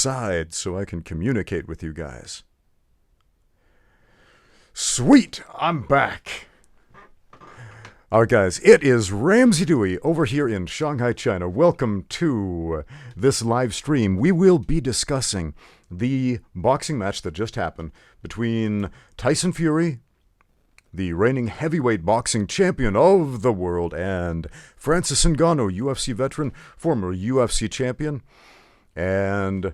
side so I can communicate with you guys. Sweet, I'm back. All right, guys, it is Ramsey Dewey over here in Shanghai, China. Welcome to this live stream. We will be discussing the boxing match that just happened between Tyson Fury, the reigning heavyweight boxing champion of the world, and Francis Ngannou, UFC veteran, former UFC champion. And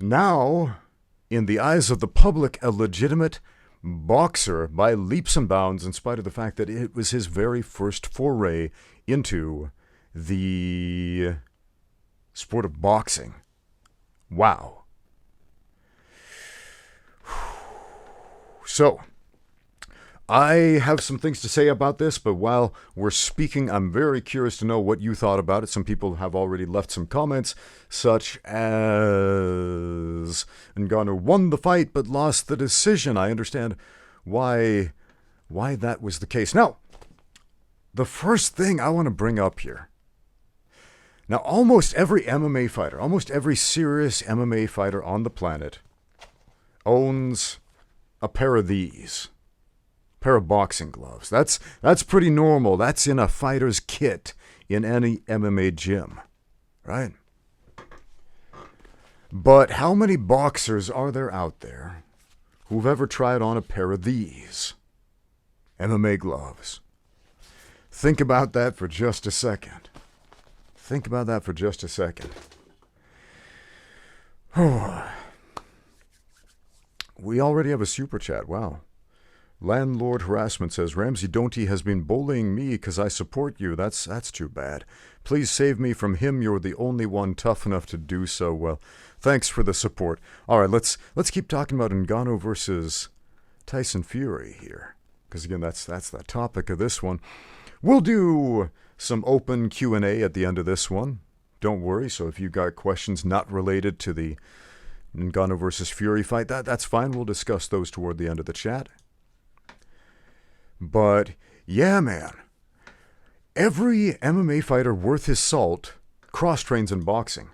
now, in the eyes of the public, a legitimate boxer by leaps and bounds, in spite of the fact that it was his very first foray into the sport of boxing. Wow. So, I have some things to say about this, but while we're speaking, I'm very curious to know what you thought about it. Some people have already left some comments, such as Ngannou won the fight but lost the decision. I understand why that was the case. Now, the first thing I want to bring up here. Now, almost every MMA fighter, almost every serious MMA fighter on the planet owns a pair of these. Pair of boxing gloves. That's pretty normal. That's in a fighter's kit in any MMA gym, right? But how many boxers are there out there who've ever tried on a pair of these MMA gloves? Think about that for just a second. Think about that for just a second. We already have a super chat. Wow. Landlord Harassment says, Ramsey Don'ty has been bullying me because I support you. That's too bad. Please save me from him. You're the only one tough enough to do so. Well, thanks for the support. All right, let's keep talking about Ngannou versus Tyson Fury here, because again, that's the topic of this one. We'll do some open Q&A at the end of this one. Don't worry. So if you've got questions not related to the Ngannou versus Fury fight, that's fine. We'll discuss those toward the end of the chat. But, yeah, man, every MMA fighter worth his salt cross-trains in boxing.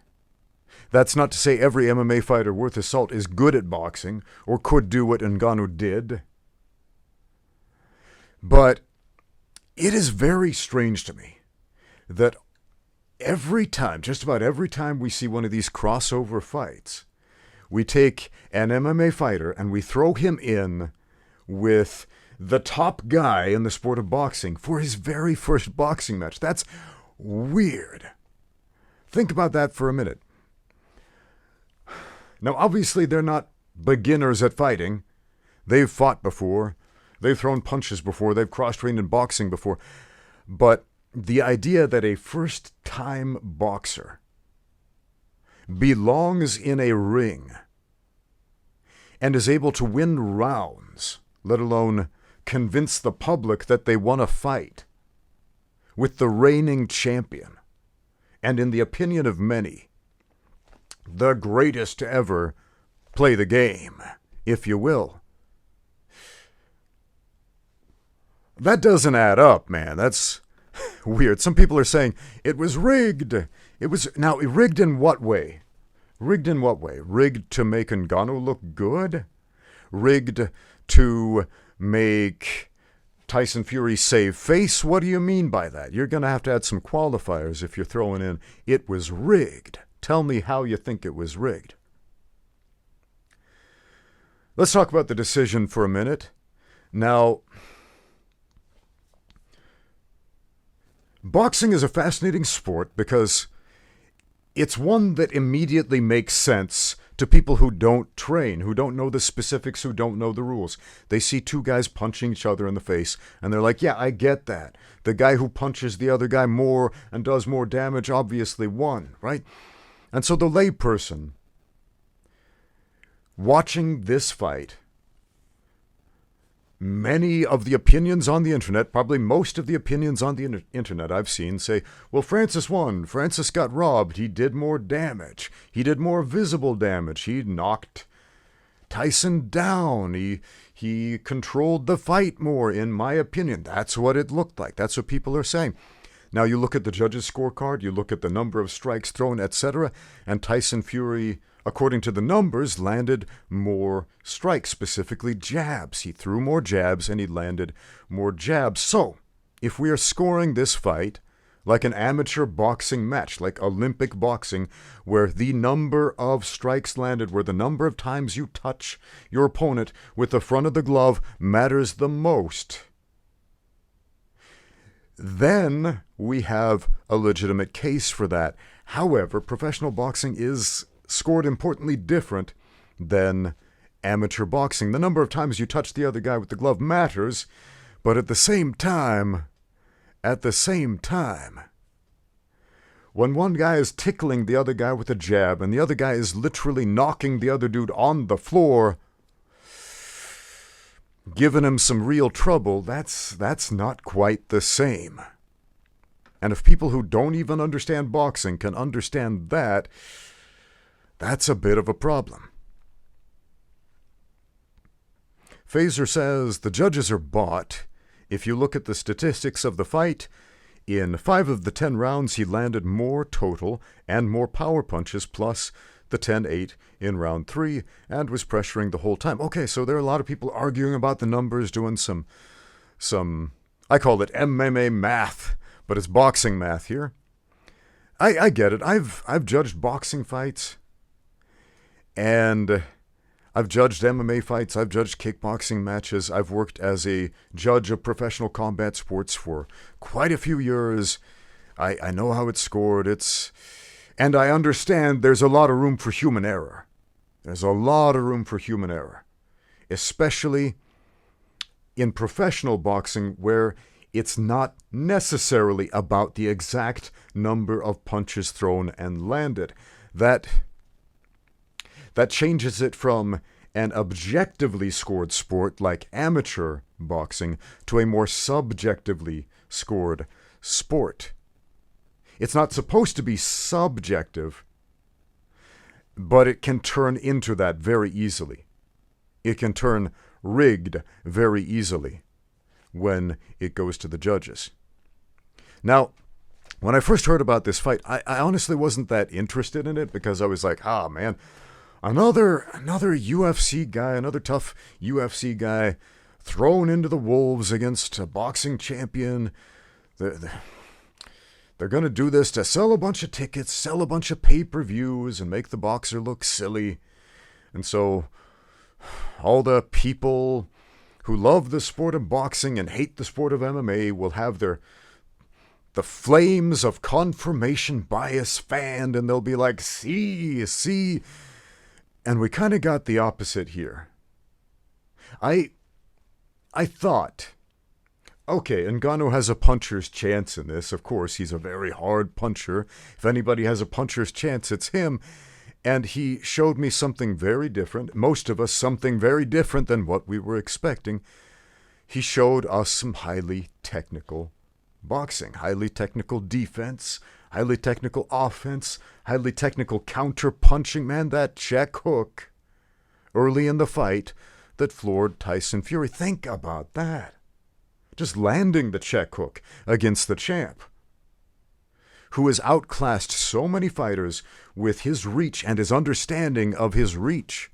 That's not to say every MMA fighter worth his salt is good at boxing or could do what Ngannou did. But it is very strange to me that every time, just about every time we see one of these crossover fights, we take an MMA fighter and we throw him in with the top guy in the sport of boxing for his very first boxing match. That's weird. Think about that for a minute. Now, obviously, they're not beginners at fighting. They've fought before. They've thrown punches before. They've cross-trained in boxing before. But the idea that a first-time boxer belongs in a ring and is able to win rounds, let alone convince the public that they want to fight with the reigning champion, and in the opinion of many, the greatest to ever play the game, if you will. That doesn't add up, man. That's weird. Some people are saying it was rigged. Now, rigged in what way? Rigged in what way? Rigged to make Ngannou look good? Rigged to make Tyson Fury save face? What do you mean by that? You're going to have to add some qualifiers if you're throwing in, it was rigged. Tell me how you think it was rigged. Let's talk about the decision for a minute. Now, boxing is a fascinating sport because it's one that immediately makes sense to people who don't train, who don't know the specifics, who don't know the rules. They see two guys punching each other in the face, and they're like, yeah, I get that. The guy who punches the other guy more and does more damage obviously won, right? And so the layperson watching this fight, many of the opinions on the internet, probably most of the opinions on the internet I've seen say, well, Francis won. Francis got robbed. He did more damage. He did more visible damage. He knocked Tyson down. He controlled the fight more, in my opinion. That's what it looked like. That's what people are saying. Now you look at the judges' scorecard, you look at the number of strikes thrown, etc., and Tyson Fury according to the numbers, landed more strikes, specifically jabs. He threw more jabs and he landed more jabs. So, if we are scoring this fight like an amateur boxing match, like Olympic boxing, where the number of strikes landed, where the number of times you touch your opponent with the front of the glove matters the most, then we have a legitimate case for that. However, professional boxing is scored importantly different than amateur boxing. The number of times you touch the other guy with the glove matters, but at the same time, when one guy is tickling the other guy with a jab and the other guy is literally knocking the other dude on the floor, giving him some real trouble, that's not quite the same. And if people who don't even understand boxing can understand that, that's a bit of a problem. Phaser says, the judges are bought. If you look at the statistics of the fight, in 5 of the 10 rounds he landed more total and more power punches, plus the 10-8 in round 3, and was pressuring the whole time. Okay, so there are a lot of people arguing about the numbers, doing some I call it MMA math, but it's boxing math here. I get it. I've judged boxing fights, and I've judged MMA fights. I've judged kickboxing matches. I've worked as a judge of professional combat sports for quite a few years. I know how it's scored. And I understand there's a lot of room for human error. There's a lot of room for human error, especially in professional boxing, where it's not necessarily about the exact number of punches thrown and landed. That changes it from an objectively scored sport like amateur boxing to a more subjectively scored sport. It's not supposed to be subjective, but it can turn into that very easily. It can turn rigged very easily when it goes to the judges. Now, when I first heard about this fight, I honestly wasn't that interested in it, because I was like, man, another UFC guy, another tough UFC guy thrown into the wolves against a boxing champion. They're going to do this to sell a bunch of tickets, sell a bunch of pay-per-views, and make the boxer look silly. And so all the people who love the sport of boxing and hate the sport of MMA will have the flames of confirmation bias fanned, and they'll be like, see. And we kind of got the opposite here. I thought, okay, Ngannou has a puncher's chance in this. Of course, he's a very hard puncher. If anybody has a puncher's chance, it's him. And he showed me something very different. Most of us something very different than what we were expecting. He showed us some highly technical boxing, highly technical defense, highly technical offense, highly technical counter-punching. Man, that check hook early in the fight that floored Tyson Fury. Think about that. Just landing the check hook against the champ, who has outclassed so many fighters with his reach and his understanding of his reach.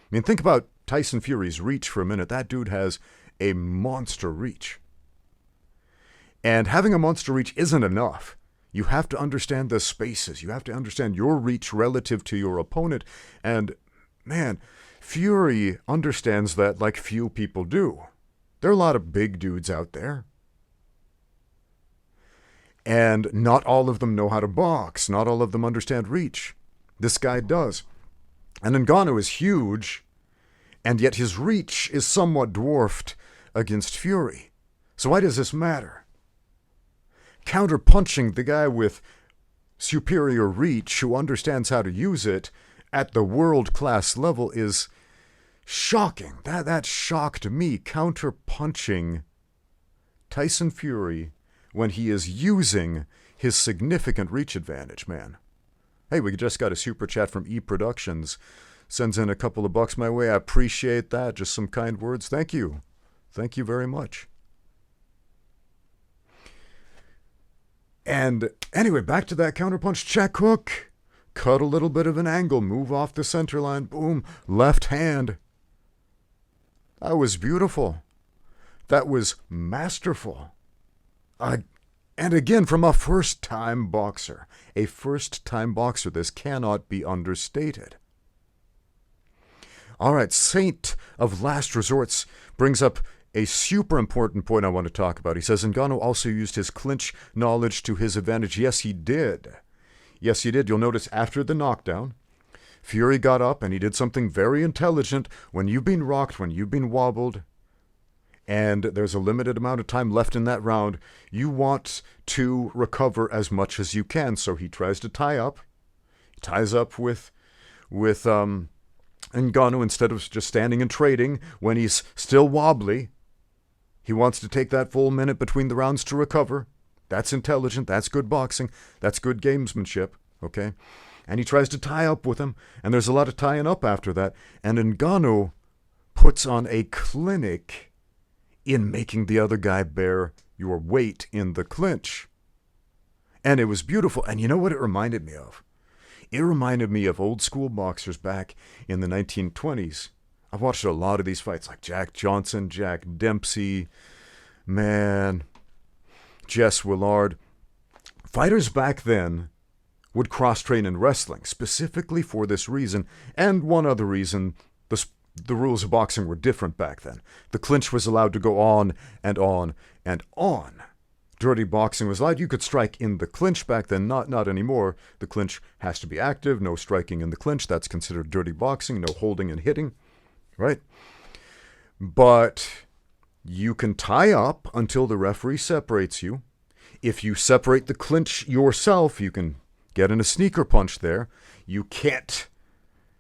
I mean, think about Tyson Fury's reach for a minute. That dude has a monster reach. And having a monster reach isn't enough. You have to understand the spaces. You have to understand your reach relative to your opponent. And, man, Fury understands that like few people do. There are a lot of big dudes out there. And not all of them know how to box. Not all of them understand reach. This guy does. And Ngannou is huge, and yet his reach is somewhat dwarfed against Fury. So why does this matter? Counter-punching the guy with superior reach, who understands how to use it at the world-class level, is shocking. That shocked me. Counter-punching Tyson Fury when he is using his significant reach advantage, man. Hey, we just got a super chat from E Productions. Sends in a couple of bucks my way. I appreciate that. Just some kind words. Thank you. Thank you very much. And anyway, back to that counterpunch check hook. cut a little bit of an angle, move off the center line, boom, left hand. That was beautiful. That was masterful. And again, from a first-time boxer. A first-time boxer. This cannot be understated. All right, Saint of Last Resorts brings up a super important point I want to talk about. He says Ngannou also used his clinch knowledge to his advantage. Yes, he did. Yes, he did. You'll notice after the knockdown, Fury got up and he did something very intelligent. When you've been rocked, when you've been wobbled, and there's a limited amount of time left in that round, you want to recover as much as you can. So he tries to tie up. He ties up with Ngannou instead of just standing and trading when he's still wobbly. He wants to take that full minute between the rounds to recover. That's intelligent. That's good boxing. That's good gamesmanship. Okay? And he tries to tie up with him, and there's a lot of tying up after that. And Ngannou puts on a clinic in making the other guy bear your weight in the clinch. And it was beautiful. And you know what it reminded me of? It reminded me of old school boxers back in the 1920s. I've watched a lot of these fights, like Jack Johnson, Jack Dempsey, Jess Willard. Fighters back then would cross-train in wrestling, specifically for this reason, and one other reason. The rules of boxing were different back then. The clinch was allowed to go on and on and on. Dirty boxing was allowed. You could strike in the clinch back then, not anymore. The clinch has to be active, no striking in the clinch. That's considered dirty boxing, no holding and hitting, right? But you can tie up until the referee separates you. If you separate the clinch yourself, you can get in a sneaker punch there. You can't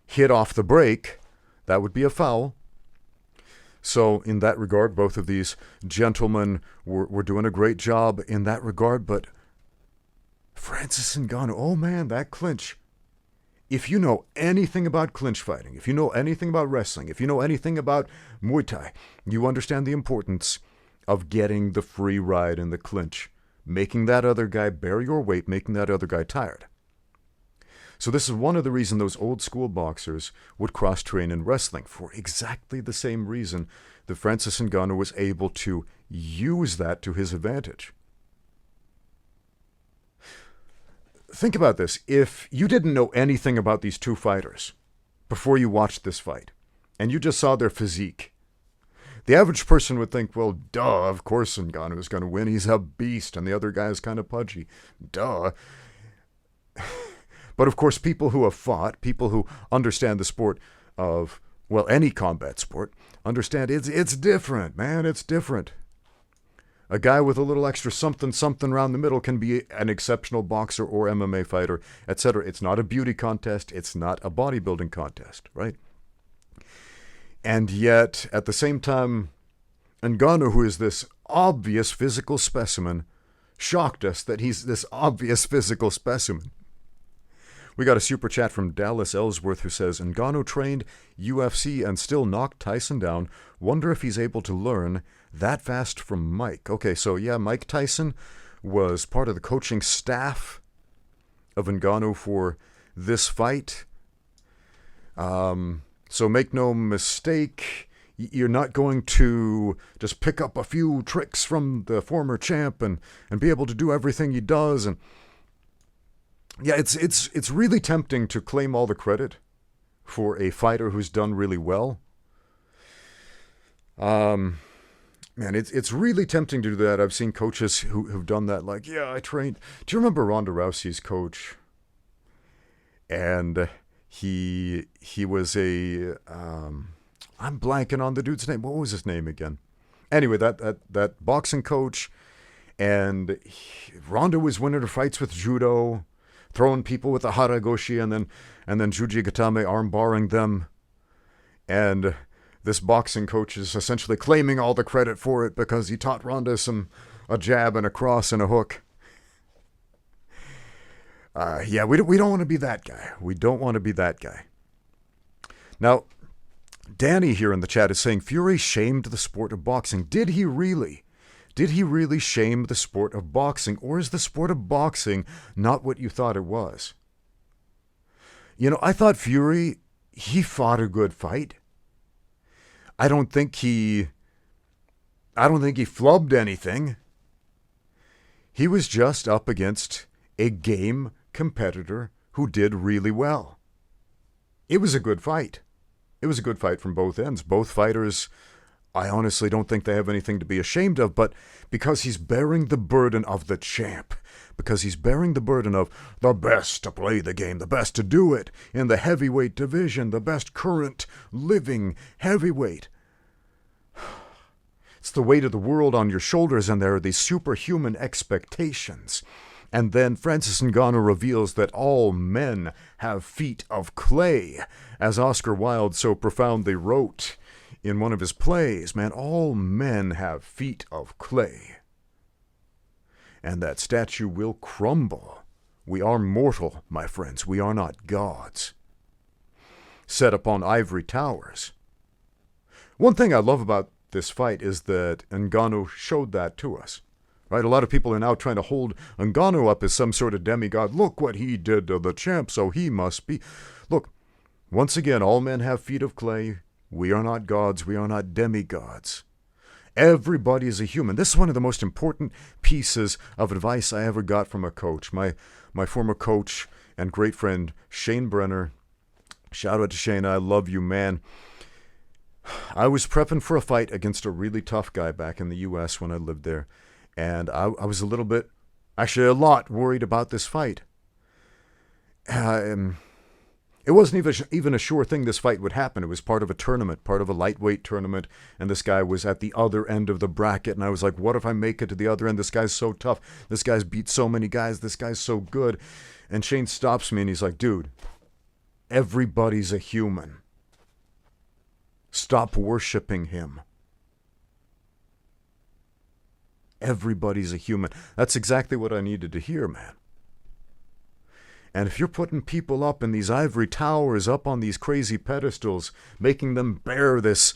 hit off the break. That would be a foul. So in that regard, both of these gentlemen were doing a great job in that regard. But Francis Ngannou, oh man, that clinch. If you know anything about clinch fighting, if you know anything about wrestling, if you know anything about Muay Thai, you understand the importance of getting the free ride in the clinch, making that other guy bear your weight, making that other guy tired. So this is one of the reasons those old school boxers would cross-train in wrestling, for exactly the same reason that Francis Ngannou was able to use that to his advantage. Think about this. If you didn't know anything about these two fighters before you watched this fight, and you just saw their physique, the average person would think, well, duh, of course Ngannou is going to win. He's a beast, and the other guy is kind of pudgy. Duh. But of course, people who have fought, people who understand the sport of, well, any combat sport, understand it's different, man. It's different. A guy with a little extra something around the middle can be an exceptional boxer or MMA fighter, etc. It's not a beauty contest. It's not a bodybuilding contest, right? And yet, at the same time, Ngannou, who is this obvious physical specimen, shocked us that he's this obvious physical specimen. We got a super chat from Dallas Ellsworth who says, Ngannou trained UFC and still knocked Tyson down. Wonder if he's able to learn that fast from Mike. Okay, so yeah, Mike Tyson was part of the coaching staff of Ngannou for this fight. So make no mistake, you're not going to just pick up a few tricks from the former champ and be able to do everything he does. And yeah, it's really tempting to claim all the credit for a fighter who's done really well. Man, it's really tempting to do that. I've seen coaches who've done that. Like, yeah, I trained. Do you remember Ronda Rousey's coach? And he was a I'm blanking on the dude's name. What was his name again? Anyway, that boxing coach, and Ronda was winning her fights with judo, throwing people with a haragoshi, and then Juji Gatame arm barring them. And this boxing coach is essentially claiming all the credit for it because he taught Ronda a jab and a cross and a hook. Yeah, we don't want to be that guy. We don't want to be that guy. Now, Danny here in the chat is saying Fury shamed the sport of boxing. Did he really? Did he really shame the sport of boxing? Or is the sport of boxing not what you thought it was? I thought Fury, he fought a good fight. I don't think he flubbed anything. He was just up against a game competitor who did really well. It was a good fight. It was a good fight from both ends. Both fighters, I honestly don't think they have anything to be ashamed of, but because he's bearing the burden of the champ, because he's bearing the burden of the best to play the game, the best to do it in the heavyweight division, the best current living heavyweight. It's the weight of the world on your shoulders, and there are these superhuman expectations. And then Francis Ngannou reveals that all men have feet of clay, as Oscar Wilde so profoundly wrote in one of his plays. Man, all men have feet of clay. And that statue will crumble. We are mortal, my friends. We are not gods. Set upon ivory towers. One thing I love about this fight is that Ngannou showed that to us. Right? A lot of people are now trying to hold Ngannou up as some sort of demigod. Look what he did to the champ, so he must be. Look, once again, all men have feet of clay. We are not gods. We are not demigods. Everybody is a human. This is one of the most important pieces of advice I ever got from a coach. My former coach and great friend, Shane Brenner. Shout out to Shane. I love you, man. I was prepping for a fight against a really tough guy back in the U.S. when I lived there. And I was a little bit, actually a lot, worried about this fight. It wasn't even a sure thing this fight would happen. It was part of a tournament, part of a lightweight tournament, and this guy was at the other end of the bracket, and I was like, what if I make it to the other end? This guy's so tough. This guy's beat so many guys. This guy's so good. And Shane stops me, and he's like, dude, everybody's a human. Stop worshiping him. Everybody's a human. That's exactly what I needed to hear, man. And if you're putting people up in these ivory towers, up on these crazy pedestals, making them bear this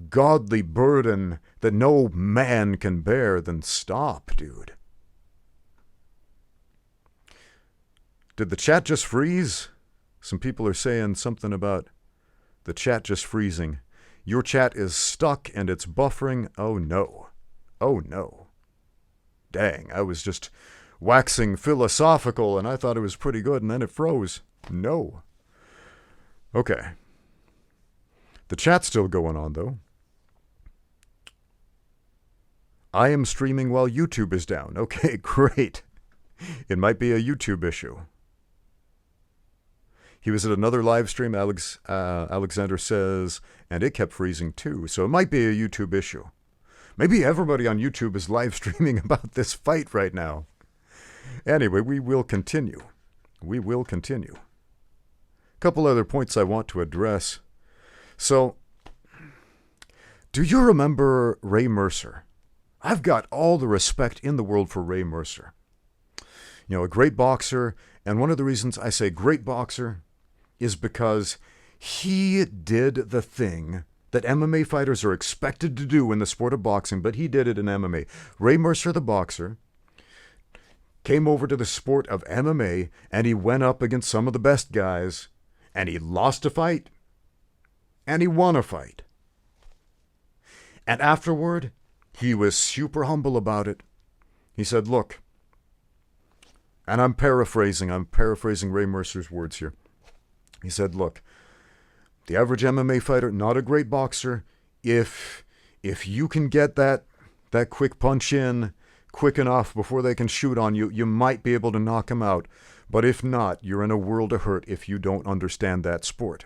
godly burden that no man can bear, then stop, dude. Did the chat just freeze? Some people are saying something about the chat just freezing. Your chat is stuck and it's buffering. Oh no. Oh no. Dang, I was just waxing philosophical and I thought it was pretty good and then it froze. No. Okay. The chat's still going on though. I am streaming while YouTube is down. Okay, great. It might be a YouTube issue. He was at another live stream, Alexander says, and it kept freezing too. So it might be a YouTube issue. Maybe everybody on YouTube is live streaming about this fight right now. Anyway, we will continue. We will continue. A couple other points I want to address. So, do you remember Ray Mercer? I've got all the respect in the world for Ray Mercer. You know, a great boxer, and one of the reasons I say great boxer is because he did the thing that MMA fighters are expected to do in the sport of boxing, but he did it in MMA. Ray Mercer, the boxer, came over to the sport of MMA, and he went up against some of the best guys, and he lost a fight, and he won a fight. And afterward, he was super humble about it. He said, look, and I'm paraphrasing Ray Mercer's words here. He said, look, the average MMA fighter, not a great boxer. If you can get that quick punch in quick enough before they can shoot on you, you might be able to knock him out. But if not, you're in a world of hurt if you don't understand that sport.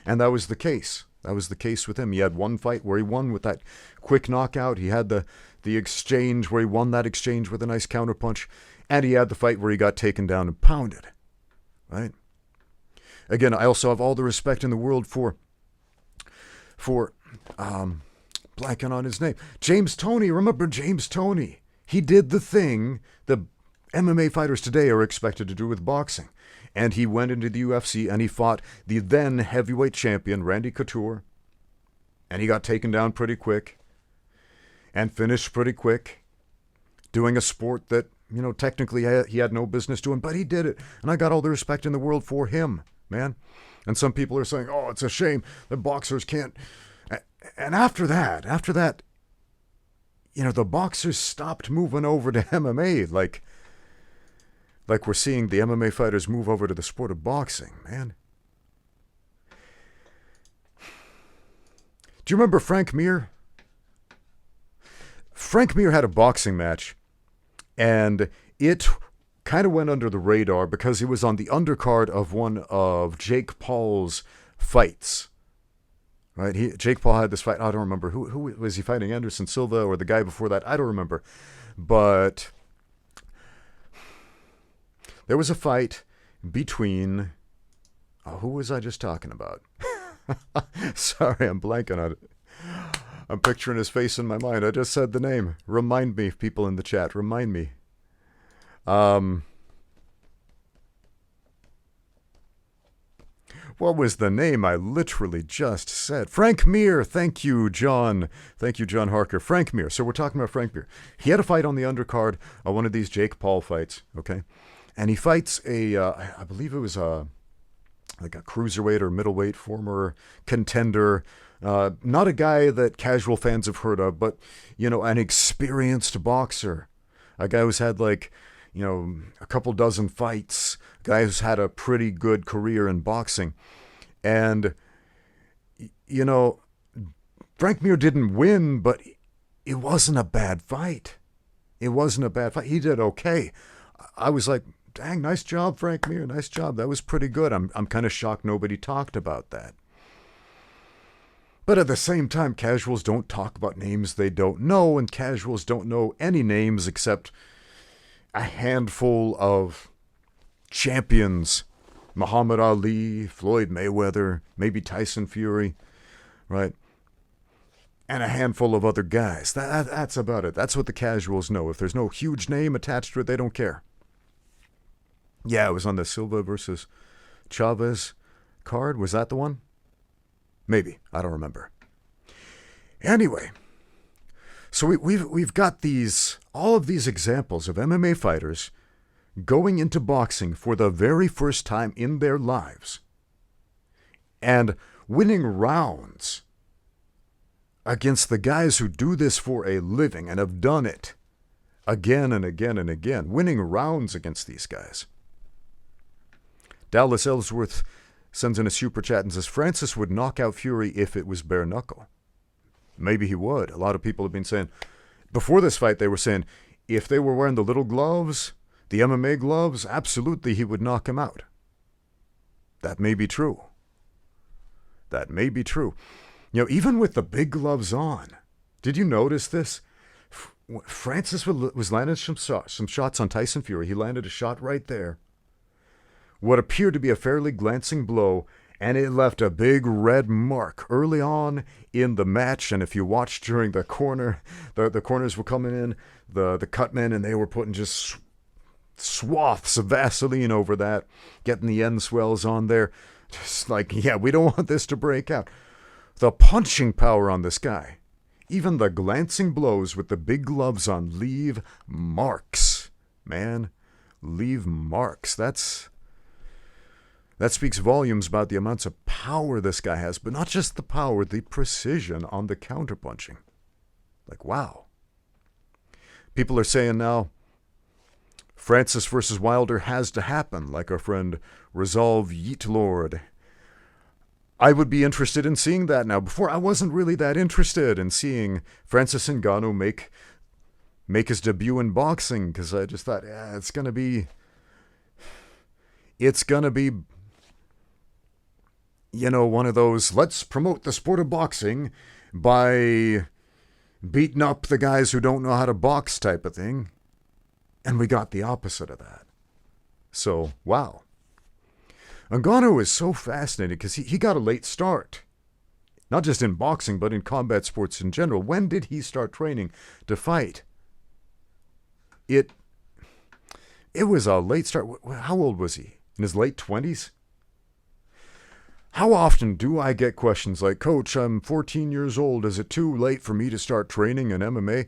And that was the case. That was the case with him. He had one fight where he won with that quick knockout. He had the exchange where he won that exchange with a nice counterpunch. And he had the fight where he got taken down and pounded. Right? Again, I also have all the respect in the world for blanking on his name. James Toney. Remember James Toney? He did the thing the MMA fighters today are expected to do with boxing. And he went into the UFC and he fought the then heavyweight champion, Randy Couture. And he got taken down pretty quick and finished pretty quick, doing a sport that technically he had no business doing, but he did it. And I got all the respect in the world for him, man. And some people are saying, oh, it's a shame that boxers can't. And after that, the boxers stopped moving over to MMA. Like we're seeing the MMA fighters move over to the sport of boxing, man. Do you remember Frank Mir? Frank Mir had a boxing match, and it kind of went under the radar because he was on the undercard of one of Jake Paul's fights. Right? Jake Paul had this fight. I don't remember. Who was he fighting? Anderson Silva or the guy before that? I don't remember. But there was a fight between... who was I just talking about? Sorry, I'm blanking on it. I'm picturing his face in my mind. I just said the name. Remind me, people in the chat. Remind me. What was the name I literally just said? Frank Mir. Thank you, John. Thank you, John Harker. Frank Mir. So we're talking about Frank Mir. He had a fight on the undercard of one of these Jake Paul fights, okay? And he fights I believe it was like a cruiserweight or middleweight former contender. Not a guy that casual fans have heard of, but, an experienced boxer. A guy who's had a couple dozen fights. A guy who's had a pretty good career in boxing. And, Frank Mir didn't win, but it wasn't a bad fight. It wasn't a bad fight. He did okay. I was like, dang, nice job, Frank Mir. Nice job. That was pretty good. I'm kind of shocked nobody talked about that. But at the same time, casuals don't talk about names they don't know, and casuals don't know any names except a handful of champions. Muhammad Ali, Floyd Mayweather, maybe Tyson Fury, right? And a handful of other guys. That's about it. That's what the casuals know. If there's no huge name attached to it, they don't care. Yeah, it was on the Silva versus Chavez card. Was that the one? Maybe. I don't remember. Anyway, so we've got all of these examples of MMA fighters going into boxing for the very first time in their lives and winning rounds against the guys who do this for a living and have done it again and again and again, winning rounds against these guys. Dallas Ellsworth sends in a super chat and says, Francis would knock out Fury if it was bare knuckle. Maybe he would. A lot of people have been saying, before this fight, they were saying, if they were wearing the little gloves, the MMA gloves, absolutely he would knock him out. That may be true. That may be true. Even with the big gloves on, did you notice this? Francis was landing some shots on Tyson Fury. He landed a shot right there. What appeared to be a fairly glancing blow, and it left a big red mark early on in the match. And if you watched during the corner, the corners were coming in, the cut men, and they were putting just swaths of Vaseline over that, getting the end swells on there. Just like, yeah, we don't want this to break out. The punching power on this guy, even the glancing blows with the big gloves on, leave marks, man. Leave marks. That speaks volumes about the amounts of power this guy has, but not just the power, the precision on the counterpunching. Like, wow. People are saying now, Francis versus Wilder has to happen, like our friend Resolve Yeet Lord. I would be interested in seeing that now. Before, I wasn't really that interested in seeing Francis Ngannou make his debut in boxing, because I just thought, yeah, it's gonna be, one of those, let's promote the sport of boxing by beating up the guys who don't know how to box type of thing. And we got the opposite of that. So, wow. Andano is so fascinating because he got a late start. Not just in boxing, but in combat sports in general. When did he start training to fight? It was a late start. How old was he? In his late 20s? How often do I get questions like, Coach, I'm 14 years old. Is it too late for me to start training in MMA?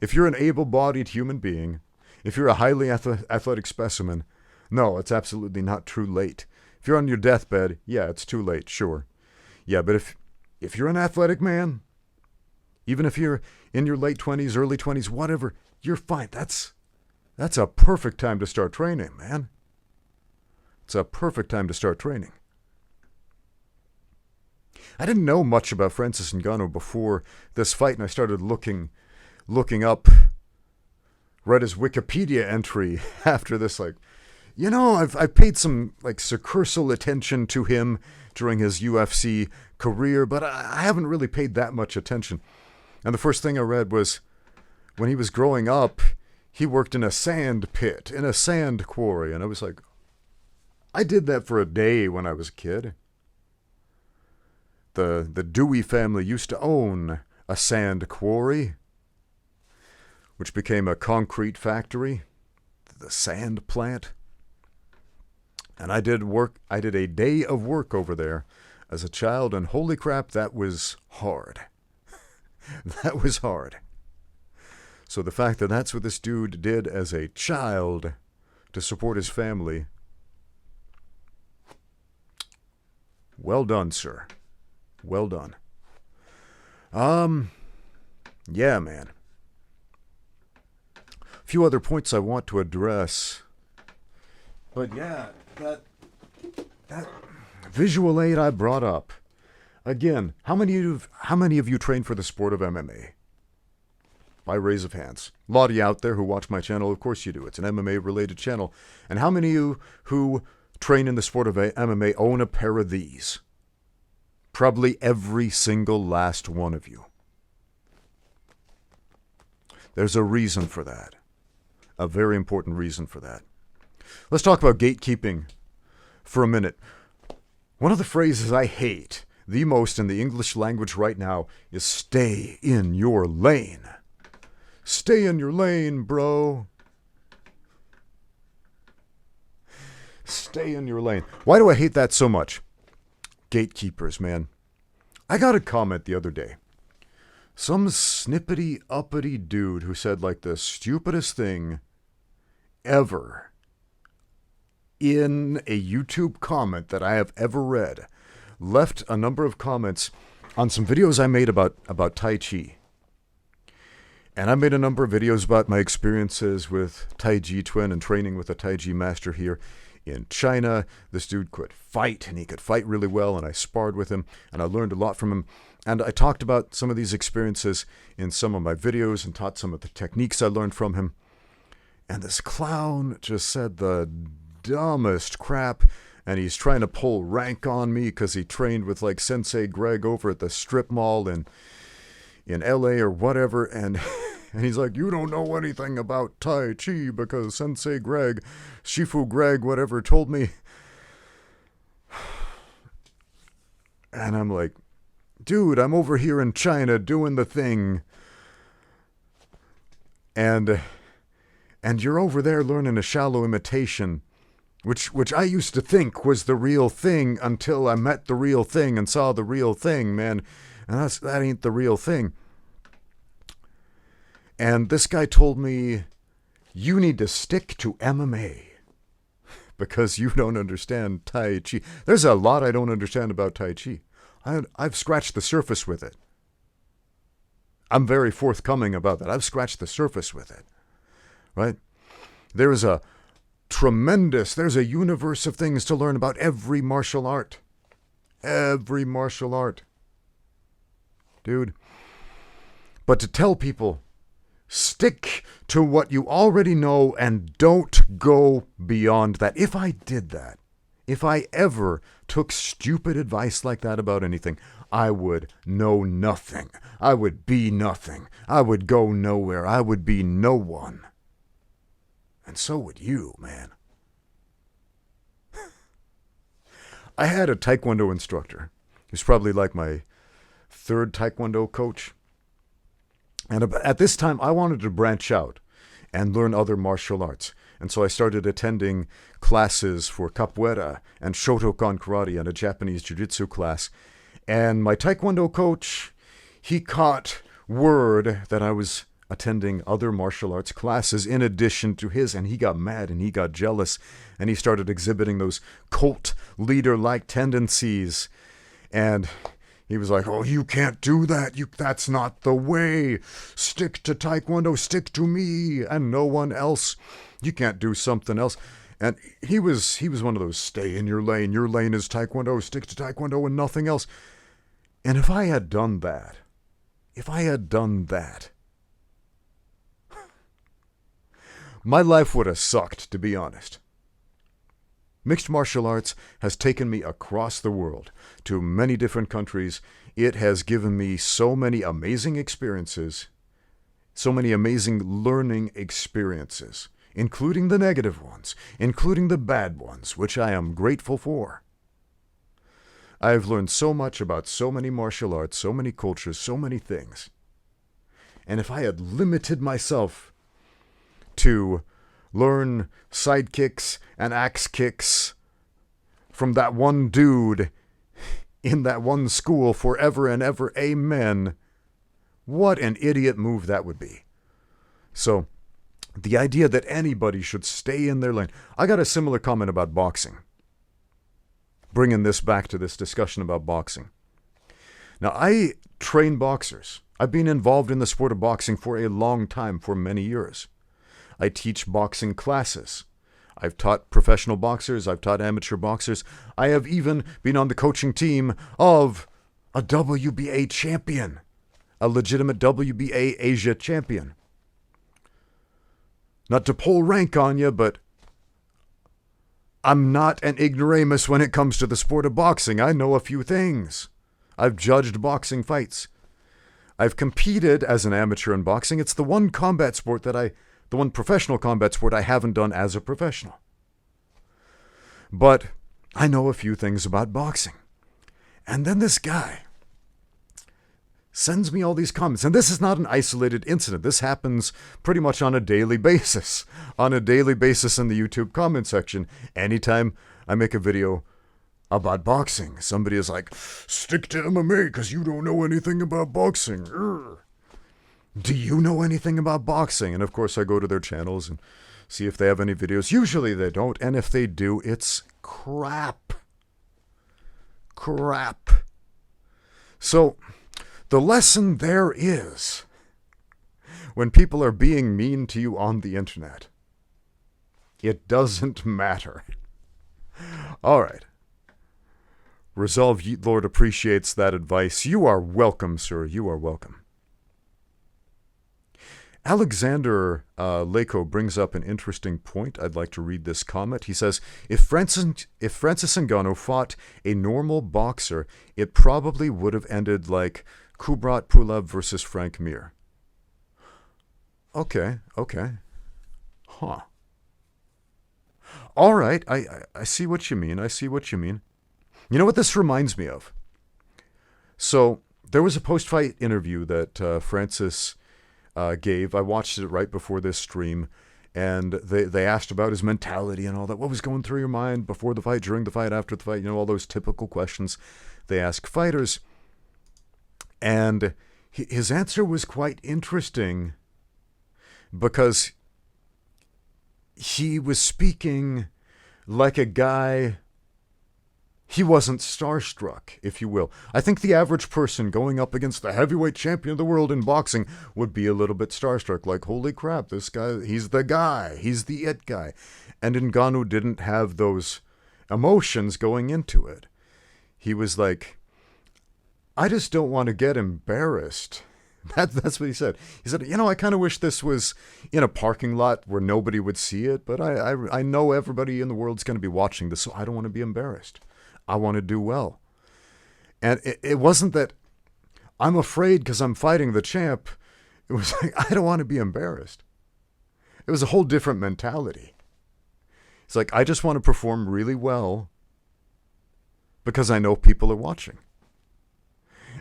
If you're an able-bodied human being, if you're a highly athletic specimen, no, it's absolutely not too late. If you're on your deathbed, yeah, it's too late, sure. Yeah, but if you're an athletic man, even if you're in your late 20s, early 20s, whatever, you're fine. That's a perfect time to start training, man. It's a perfect time to start training. I didn't know much about Francis Ngannou before this fight, and I started looking up, read his Wikipedia entry after this, like, you know, I've paid some like succursal attention to him during his UFC career, but I haven't really paid that much attention. And the first thing I read was when he was growing up, he worked in a sand pit, in a sand quarry. And I was like, I did that for a day when I was a kid. The Dewey family used to own a sand quarry, which became a concrete factory, the sand plant. And I did a day of work over there as a child, and holy crap, that was hard. That was hard. So the fact that that's what this dude did as a child to support his family, well done, sir. Well done. Yeah, man. A few other points I want to address. But yeah, that visual aid I brought up. Again, how many of you train for the sport of MMA? By raise of hands. A lot of you out there who watch my channel, of course you do. It's an MMA-related channel. And how many of you who train in the sport of MMA own a pair of these? Probably every single last one of you. There's a reason for that. A very important reason for that. Let's talk about gatekeeping for a minute. One of the phrases I hate the most in the English language right now is stay in your lane. Stay in your lane, bro. Stay in your lane. Why do I hate that so much? Gatekeepers, man. I got a comment the other day. Some snippety, uppity dude who said like the stupidest thing ever in a YouTube comment that I have ever read. Left a number of comments on some videos I made about Tai Chi. And I made a number of videos about my experiences with Tai Chi Twin and training with a Tai Chi master here in China. This dude could fight, and he could fight really well, and I sparred with him, and I learned a lot from him. And I talked about some of these experiences in some of my videos and taught some of the techniques I learned from him. And this clown just said the dumbest crap, and he's trying to pull rank on me because he trained with like Sensei Greg over at the strip mall in LA or whatever, and he's like, you don't know anything about Tai Chi because Sensei Greg, Shifu Greg, whatever, told me. And I'm like, dude, I'm over here in China doing the thing, and you're over there learning a shallow imitation, which I used to think was the real thing until I met the real thing and saw the real thing, man. And that ain't the real thing. And this guy told me, you need to stick to MMA because you don't understand Tai Chi. There's a lot I don't understand about Tai Chi. I've scratched the surface with it. I'm very forthcoming about that. I've scratched the surface with it, right? There's a universe of things to learn about every martial art. Every martial art. Dude. But to tell people, stick to what you already know and don't go beyond that. If I did that, if I ever took stupid advice like that about anything, I would know nothing. I would be nothing. I would go nowhere. I would be no one. And so would you, man. I had a Taekwondo instructor. He was probably like my third Taekwondo coach. And at this time, I wanted to branch out and learn other martial arts. And so I started attending classes for capoeira and Shotokan karate and a Japanese jiu-jitsu class. And my Taekwondo coach, he caught word that I was attending other martial arts classes in addition to his, and he got mad and he got jealous and he started exhibiting those cult leader-like tendencies. And he was like, oh, you can't do that. That's not the way. Stick to Taekwondo, stick to me and no one else. You can't do something else. And he was one of those, stay in your lane. Your lane is Taekwondo, stick to Taekwondo and nothing else. And if I had done that, my life would have sucked, to be honest. Mixed martial arts has taken me across the world to many different countries. It has given me so many amazing experiences, so many amazing learning experiences, including the negative ones, including the bad ones, which I am grateful for. I've learned so much about so many martial arts, so many cultures, so many things. And if I had limited myself to learn side kicks and axe kicks from that one dude in that one school forever and ever, amen, what an idiot move that would be. So, the idea that anybody should stay in their lane. I got a similar comment about boxing. Bringing this back to this discussion about boxing. Now, I train boxers. I've been involved in the sport of boxing for a long time, for many years. I teach boxing classes. I've taught professional boxers. I've taught amateur boxers. I have even been on the coaching team of a WBA champion, a legitimate WBA Asia champion. Not to pull rank on you, but I'm not an ignoramus when it comes to the sport of boxing. I know a few things. I've judged boxing fights. I've competed as an amateur in boxing. It's the one professional combat sport I haven't done as a professional. But I know a few things about boxing. And then this guy sends me all these comments. And this is not an isolated incident. This happens pretty much on a daily basis. On a daily basis in the YouTube comment section. Anytime I make a video about boxing, somebody is like, stick to MMA because you don't know anything about boxing. Urgh. Do you know anything about boxing? And of course I go to their channels and see if they have any videos. Usually they don't. And if they do, it's crap. Crap. So the lesson there is, when people are being mean to you on the internet, it doesn't matter. All right. Resolve, Lord appreciates that advice. You are welcome, sir. You are welcome. Alexander Lako brings up an interesting point. I'd like to read this comment. He says, if Francis Ngannou fought a normal boxer, it probably would have ended like Kubrat Pulev versus Frank Mir. Okay. Huh. All right, I see what you mean. You know what this reminds me of? So, there was a post-fight interview that Francis gave. I watched it right before this stream, and they asked about his mentality and all that. What was going through your mind before the fight, during the fight, after the fight? You know, all those typical questions they ask fighters. And his answer was quite interesting because he was speaking like a guy. He wasn't starstruck, if you will. I think the average person going up against the heavyweight champion of the world in boxing would be a little bit starstruck, like, holy crap, this guy, he's the guy, he's the it guy. And Ngannou didn't have those emotions going into it. He was like, I just don't want to get embarrassed. That's what he said. He said, you know, I kind of wish this was in a parking lot where nobody would see it, but I know everybody in the world's going to be watching this, so I don't want to be embarrassed. I want to do well. And it wasn't that I'm afraid because I'm fighting the champ. It was like, I don't want to be embarrassed. It was a whole different mentality. It's like, I just want to perform really well because I know people are watching.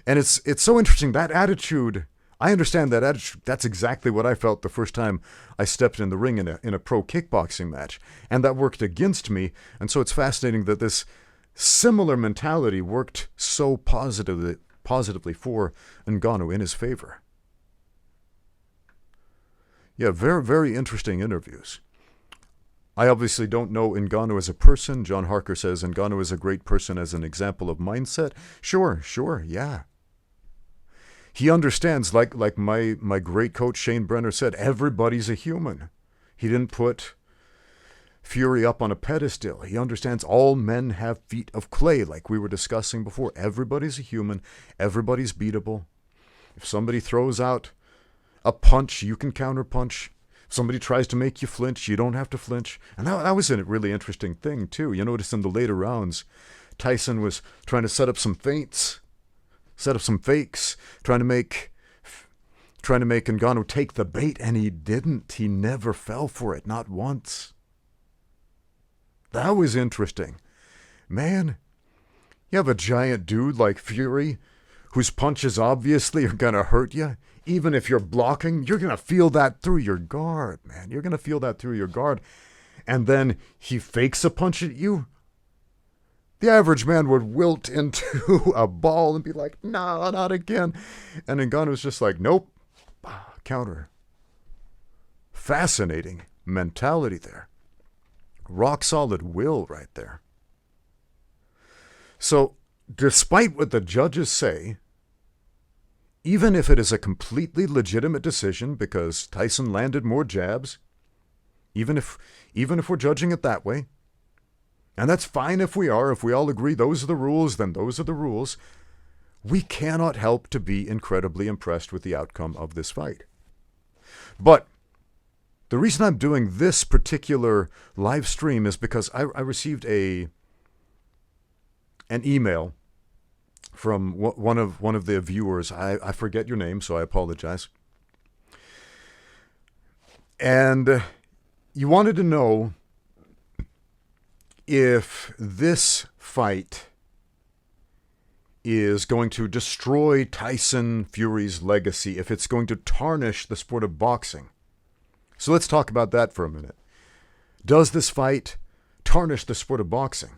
And it's so interesting, that attitude. I understand that attitude. That's exactly what I felt the first time I stepped in the ring in a pro kickboxing match. And that worked against me. And so it's fascinating that this similar mentality worked so positively for Ngannou in his favor. Yeah, very, very interesting interviews. I obviously don't know Ngannou as a person. John Harker says Ngannou is a great person as an example of mindset. Sure, yeah. He understands, like my great coach Shane Brenner said, everybody's a human. He didn't put Fury up on a pedestal. He understands all men have feet of clay, like we were discussing before. Everybody's a human. Everybody's beatable. If somebody throws out a punch, you can counterpunch. If somebody tries to make you flinch, you don't have to flinch. And that was a really interesting thing, too. You notice in the later rounds, Tyson was trying to set up some feints, set up some fakes, trying to make Ngannou take the bait, and he didn't. He never fell for it, not once. That was interesting. Man, you have a giant dude like Fury, whose punches obviously are going to hurt you. Even if you're blocking, you're going to feel that through your guard, man. You're going to feel that through your guard. And then he fakes a punch at you. The average man would wilt into a ball and be like, no, not again. And Ngannou's just like, nope, counter. Fascinating mentality there. Rock solid will right there. So, despite what the judges say, even if it is a completely legitimate decision because Tyson landed more jabs, even if we're judging it that way, and that's fine if we all agree those are the rules, then those are the rules, we cannot help to be incredibly impressed with the outcome of this fight. But the reason I'm doing this particular live stream is because I received an email from one of the viewers. I forget your name, so I apologize. And you wanted to know if this fight is going to destroy Tyson Fury's legacy, if it's going to tarnish the sport of boxing. So let's talk about that for a minute. Does this fight tarnish the sport of boxing?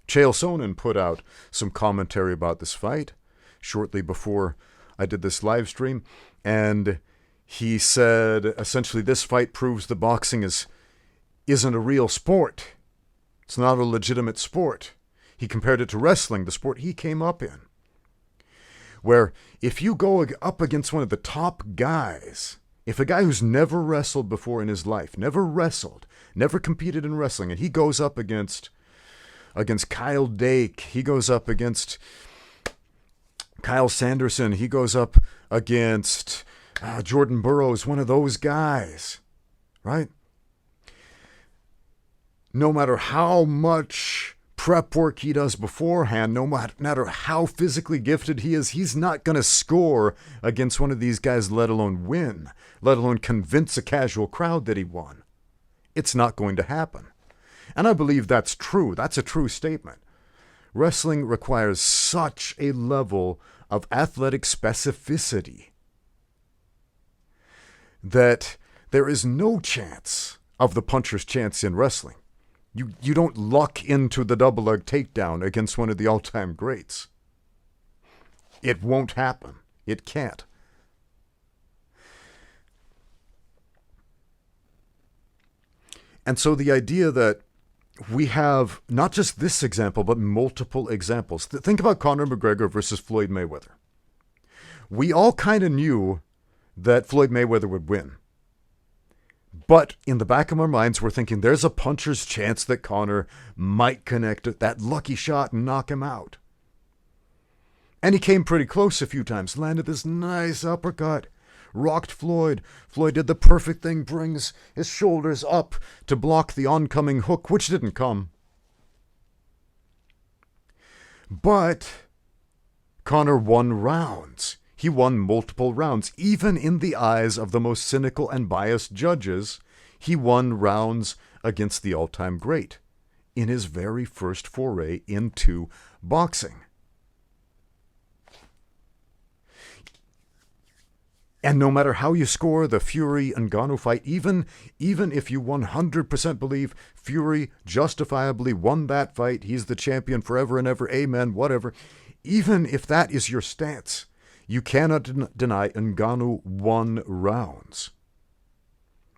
Chael Sonnen put out some commentary about this fight shortly before I did this live stream, and he said essentially this fight proves that boxing isn't a real sport. It's not a legitimate sport. He compared it to wrestling, the sport he came up in, where if you go up against one of the top guys, if a guy who's never wrestled before in his life, never wrestled, never competed in wrestling, and he goes up against Kyle Dake, he goes up against Kyle Sanderson, he goes up against Jordan Burroughs, one of those guys, right? No matter how much prep work he does beforehand, no matter how physically gifted he is, he's not going to score against one of these guys, let alone win, let alone convince a casual crowd that he won. It's not going to happen. And I believe that's true. That's a true statement. Wrestling requires such a level of athletic specificity that there is no chance of the puncher's chance in wrestling. You don't luck into the double leg takedown against one of the all-time greats. It won't happen. It can't. And so the idea that we have not just this example, but multiple examples. Think about Conor McGregor versus Floyd Mayweather. We all kind of knew that Floyd Mayweather would win. But in the back of our minds, we're thinking there's a puncher's chance that Conor might connect that lucky shot and knock him out. And he came pretty close a few times, landed this nice uppercut, rocked Floyd. Floyd did the perfect thing, brings his shoulders up to block the oncoming hook, which didn't come. But Conor won rounds. He won multiple rounds. Even in the eyes of the most cynical and biased judges, he won rounds against the all-time great in his very first foray into boxing. And no matter how you score the Fury and Ngannou fight, even if you 100% believe Fury justifiably won that fight, he's the champion forever and ever, amen, whatever, even if that is your stance, You cannot deny Ngannou won rounds.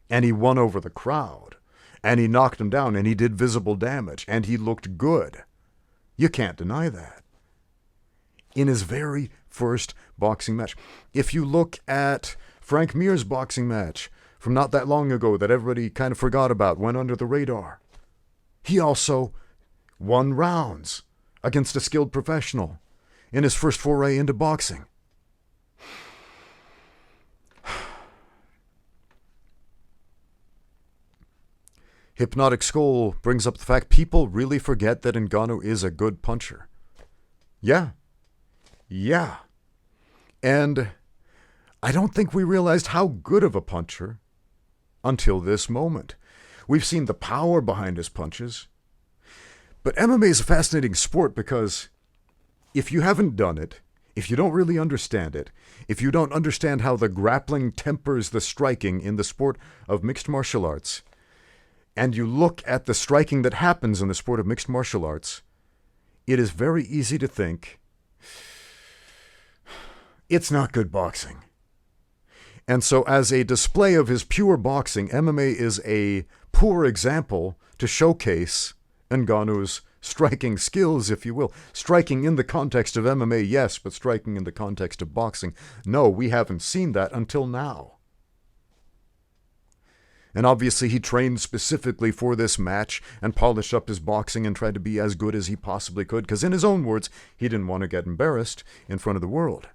And he won over the crowd. And he knocked him down, and he did visible damage, and he looked good. You can't deny that. In his very first boxing match. If you look at Frank Mir's boxing match from not that long ago that everybody kind of forgot about, went under the radar, he also won rounds against a skilled professional in his first foray into boxing. Hypnotic Skull brings up the fact people really forget that Ngannou is a good puncher. Yeah. And I don't think we realized how good of a puncher until this moment. We've seen the power behind his punches. But MMA is a fascinating sport because if you haven't done it, if you don't really understand it, if you don't understand how the grappling tempers the striking in the sport of mixed martial arts, and you look at the striking that happens in the sport of mixed martial arts, it is very easy to think, it's not good boxing. And so as a display of his pure boxing, MMA is a poor example to showcase Ngannou's striking skills, if you will. Striking in the context of MMA, yes, but striking in the context of boxing, no, we haven't seen that until now. And obviously he trained specifically for this match and polished up his boxing and tried to be as good as he possibly could, because in his own words, he didn't want to get embarrassed in front of the world.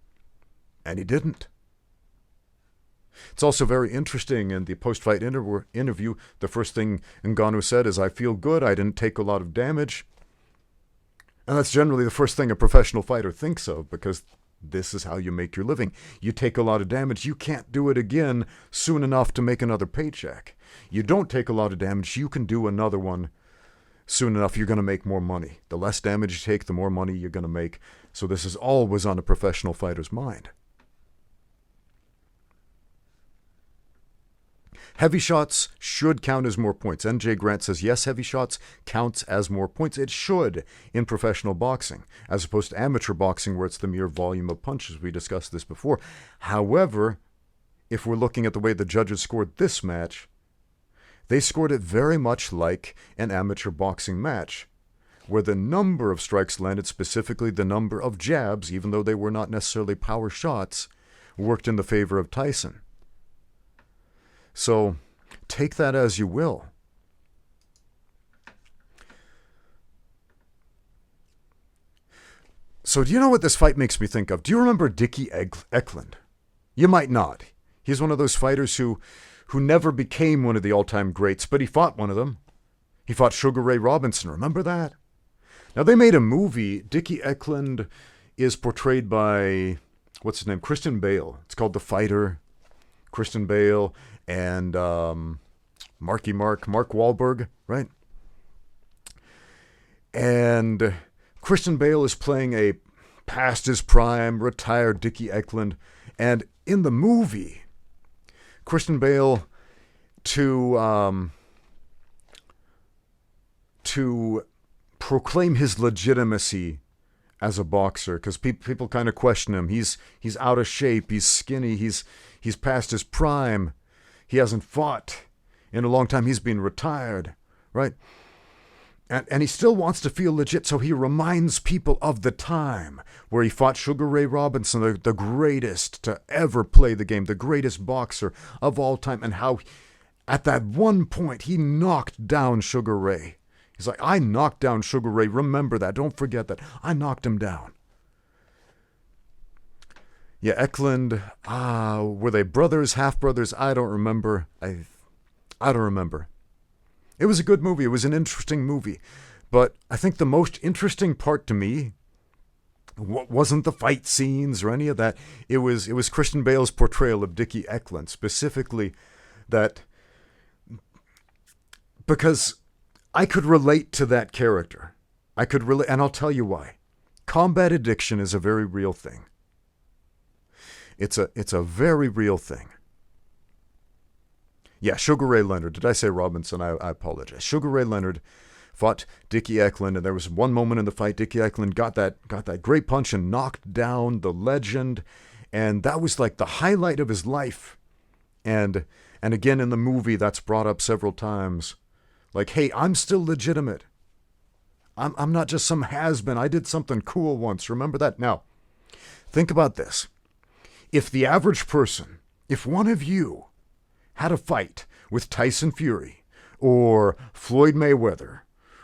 And he didn't. It's also very interesting in the post-fight interview, the first thing Ngannou said is, I feel good, I didn't take a lot of damage. And that's generally the first thing a professional fighter thinks of, because this is how you make your living. You take a lot of damage, you can't do it again soon enough to make another paycheck. You don't take a lot of damage, you can do another one soon enough, you're going to make more money. The less damage you take, the more money you're going to make. So this is always on a professional fighter's mind. Heavy shots should count as more points. NJ Grant says, yes, heavy shots counts as more points. It should in professional boxing, as opposed to amateur boxing where it's the mere volume of punches. We discussed this before. However, if we're looking at the way the judges scored this match, they scored it very much like an amateur boxing match, where the number of strikes landed, specifically the number of jabs, even though they were not necessarily power shots, worked in the favor of Tyson. So take that as you will. So do you know what this fight makes me think of? Do you remember Dickie Eklund? You might not. He's one of those fighters who never became one of the all-time greats, but he fought one of them. He fought Sugar Ray Robinson. Remember that? Now, they made a movie. Dickie Eklund is portrayed by, what's his name? Christian Bale. It's called The Fighter. Christian Bale and Mark Wahlberg, right? And Christian Bale is playing a past his prime, retired Dickie Eklund. And in the movie, Christian Bale, to proclaim his legitimacy as a boxer, because people kind of question him. He's out of shape. He's skinny. He's past his prime. He hasn't fought in a long time. He's been retired, right? And he still wants to feel legit, so he reminds people of the time where he fought Sugar Ray Robinson, the greatest to ever play the game, the greatest boxer of all time, and how at that one point he knocked down Sugar Ray. He's like, I knocked down Sugar Ray. Remember that. Don't forget that. I knocked him down. Yeah, Eklund, were they brothers, half-brothers? I don't remember. I don't remember. It was a good movie. It was an interesting movie. But I think the most interesting part to me wasn't the fight scenes or any of that. It was Christian Bale's portrayal of Dickie Eklund, specifically that, because I could relate to that character. I could relate, and I'll tell you why. Combat addiction is a very real thing. It's a very real thing. Yeah, Sugar Ray Leonard. Did I say Robinson? I apologize. Sugar Ray Leonard fought Dickie Eklund, and there was one moment in the fight Dickie Eklund got that great punch and knocked down the legend, And that was like the highlight of his life. And again in the movie, that's brought up several times. Like, hey, I'm still legitimate. I'm not just some has-been. I did something cool once. Remember that? Now, think about this. If the average person, if one of you had a fight with Tyson Fury or Floyd Mayweather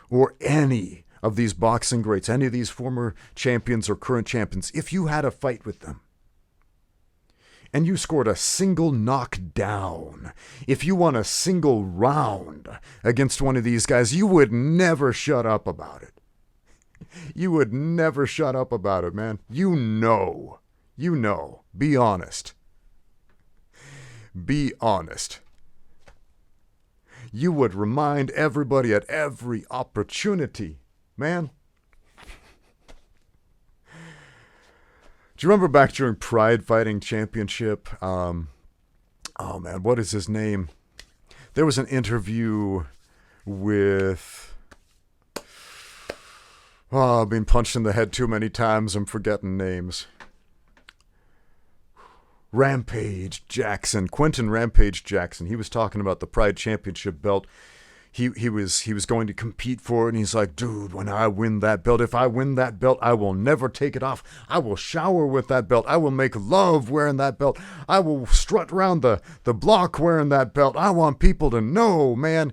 or any of these boxing greats, any of these former champions or current champions, if you had a fight with them and you scored a single knockdown, if you won a single round against one of these guys, you would never shut up about it. You would never shut up about it, man. You know. Be honest. Be honest. You would remind everybody at every opportunity, man. Do you remember back during Pride Fighting Championship? Oh man, what is his name? There was an interview with... Oh, I've been punched in the head too many times. I'm forgetting names. Rampage Jackson, Quentin Rampage Jackson. He was talking about the Pride Championship belt. He was going to compete for it, and he's like, dude, when I win that belt, if I win that belt, I will never take it off. I will shower with that belt. I will make love wearing that belt. I will strut around the block wearing that belt. I want people to know, man.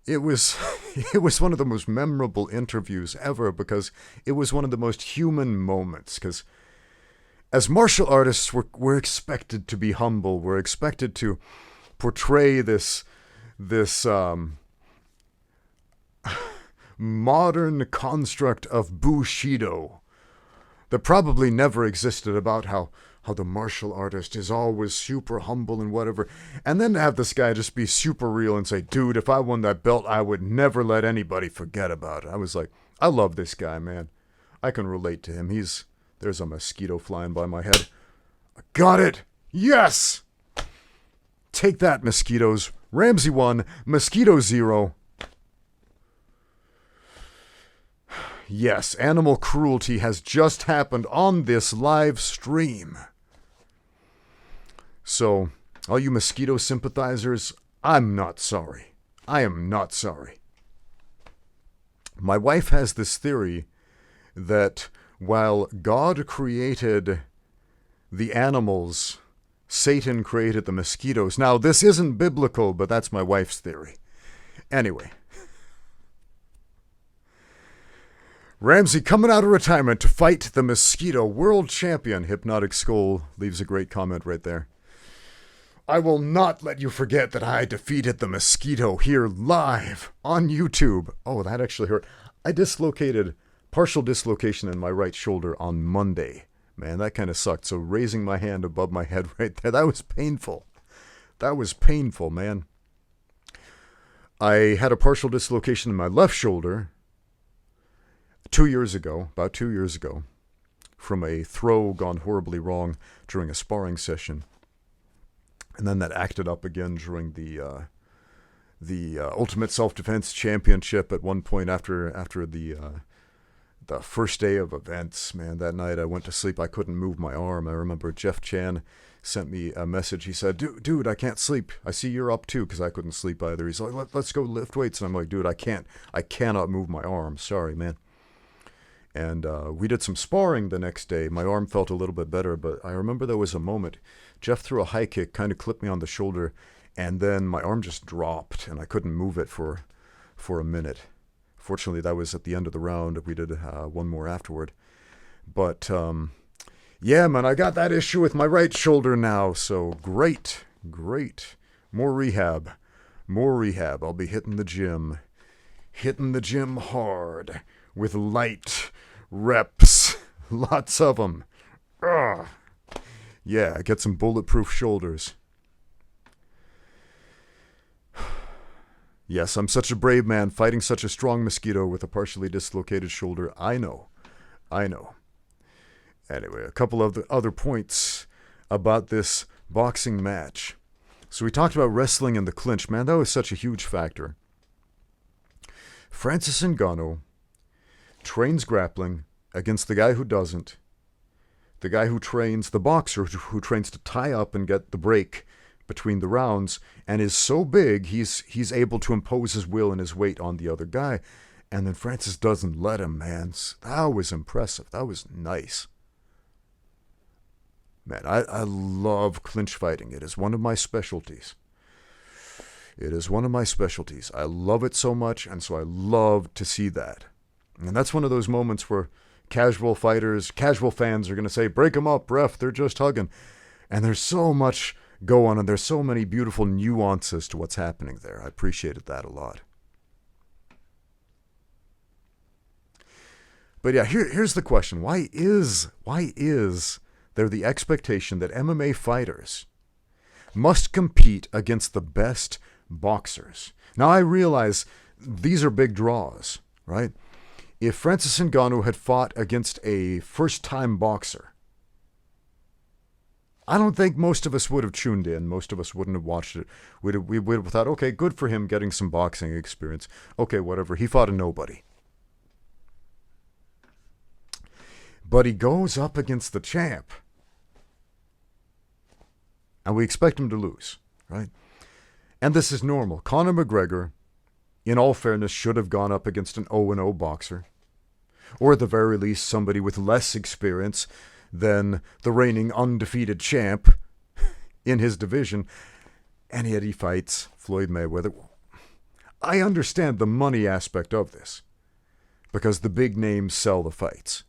It was one of the most memorable interviews ever because it was one of the most human moments. Because as martial artists, we're expected to be humble. We're expected to portray this modern construct of Bushido that probably never existed, about how the martial artist is always super humble and whatever. And then to have this guy just be super real and say, dude, if I won that belt, I would never let anybody forget about it. I was like, I love this guy, man. I can relate to him. There's a mosquito flying by my head. I got it. Yes. Take that, mosquitoes. Ramsey 1, Mosquito 0. Yes, animal cruelty has just happened on this live stream. So, all you mosquito sympathizers, I'm not sorry. I am not sorry. My wife has this theory that while God created the animals, Satan created the mosquitoes. Now, this isn't biblical, but that's my wife's theory. Anyway. Ramsey coming out of retirement to fight the mosquito world champion. Hypnotic Skull leaves a great comment right there. I will not let you forget that I defeated the mosquito here live on YouTube. Oh, that actually hurt. I dislocated, partial dislocation in my right shoulder on Monday. Man, that kind of sucked. So raising my hand above my head right there, that was painful. That was painful, man. I had a partial dislocation in my left shoulder 2 years ago, about 2 years ago, from a throw gone horribly wrong during a sparring session. And then that acted up again during the Ultimate Self-Defense Championship at one point after the first day of events. Man, that night I went to sleep. I couldn't move my arm. I remember Jeff Chan sent me a message. He said, dude, I can't sleep. I see you're up too, because I couldn't sleep either. He's like, let's go lift weights. And I'm like, dude, I cannot move my arm. Sorry, man. And we did some sparring the next day. My arm felt a little bit better, but I remember there was a moment. Jeff threw a high kick, kind of clipped me on the shoulder, and then my arm just dropped, and I couldn't move it for a minute. Fortunately, that was at the end of the round. We did one more afterward. But, yeah, man, I got that issue with my right shoulder now, so great. More rehab. I'll be hitting the gym hard with light reps, lots of them. Ugh. Yeah, get some bulletproof shoulders. Yes, I'm such a brave man fighting such a strong mosquito with a partially dislocated shoulder. I know. Anyway, a couple of the other points about this boxing match. So we talked about wrestling and the clinch. Man, that was such a huge factor. Francis Ngannou trains grappling against the guy who doesn't. the guy who trains, the boxer who trains to tie up and get the break between the rounds, and is so big, he's able to impose his will and his weight on the other guy. And then Francis doesn't let him, man. That was impressive. That was nice. Man, I love clinch fighting. It is one of my specialties. It is one of my specialties. I love it so much, and so I love to see that. And that's one of those moments where casual fans are going to say, break them up, ref, they're just hugging. And there's so much go on, and there's so many beautiful nuances to what's happening there. I appreciated that a lot. But yeah, here's the question. Why is there the expectation that MMA fighters must compete against the best boxers? Now, I realize these are big draws, right? If Francis Ngannou had fought against a first-time boxer, I don't think most of us would have tuned in. Most of us wouldn't have watched it. We would have thought, okay, good for him getting some boxing experience. Okay, whatever. He fought a nobody. But he goes up against the champ. And we expect him to lose, right? And this is normal. Conor McGregor, in all fairness, should have gone up against an 0-0 boxer. Or at the very least, somebody with less experience than the reigning undefeated champ in his division. And yet he fights Floyd Mayweather. I understand the money aspect of this, because the big names sell the fights.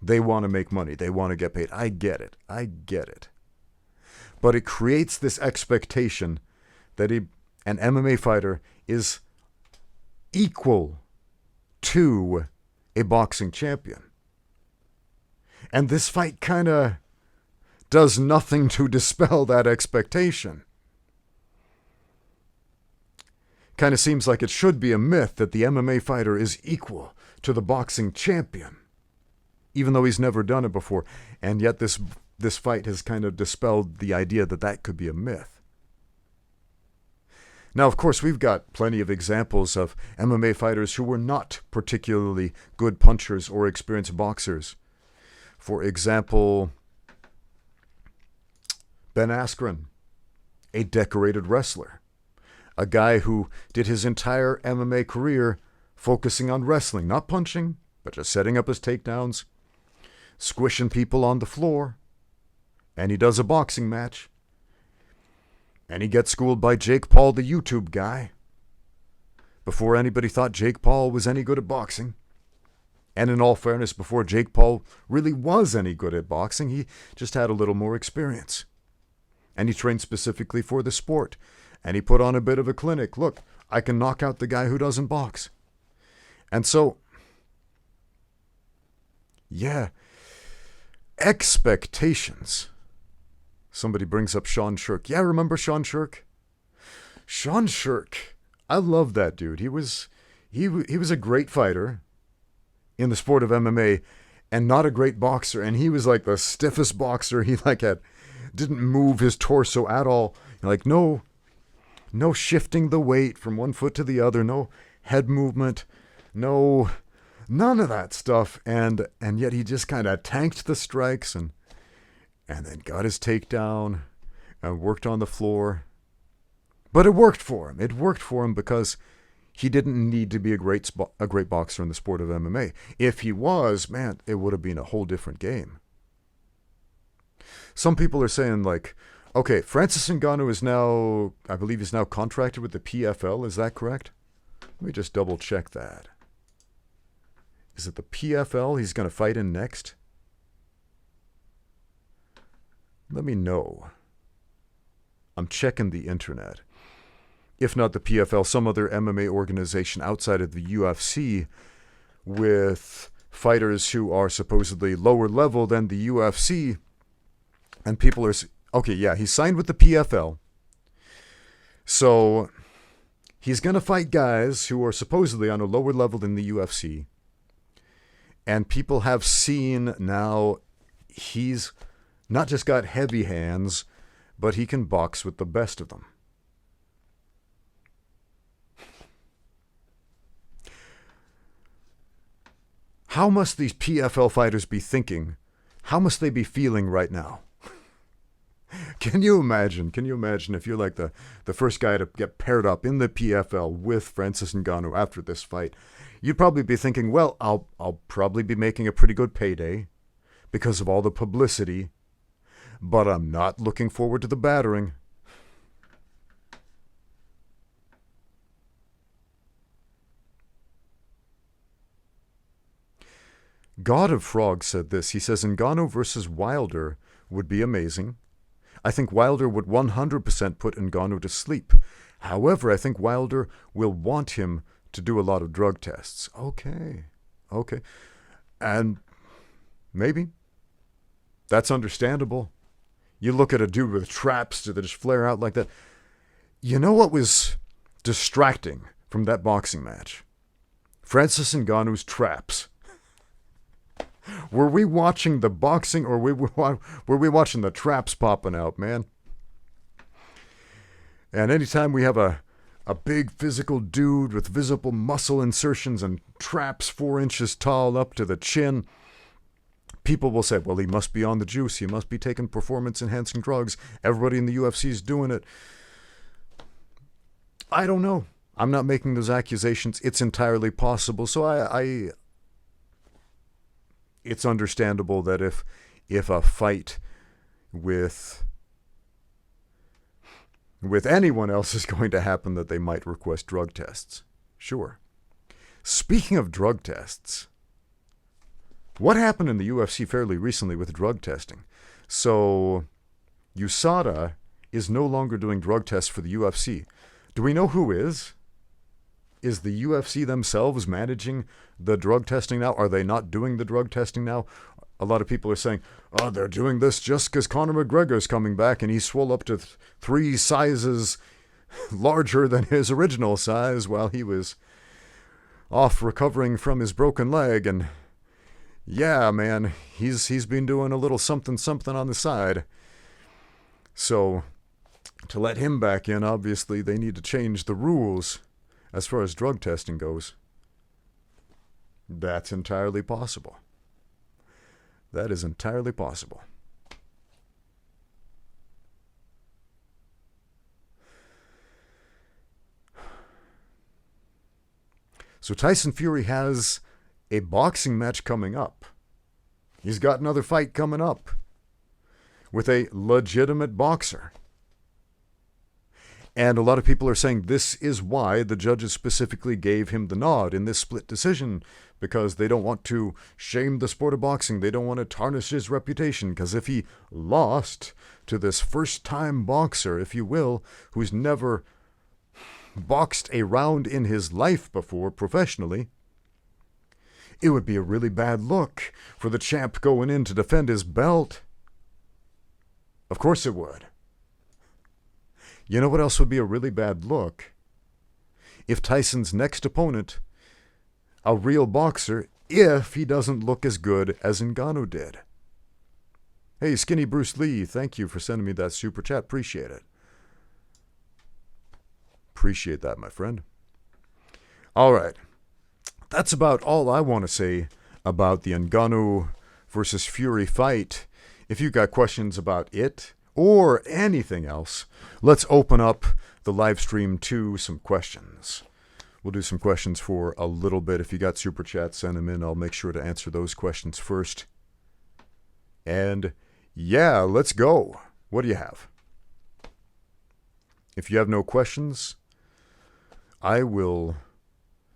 They want to make money. They want to get paid. I get it. But it creates this expectation that an MMA fighter is equal to a boxing champion. And this fight kind of does nothing to dispel that expectation. Kind of seems like it should be a myth that the MMA fighter is equal to the boxing champion, even though he's never done it before. And yet this fight has kind of dispelled the idea that that could be a myth. Now, of course, we've got plenty of examples of MMA fighters who were not particularly good punchers or experienced boxers. For example, Ben Askren, a decorated wrestler, a guy who did his entire MMA career focusing on wrestling, not punching, but just setting up his takedowns, squishing people on the floor. And he does a boxing match. And he gets schooled by Jake Paul, the YouTube guy, before anybody thought Jake Paul was any good at boxing. And in all fairness, before Jake Paul really was any good at boxing, he just had a little more experience. And he trained specifically for the sport. And he put on a bit of a clinic. Look, I can knock out the guy who doesn't box. And so, yeah, expectations. Somebody brings up Sean Sherk. Yeah, remember Sean Sherk? Sean Sherk. I love that dude. He was a great fighter in the sport of MMA and not a great boxer. And he was like the stiffest boxer. He didn't move his torso at all. Like no shifting the weight from one foot to the other. No head movement. None of that stuff. And yet he just kind of tanked the strikes and then got his takedown and worked on the floor. But it worked for him. It worked for him because he didn't need to be a great boxer in the sport of MMA. If he was, man, it would have been a whole different game. Some people are saying like, okay, Francis Ngannou is now, I believe he's now contracted with the PFL. Is that correct? Let me just double check that. Is it the PFL he's going to fight in next? Let me know. I'm checking the internet. If not the PFL, some other MMA organization outside of the UFC with fighters who are supposedly lower level than the UFC. And people are... Okay, yeah, he signed with the PFL. So he's going to fight guys who are supposedly on a lower level than the UFC. And people have seen now he's not just got heavy hands, but he can box with the best of them. How must these PFL fighters be thinking? How must they be feeling right now? Can you imagine? Can you imagine if you're like the first guy to get paired up in the PFL with Francis Ngannou after this fight? You'd probably be thinking, well, I'll probably be making a pretty good payday because of all the publicity, but I'm not looking forward to the battering. God of Frogs said this. He says, Ngannou versus Wilder would be amazing. I think Wilder would 100% put Ngannou to sleep. However, I think Wilder will want him to do a lot of drug tests. Okay. And maybe. That's understandable. You look at a dude with traps that just flare out like that. You know what was distracting from that boxing match? Francis Ngannou's traps. Were we watching the boxing or were we watching the traps popping out, man? And anytime we have a big physical dude with visible muscle insertions and traps 4 inches tall up to the chin, people will say, well, he must be on the juice. He must be taking performance-enhancing drugs. Everybody in the UFC is doing it. I don't know. I'm not making those accusations. It's entirely possible. So it's understandable that if a fight with anyone else is going to happen, that they might request drug tests. Sure. Speaking of drug tests, what happened in the UFC fairly recently with drug testing? So USADA is no longer doing drug tests for the UFC. Do we know who is? Is the UFC themselves managing the drug testing now? Are they not doing the drug testing now? A lot of people are saying, oh, they're doing this just because Conor McGregor's coming back and he swole up to 3 sizes larger than his original size while he was off recovering from his broken leg. And yeah, man, he's been doing a little something on the side. So to let him back in, obviously they need to change the rules as far as drug testing goes. That's entirely possible. That is entirely possible. So Tyson Fury has a boxing match coming up. He's got another fight coming up with a legitimate boxer. And a lot of people are saying this is why the judges specifically gave him the nod in this split decision, because they don't want to shame the sport of boxing. They don't want to tarnish his reputation, because if he lost to this first-time boxer, if you will, who's never boxed a round in his life before professionally, it would be a really bad look for the champ going in to defend his belt. Of course it would. You know what else would be a really bad look? If Tyson's next opponent, a real boxer, if he doesn't look as good as Ngannou did. Hey, Skinny Bruce Lee, thank you for sending me that super chat. Appreciate it. Appreciate that, my friend. All right. That's about all I want to say about the Ngannou versus Fury fight. If you got questions about it or anything else, let's open up the live stream to some questions. We'll do some questions for a little bit. If you got super chats, send them in. I'll make sure to answer those questions first. And yeah, let's go. What do you have? If you have no questions, I will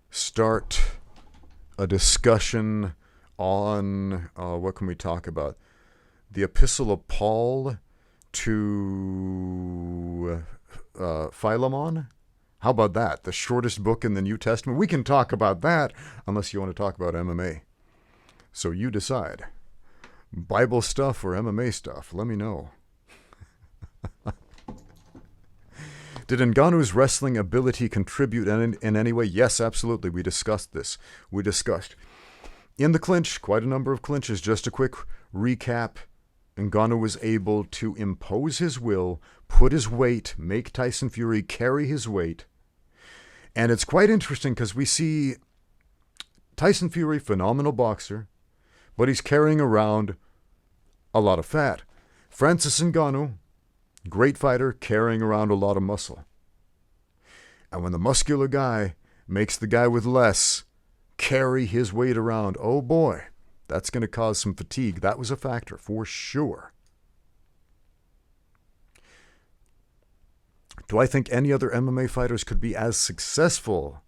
start a discussion on, what can we talk about? The Epistle of Paul to Philemon. How about that? The shortest book in the New Testament. We can talk about that unless you want to talk about MMA. So you decide. Bible stuff or MMA stuff? Let me know. Did Ngannou's wrestling ability contribute in any way? Yes, absolutely. We discussed this. We discussed. In the clinch, quite a number of clinches. Just a quick recap. Ngannou was able to impose his will, put his weight, make Tyson Fury carry his weight. And it's quite interesting because we see Tyson Fury, phenomenal boxer, but he's carrying around a lot of fat. Francis Ngannou, great fighter, carrying around a lot of muscle. And when the muscular guy makes the guy with less carry his weight around, oh boy, that's going to cause some fatigue. That was a factor for sure. Do I think any other MMA fighters could be as successful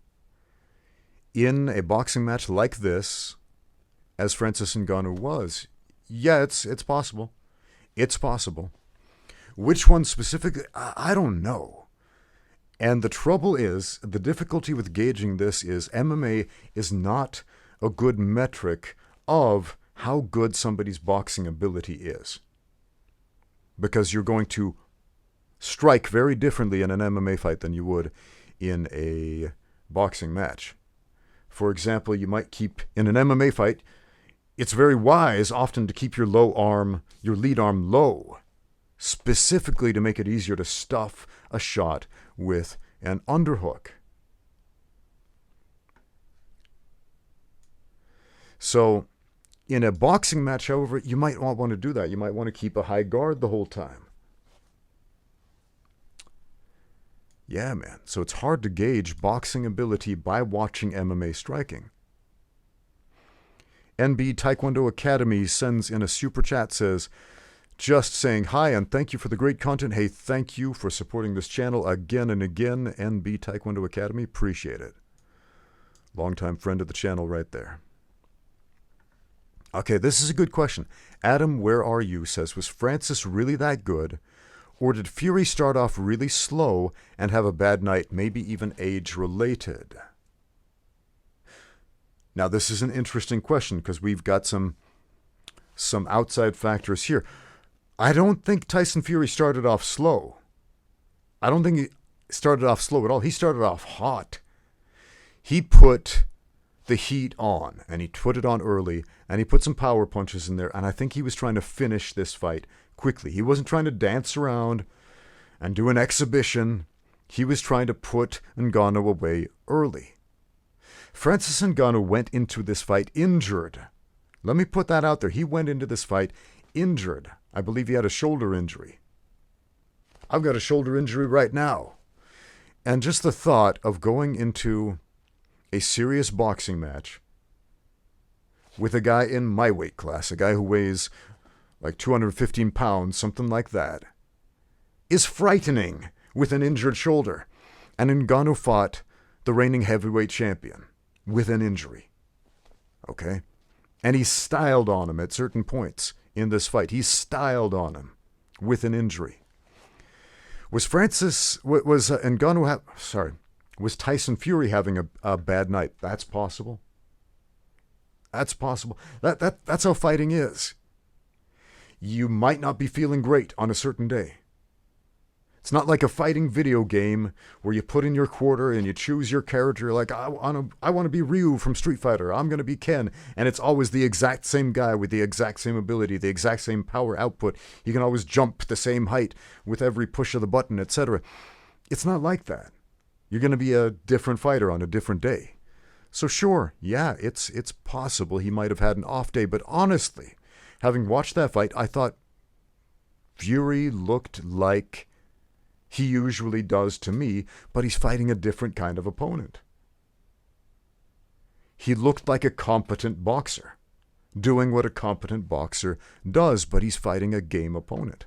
in a boxing match like this as Francis Ngannou was? Yeah, it's possible. It's possible. Which one specifically? I don't know. And the trouble is, the difficulty with gauging this is MMA is not a good metric of how good somebody's boxing ability is. Because you're going to strike very differently in an MMA fight than you would in a boxing match. For example, you might keep, in an MMA fight, it's very wise often to keep your lead arm low, specifically to make it easier to stuff a shot with an underhook. So, in a boxing match, however, you might not want to do that. You might want to keep a high guard the whole time. Yeah, man. So it's hard to gauge boxing ability by watching MMA striking. NB Taekwondo Academy sends in a super chat, says, just saying hi and thank you for the great content. Hey, thank you for supporting this channel again and again. NB Taekwondo Academy, appreciate it. Longtime friend of the channel right there. Okay, this is a good question. Adam, where are you? Says, was Francis really that good? Or did Fury start off really slow and have a bad night, maybe even age-related? Now, this is an interesting question because we've got some outside factors here. I don't think Tyson Fury started off slow. I don't think he started off slow at all. He started off hot. He put the heat on, and he put it on early, and he put some power punches in there, and I think he was trying to finish this fight quickly. He wasn't trying to dance around and do an exhibition. He was trying to put Ngannou away early. Francis Ngannou went into this fight injured. Let me put that out there. He went into this fight injured. I believe he had a shoulder injury. I've got a shoulder injury right now. And just the thought of going into a serious boxing match with a guy in my weight class, a guy who weighs like 215 pounds, something like that, is frightening with an injured shoulder. And Ngannou fought the reigning heavyweight champion with an injury. Okay? And he styled on him at certain points in this fight. He styled on him with an injury. Was Tyson Fury having a bad night? That's possible. That's possible. That's how fighting is. You might not be feeling great on a certain day. It's not like a fighting video game where you put in your quarter and you choose your character. Like, I want to be Ryu from Street Fighter. I'm going to be Ken. And it's always the exact same guy with the exact same ability, the exact same power output. You can always jump the same height with every push of the button, etc. It's not like that. You're going to be a different fighter on a different day. So sure, yeah, it's possible he might have had an off day. But honestly, having watched that fight, I thought Fury looked like he usually does to me, but he's fighting a different kind of opponent. He looked like a competent boxer, doing what a competent boxer does, but he's fighting a game opponent.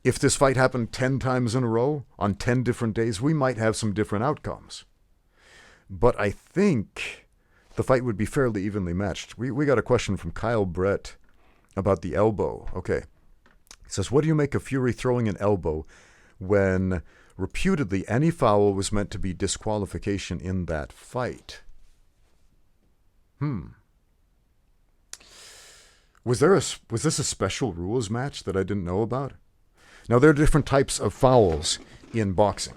If this fight happened 10 times in a row, on 10 different days, we might have some different outcomes. But I think the fight would be fairly evenly matched. We got a question from Kyle Brett about the elbow. Okay. It says, what do you make of Fury throwing an elbow when reputedly any foul was meant to be disqualification in that fight? Was this a special rules match that I didn't know about? Now, there are different types of fouls in boxing,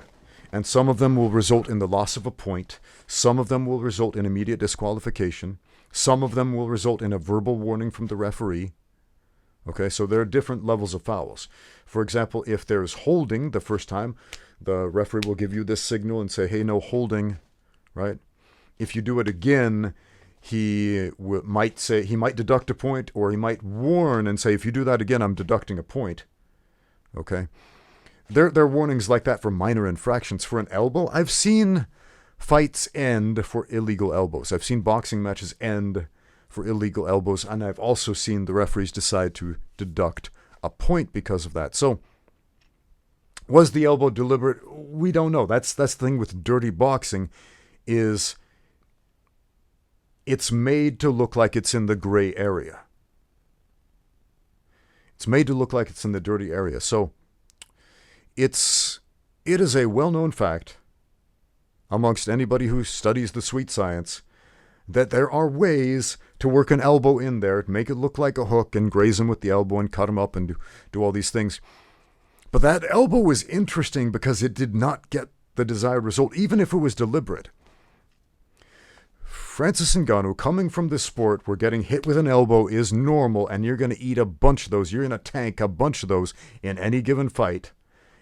and some of them will result in the loss of a point. Some of them will result in immediate disqualification. Some of them will result in a verbal warning from the referee. Okay, so there are different levels of fouls. For example, if there's holding the first time, the referee will give you this signal and say, hey, no holding, right? If you do it again, he might deduct a point, or he might warn and say, if you do that again, I'm deducting a point. Okay? There are warnings like that for minor infractions. For an elbow, I've seen fights end for illegal elbows. I've seen boxing matches end for illegal elbows, and I've also seen the referees decide to deduct a point because of that. So, was the elbow deliberate? We don't know. That's the thing with dirty boxing, is it's made to look like it's in the gray area. It's made to look like it's in the dirty area. So, it is a well-known fact amongst anybody who studies the sweet science that there are ways to work an elbow in there, to make it look like a hook and graze him with the elbow and cut him up and do all these things. But that elbow was interesting because it did not get the desired result, even if it was deliberate. Francis Ngannou, coming from this sport where getting hit with an elbow is normal and you're going to eat a bunch of those, you're going to tank a bunch of those in any given fight,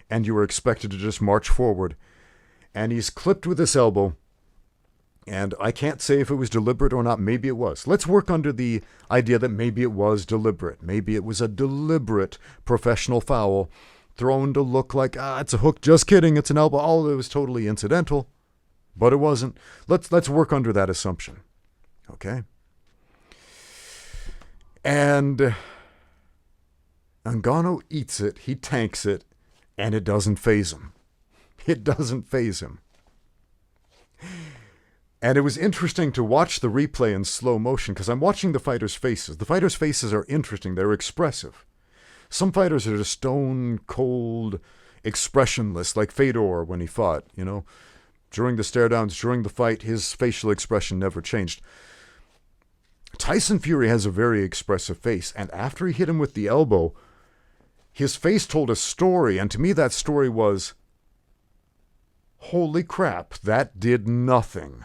and you were expected to just march forward. And he's clipped with this elbow, and I can't say if it was deliberate or not. Maybe it was. Let's work under the idea that maybe it was deliberate. Maybe it was a deliberate professional foul thrown to look like, it's a hook, just kidding, it's an elbow. Oh, it was totally incidental, but it wasn't. Let's work under that assumption. Okay? And Ngannou eats it, he tanks it, and it doesn't faze him. It doesn't faze him. And it was interesting to watch the replay in slow motion, because I'm watching the fighters' faces. The fighters' faces are interesting. They're expressive. Some fighters are just stone cold, expressionless, like Fedor when he fought, During the stare downs, during the fight, his facial expression never changed. Tyson Fury has a very expressive face, and after he hit him with the elbow, his face told a story, and to me that story was, holy crap, that did nothing.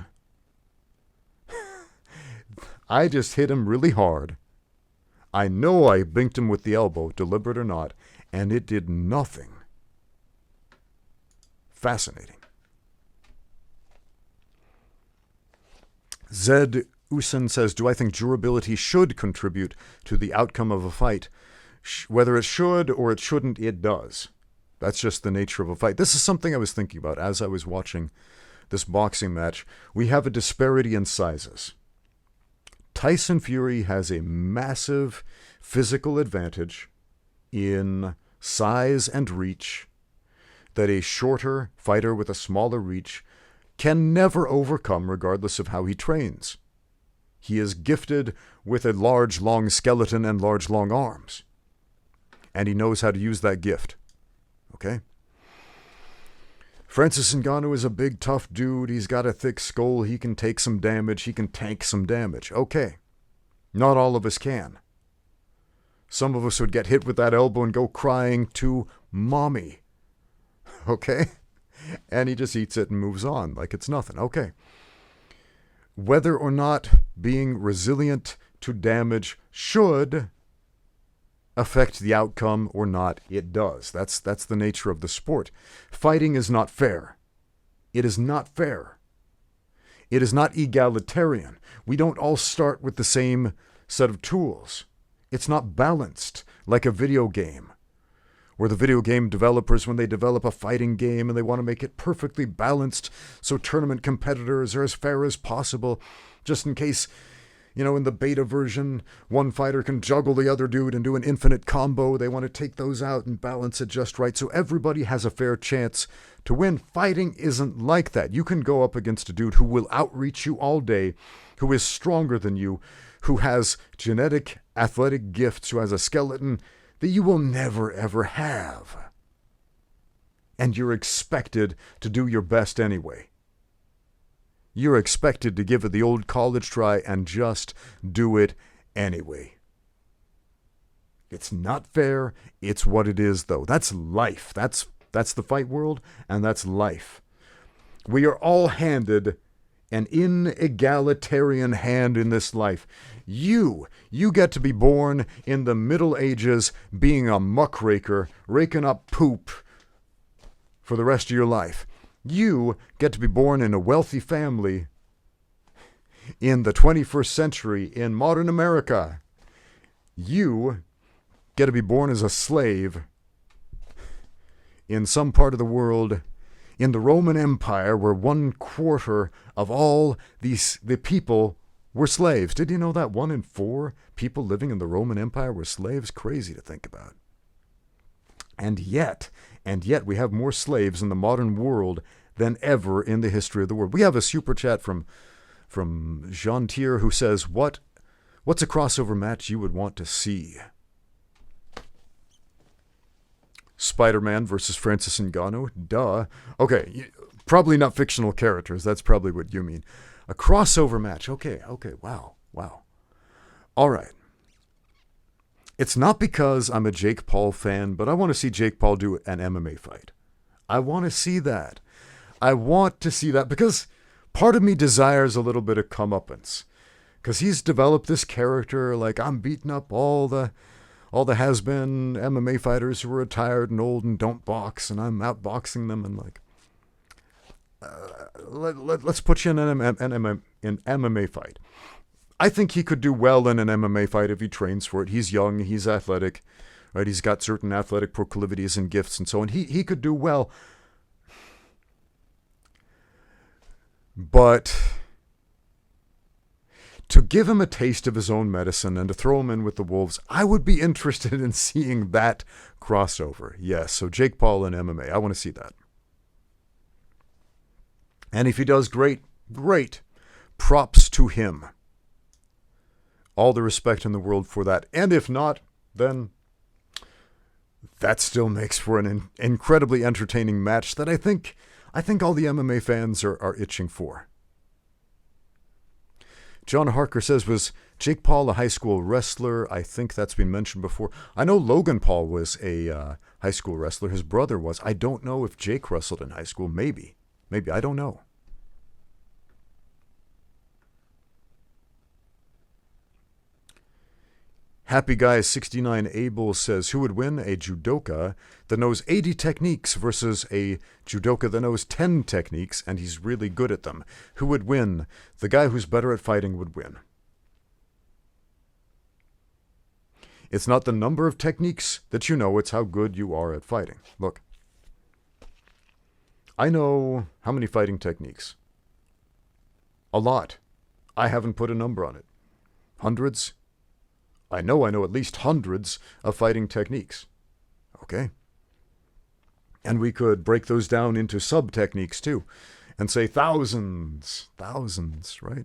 I just hit him really hard. I know I binked him with the elbow, deliberate or not, and it did nothing. Fascinating. Zed Usen says, do I think durability should contribute to the outcome of a fight? Whether it should or it shouldn't, it does. That's just the nature of a fight. This is something I was thinking about as I was watching this boxing match. We have a disparity in sizes. Tyson Fury has a massive physical advantage in size and reach that a shorter fighter with a smaller reach can never overcome, regardless of how he trains. He is gifted with a large, long skeleton and large, long arms. And he knows how to use that gift. Okay? Francis Ngannou is a big, tough dude. He's got a thick skull. He can take some damage. He can tank some damage. Okay. Not all of us can. Some of us would get hit with that elbow and go crying to mommy. Okay? And he just eats it and moves on like it's nothing. Okay. Whether or not being resilient to damage should affect the outcome or not, it does. That's the nature of the sport. Fighting is not fair. It is not fair. It is not egalitarian. We don't all start with the same set of tools. It's not balanced like a video game, where the video game developers, when they develop a fighting game and they want to make it perfectly balanced so tournament competitors are as fair as possible, just in case, in the beta version, one fighter can juggle the other dude and do an infinite combo. They want to take those out and balance it just right so everybody has a fair chance to win. Fighting isn't like that. You can go up against a dude who will outreach you all day, who is stronger than you, who has genetic athletic gifts, who has a skeleton that you will never, ever have. And you're expected to do your best anyway. You're expected to give it the old college try and just do it anyway. It's not fair. It's what it is, though. That's life. That's the fight world, and that's life. We are all handed an inegalitarian hand in this life. You get to be born in the Middle Ages being a muckraker, raking up poop for the rest of your life. You get to be born in a wealthy family in the 21st century, in modern America, you get to be born as a slave in some part of the world, in the Roman Empire, where 1/4 of all the people were slaves. Did you know that 1 in 4 people living in the Roman Empire were slaves? Crazy to think about. And yet we have more slaves in the modern world than ever in the history of the world. We have a super chat from Jean Tier, who says, what's a crossover match you would want to see? Spider-Man versus Francis Ngannou? Duh. Okay, probably not fictional characters. That's probably what you mean. A crossover match. Okay, wow. All right. It's not because I'm a Jake Paul fan, but I want to see Jake Paul do an MMA fight. I want to see that. Because part of me desires a little bit of comeuppance. Because he's developed this character, like, I'm beating up all the has-been MMA fighters who are retired and old and don't box, and I'm outboxing them, and like, let's put you in an MMA fight. I think he could do well in an MMA fight if he trains for it. He's young, he's athletic, right? He's got certain athletic proclivities and gifts and so on. He could do well. But to give him a taste of his own medicine and to throw him in with the wolves, I would be interested in seeing that crossover. Yes, so Jake Paul and MMA, I want to see that. And if he does great, props to him. All the respect in the world for that. And if not, then that still makes for an incredibly entertaining match that I think all the MMA fans are itching for. John Harker says, was Jake Paul a high school wrestler? I think that's been mentioned before. I know Logan Paul was a high school wrestler. His brother was. I don't know if Jake wrestled in high school. Maybe. I don't know. Happy Guy 69 Abel says, who would win, a judoka that knows 80 techniques versus a judoka that knows 10 techniques and he's really good at them? Who would win? The guy who's better at fighting would win. It's not the number of techniques that you know, it's how good you are at fighting. Look, I know how many fighting techniques? A lot. I haven't put a number on it. Hundreds? I know at least hundreds of fighting techniques. Okay? And we could break those down into sub-techniques too, and say thousands, right?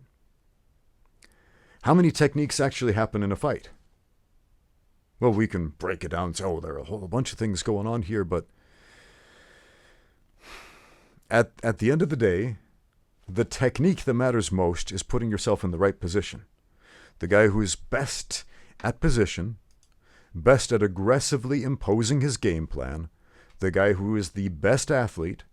How many techniques actually happen in a fight? Well, we can break it down and say, oh, there are a whole bunch of things going on here, but at the end of the day, the technique that matters most is putting yourself in the right position. The guy who is best at position, best at aggressively imposing his game plan, the guy who is the best athlete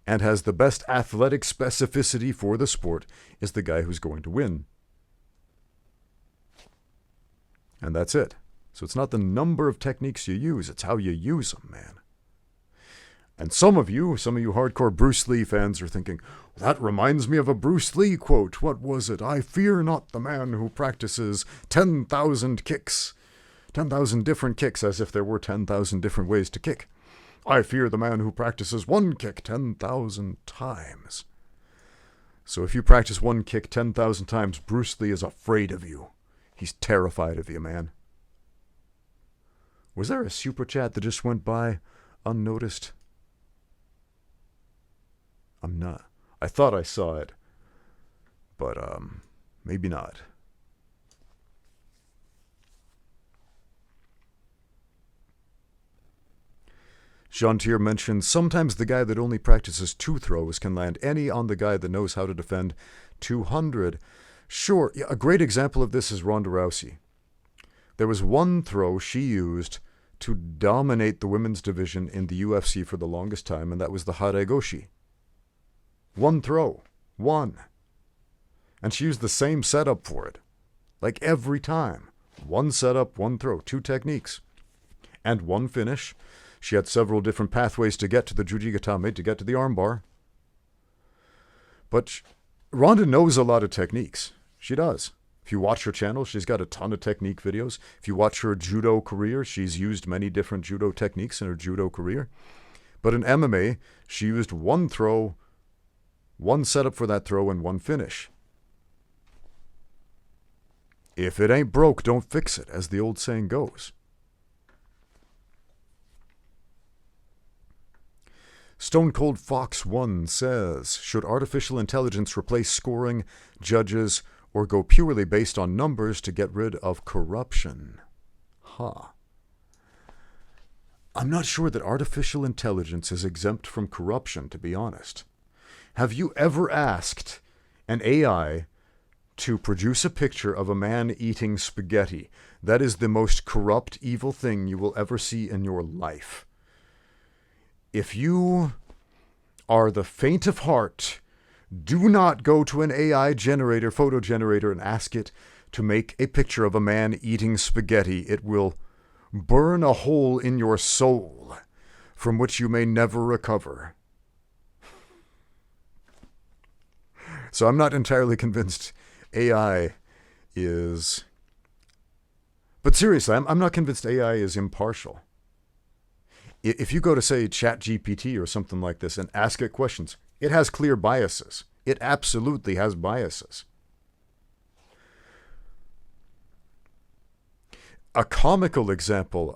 and has the best athletic specificity for the sport is the guy who's going to win. And that's it. So it's not the number of techniques you use, it's how you use them, man. And some of you hardcore Bruce Lee fans are thinking, well, that reminds me of a Bruce Lee quote. What was it? I fear not the man who practices 10,000 kicks. 10,000 different kicks, as if there were 10,000 different ways to kick. I fear the man who practices one kick 10,000 times. So if you practice one kick 10,000 times, Bruce Lee is afraid of you. He's terrified of you, man. Was there a super chat that just went by unnoticed? I'm not. I thought I saw it, but maybe not. Jean-Tier mentions, sometimes the guy that only practices 2 throws can land any on the guy that knows how to defend 200. Sure, a great example of this is Ronda Rousey. There was one throw she used to dominate the women's division in the UFC for the longest time, and that was the Haregoshi. One throw. One. And she used the same setup for it. Like every time. One setup, one throw. 2 techniques. And one finish. She had several different pathways to get to the Jujigatame, to get to the armbar. But Rhonda knows a lot of techniques. She does. If you watch her channel, she's got a ton of technique videos. If you watch her judo career, she's used many different judo techniques in her judo career. But in MMA, she used one throw, one setup for that throw, and one finish. If it ain't broke, don't fix it, as the old saying goes. Stone Cold Fox 1 says, should artificial intelligence replace scoring, judges, or go purely based on numbers to get rid of corruption? I'm not sure that artificial intelligence is exempt from corruption, to be honest. Have you ever asked an AI to produce a picture of a man eating spaghetti? That is the most corrupt, evil thing you will ever see in your life. If you are the faint of heart, do not go to an AI generator, photo generator, and ask it to make a picture of a man eating spaghetti. It will burn a hole in your soul from which you may never recover. So I'm not entirely convinced AI is... But seriously, I'm not convinced AI is impartial. If you go to, say, ChatGPT or something like this and ask it questions, it has clear biases. It absolutely has biases. A comical example,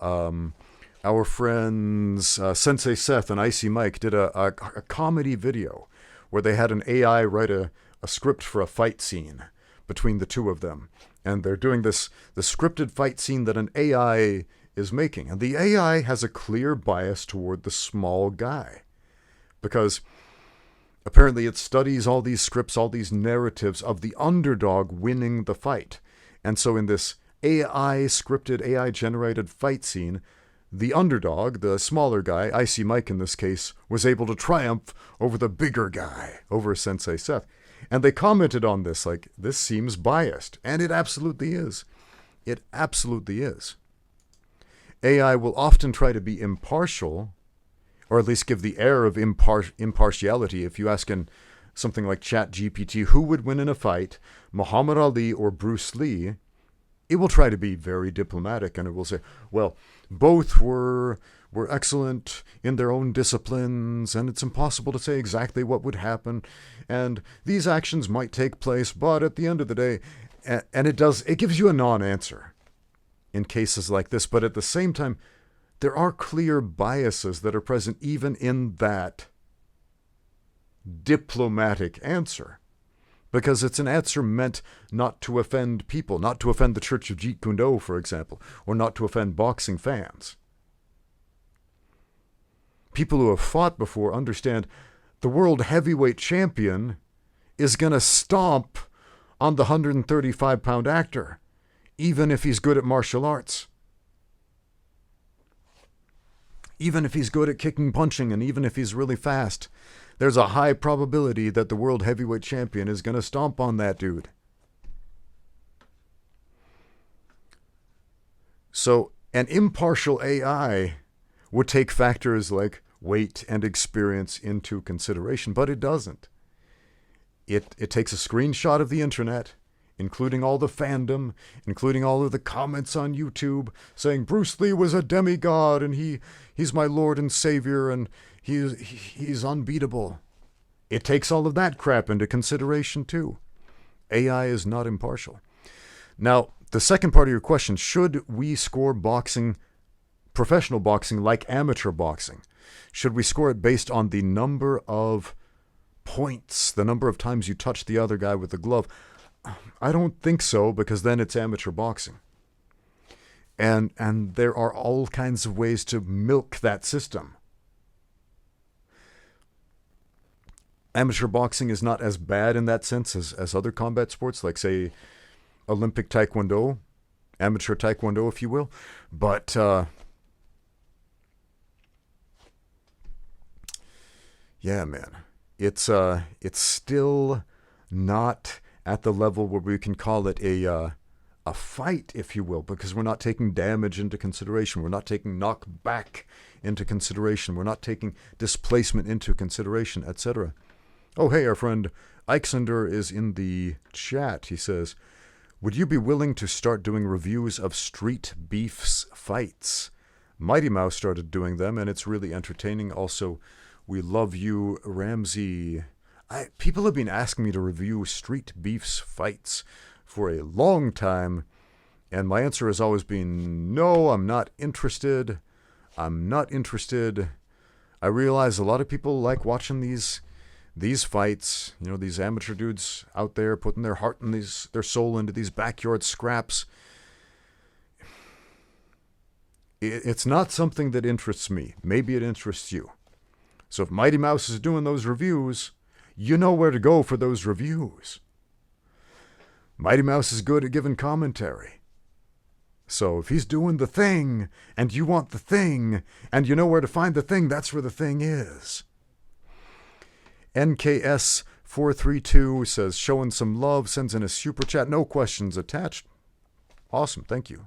our friends Sensei Seth and Icy Mike did a comedy video where they had an AI write a script for a fight scene between the two of them. And they're doing the scripted fight scene that an AI is making. And the AI has a clear bias toward the small guy. Because apparently it studies all these scripts, all these narratives of the underdog winning the fight. And so in this AI-scripted, AI-generated fight scene, the underdog, the smaller guy, Icy Mike in this case, was able to triumph over the bigger guy, over Sensei Seth. And they commented on this, like, this seems biased. And it absolutely is. It absolutely is. AI will often try to be impartial, or at least give the air of impartiality. If you ask in something like ChatGPT, who would win in a fight, Muhammad Ali or Bruce Lee, it will try to be very diplomatic, and it will say, well, both were excellent in their own disciplines, and it's impossible to say exactly what would happen, and these actions might take place, but at the end of the day, and it gives you a non-answer in cases like this. But at the same time, there are clear biases that are present even in that diplomatic answer, because it's an answer meant not to offend people, not to offend the Church of Jeet Kune Do, for example, or not to offend boxing fans. People who have fought before understand the world heavyweight champion is going to stomp on the 135-pound actor, even if he's good at martial arts. Even if he's good at kicking, punching, and even if he's really fast, there's a high probability that the world heavyweight champion is going to stomp on that dude. So an impartial AI would take factors like weight and experience into consideration, but it doesn't. It takes a screenshot of the internet, including all the fandom, including all of the comments on YouTube, saying Bruce Lee was a demigod and he's my Lord and Savior and he's unbeatable. It takes all of that crap into consideration too. AI is not impartial. Now, the second part of your question, should we score boxing, professional boxing, like amateur boxing? Should we score it based on the number of points, the number of times you touch the other guy with the glove? I don't think so, because then it's amateur boxing. And there are all kinds of ways to milk that system. Amateur boxing is not as bad in that sense as other combat sports, like, say, Olympic Taekwondo, amateur Taekwondo, if you will. But yeah, man, it's still not at the level where we can call it a fight, if you will, because we're not taking damage into consideration. We're not taking knockback into consideration. We're not taking displacement into consideration, etc. Oh, hey, our friend Eixender is in the chat. He says, would you be willing to start doing reviews of Street Beef's fights? Mighty Mouse started doing them, and it's really entertaining. Also, we love you, Ramsey. People have been asking me to review Street Beef's fights for a long time, and my answer has always been, no, I'm not interested. I'm not interested. I realize a lot of people like watching these fights, you know, these amateur dudes out there putting their heart and their soul into these backyard scraps. It's not something that interests me. Maybe it interests you. So if Mighty Mouse is doing those reviews, you know where to go for those reviews. Mighty Mouse is good at giving commentary. So if he's doing the thing, and you want the thing, and you know where to find the thing, that's where the thing is. NKS432 says, showing some love, sends in a super chat, no questions attached. Awesome, thank you.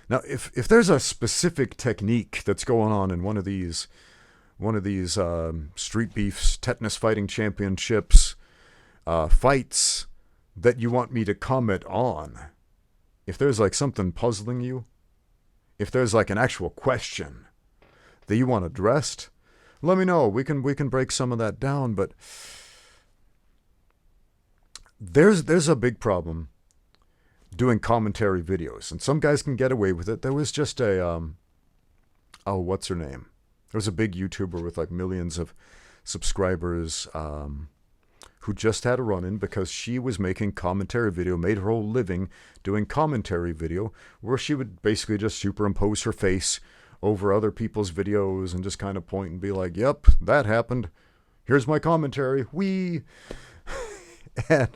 Now, if there's a specific technique that's going on in one of these Street Beefs, Tetanus Fighting Championships, fights that you want me to comment on, if there's like something puzzling you, if there's like an actual question that you want addressed, let me know. We can break some of that down. But there's a big problem doing commentary videos, and some guys can get away with it. There was just a what's her name? There was a big YouTuber with like millions of subscribers who just had a run-in because she was making commentary video, made her whole living doing commentary video, where she would basically just superimpose her face over other people's videos and just kind of point and be like, yep, that happened. Here's my commentary. Whee! And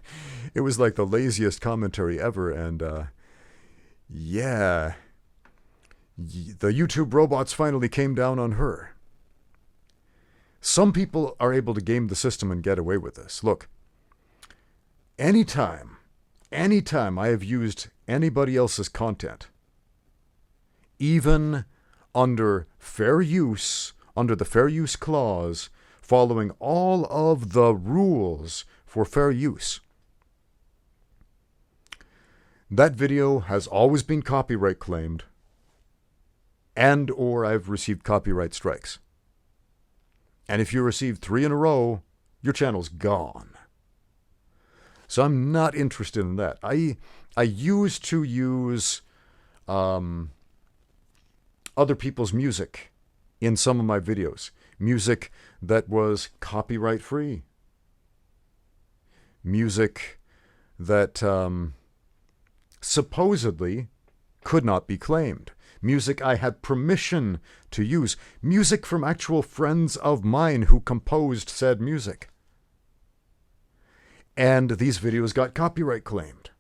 it was like the laziest commentary ever. And yeah, the YouTube robots finally came down on her. Some people are able to game the system and get away with this. Look, anytime I have used anybody else's content, even under fair use, under the fair use clause, following all of the rules for fair use, that video has always been copyright claimed, and or I've received copyright strikes. And if you receive 3 in a row, your channel's gone. So I'm not interested in that. I used to use other people's music in some of my videos. Music that was copyright free. Music that supposedly could not be claimed. Music I had permission to use. Music from actual friends of mine who composed said music. And these videos got copyright claimed.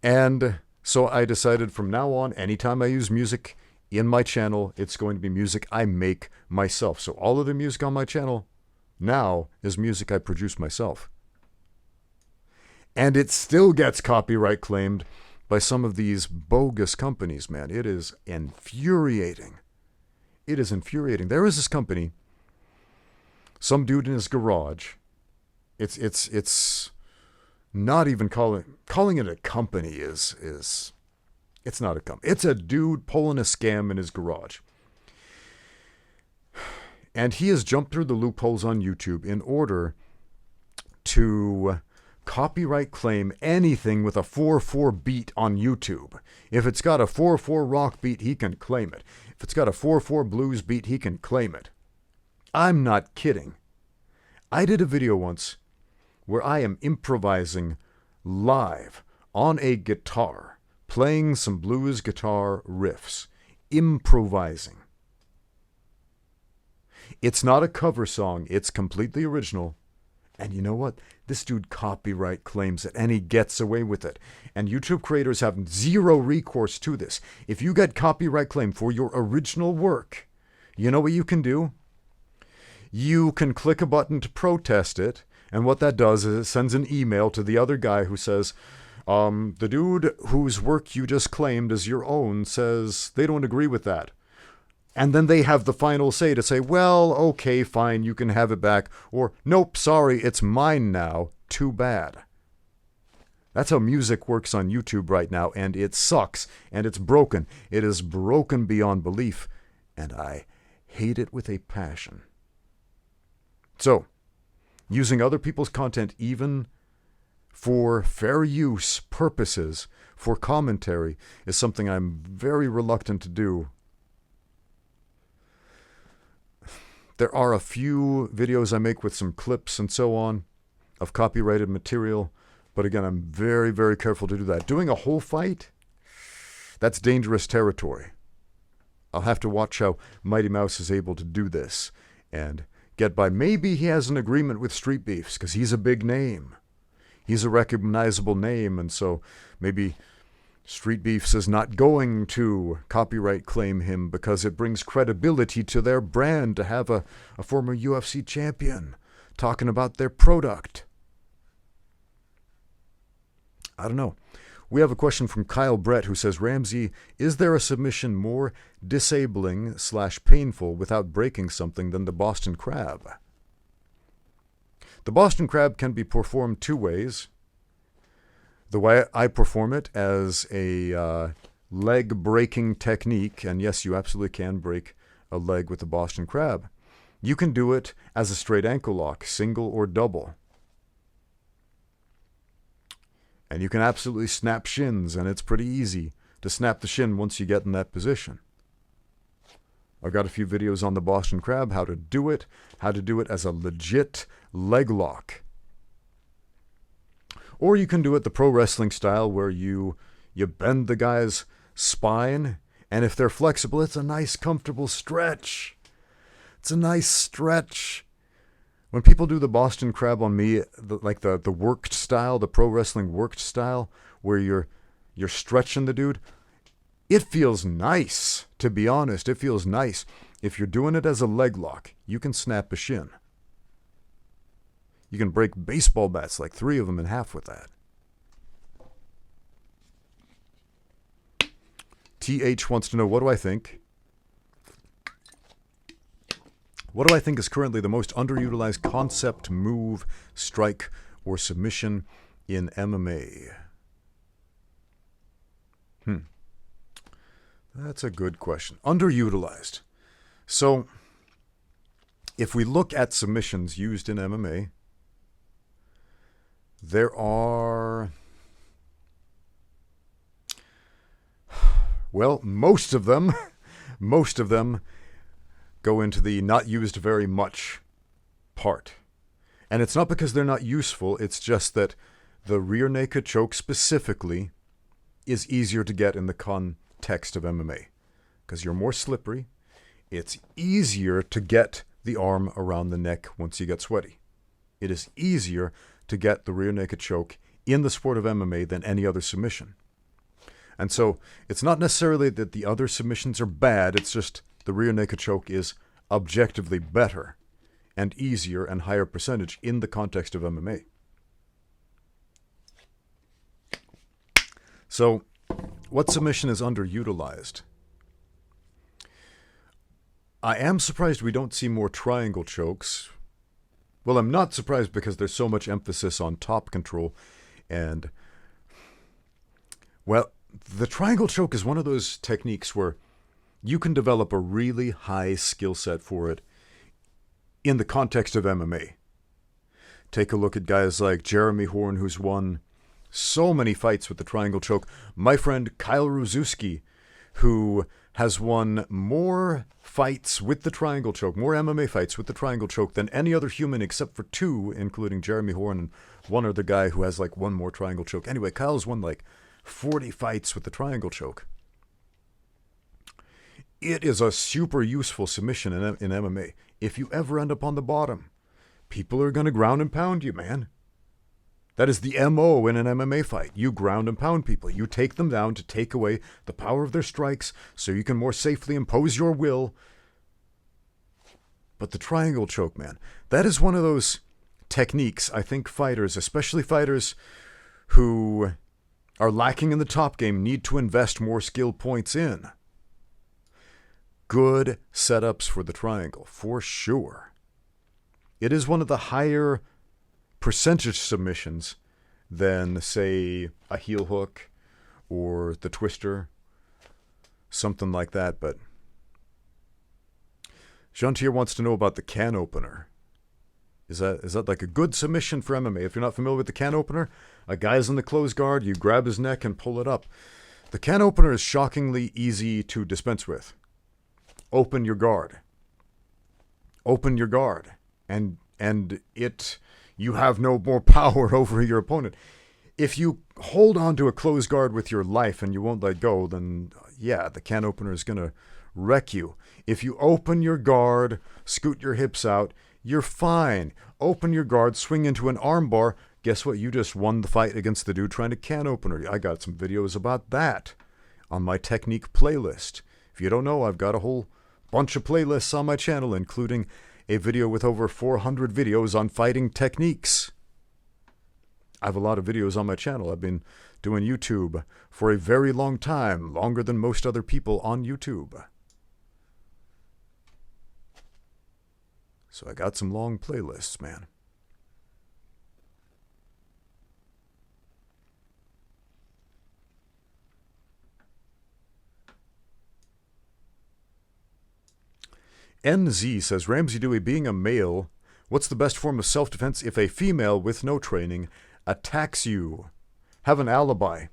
And so I decided from now on, anytime I use music in my channel, it's going to be music I make myself. So all of the music on my channel now is music I produce myself. And it still gets copyright claimed by some of these bogus companies, man. It is infuriating. It is infuriating. There is this company, some dude in his garage. It's not even calling it a company is it's not a company. It's a dude pulling a scam in his garage. And he has jumped through the loopholes on YouTube in order to copyright claim anything with a 4/4 beat on YouTube. If it's got a 4/4 rock beat, he can claim it. If it's got a 4/4 blues beat, he can claim it. I'm not kidding. I did a video once where I am improvising live on a guitar, playing some blues guitar riffs, improvising. It's not a cover song, it's completely original. And you know what? This dude copyright claims it, and he gets away with it. And YouTube creators have zero recourse to this. If you get copyright claim for your original work, you know what you can do? You can click a button to protest it, and what that does is it sends an email to the other guy who says, the dude whose work you just claimed as your own says they don't agree with that. And then they have the final say to say, well, okay, fine, you can have it back. Or, nope, sorry, it's mine now. Too bad. That's how music works on YouTube right now, and it sucks, and it's broken. It is broken beyond belief, and I hate it with a passion. So, using other people's content, even for fair use purposes, for commentary, is something I'm very reluctant to do. There are a few videos I make with some clips and so on of copyrighted material, but again, I'm very, very careful to do that. Doing a whole fight, that's dangerous territory. I'll have to watch how Mighty Mouse is able to do this and get by. Maybe he has an agreement with Street Beefs because he's a big name. He's a recognizable name, and so maybe Street Beefs is not going to copyright claim him because it brings credibility to their brand to have a former UFC champion talking about their product. I don't know. We have a question from Kyle Brett who says, Ramsey, is there a submission more disabling/painful without breaking something than the Boston Crab? The Boston Crab can be performed two ways. The way I perform it as a leg-breaking technique, and yes, you absolutely can break a leg with the Boston Crab. You can do it as a straight ankle lock, single or double. And you can absolutely snap shins, and it's pretty easy to snap the shin once you get in that position. I've got a few videos on the Boston Crab, how to do it as a legit leg lock. Or you can do it the pro wrestling style where you bend the guy's spine, and if they're flexible, it's a nice, comfortable stretch. It's a nice stretch. When people do the Boston Crab on me, the worked style, the pro wrestling worked style, where you're stretching the dude, it feels nice, to be honest. It feels nice. If you're doing it as a leg lock, you can snap a shin. You can break baseball bats, like 3 of them in half with that. TH wants to know, what do I think? What do I think is currently the most underutilized concept, move, strike, or submission in MMA? That's a good question. Underutilized. So, if we look at submissions used in MMA, there are, well, most of them go into the not used very much part. And it's not because they're not useful, it's just that the rear naked choke specifically is easier to get in the context of MMA. Because you're more slippery, it's easier to get the arm around the neck once you get sweaty. It is easier to get the rear naked choke in the sport of MMA than any other submission. And so it's not necessarily that the other submissions are bad, it's just the rear naked choke is objectively better and easier and higher percentage in the context of MMA. So, what submission is underutilized? I am surprised we don't see more triangle chokes. Well, I'm not surprised because there's so much emphasis on top control. And, well, the triangle choke is one of those techniques where you can develop a really high skill set for it in the context of MMA. Take a look at guys like Jeremy Horn, who's won so many fights with the triangle choke. My friend Kyle Ruzewski, who has won more fights with the triangle choke, more MMA fights with the triangle choke than any other human except for 2, including Jeremy Horn and one other guy who has like 1 more triangle choke. Anyway, Kyle's won like 40 fights with the triangle choke. It is a super useful submission in MMA. If you ever end up on the bottom, people are going to ground and pound you, man. That is the MO in an MMA fight. You ground and pound people. You take them down to take away the power of their strikes so you can more safely impose your will. But the triangle choke, man, that is one of those techniques I think fighters, especially fighters who are lacking in the top game, need to invest more skill points in. good setups for the triangle, for sure. It is one of the higher percentage submissions than, say, a heel hook or the twister, something like that. But Jean-Tier wants to know about the can opener. Is that like a good submission for MMA? If you're not familiar with the can opener, a guy's in the closed guard, you grab his neck and pull it up. The can opener is shockingly easy to dispense with. Open your guard. Open your guard. And you have no more power over your opponent. If you hold on to a closed guard with your life and you won't let go, then yeah, the can opener is going to wreck you. If you open your guard, scoot your hips out, you're fine. Open your guard, swing into an armbar. Guess what? You just won the fight against the dude trying to can opener. I got some videos about that on my technique playlist. If you don't know, I've got a whole bunch of playlists on my channel, including a video with over 400 videos on fighting techniques. I have a lot of videos on my channel. I've been doing YouTube for a very long time, longer than most other people on YouTube. So I got some long playlists, man. NZ says, Ramsey Dewey, being a male, what's the best form of self-defense if a female with no training attacks you? Have an alibi.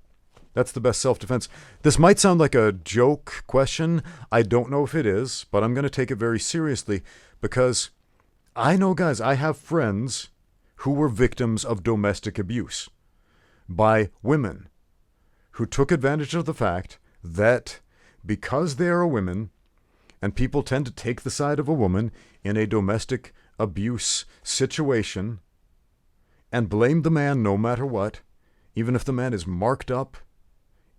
That's the best self-defense. This might sound like a joke question. I don't know if it is, but I'm going to take it very seriously because I know, guys, I have friends who were victims of domestic abuse by women who took advantage of the fact that because they are women, and people tend to take the side of a woman in a domestic abuse situation and blame the man no matter what, even if the man is marked up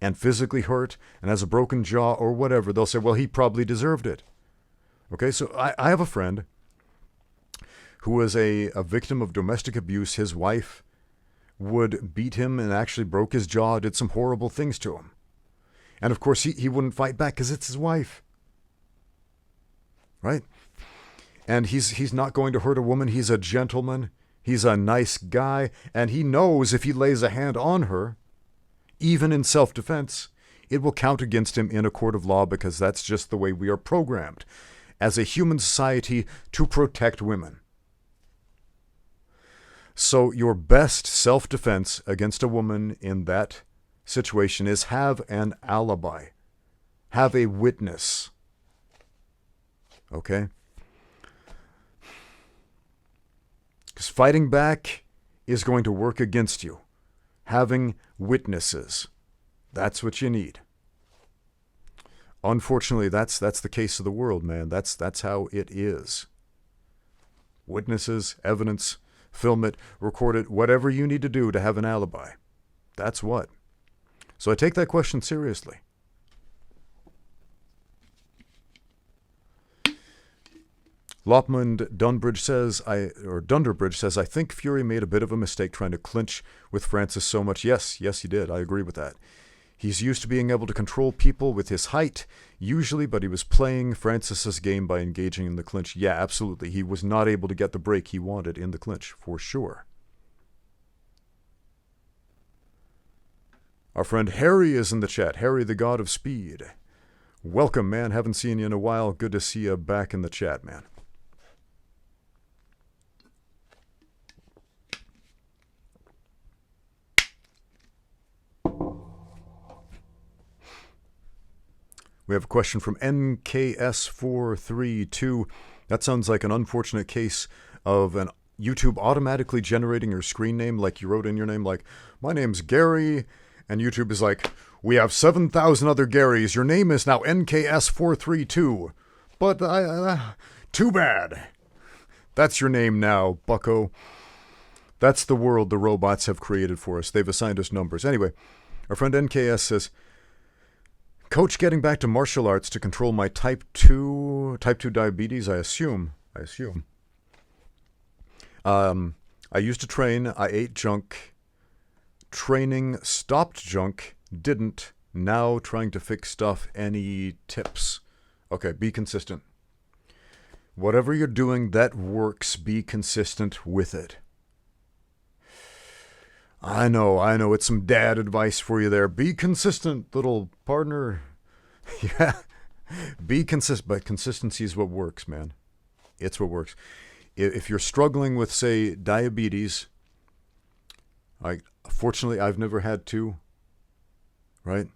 and physically hurt and has a broken jaw or whatever. They'll say, well, he probably deserved it. Okay, so I have a friend who was a victim of domestic abuse. His wife would beat him and actually broke his jaw, did some horrible things to him. And of course, he wouldn't fight back because it's his wife. Right? And he's not going to hurt a woman. He's a gentleman. He's a nice guy. And he knows if he lays a hand on her, even in self-defense, it will count against him in a court of law because that's just the way we are programmed as a human society to protect women. So your best self-defense against a woman in that situation is have an alibi. Have a witness. Okay? Because fighting back is going to work against you. Having witnesses. That's what you need. Unfortunately, that's the case of the world, man. That's how it is. Witnesses, evidence, film it, record it, whatever you need to do to have an alibi. That's what. So I take that question seriously. Lopmund Dunbridge says, I think Fury made a bit of a mistake trying to clinch with Francis so much. Yes, he did. I agree with that. He's used to being able to control people with his height, usually, but he was playing Francis's game by engaging in the clinch. Yeah, absolutely. He was not able to get the break he wanted in the clinch, for sure. Our friend Harry is in the chat. Harry, the god of speed. Welcome, man. Haven't seen you in a while. Good to see you back in the chat, man. We have a question from NKS432. That sounds like an unfortunate case of an YouTube automatically generating your screen name like you wrote in your name, like, my name's Gary, and YouTube is like, we have 7,000 other Garys. Your name is now NKS432. But too bad. That's your name now, bucko. That's the world the robots have created for us. They've assigned us numbers. Anyway, our friend NKS says, Coach, getting back to martial arts to control my type 2 diabetes, I assume. I used to train. I ate junk. Training stopped junk. Didn't. Now trying to fix stuff. Any tips? Okay, be consistent. Whatever you're doing that works, be consistent with it. I know, it's some dad advice for you there. Be consistent, little partner. Yeah, be consistent, but consistency is what works, man. It's what works. If you're struggling with, say, diabetes, fortunately, I've never had to, right?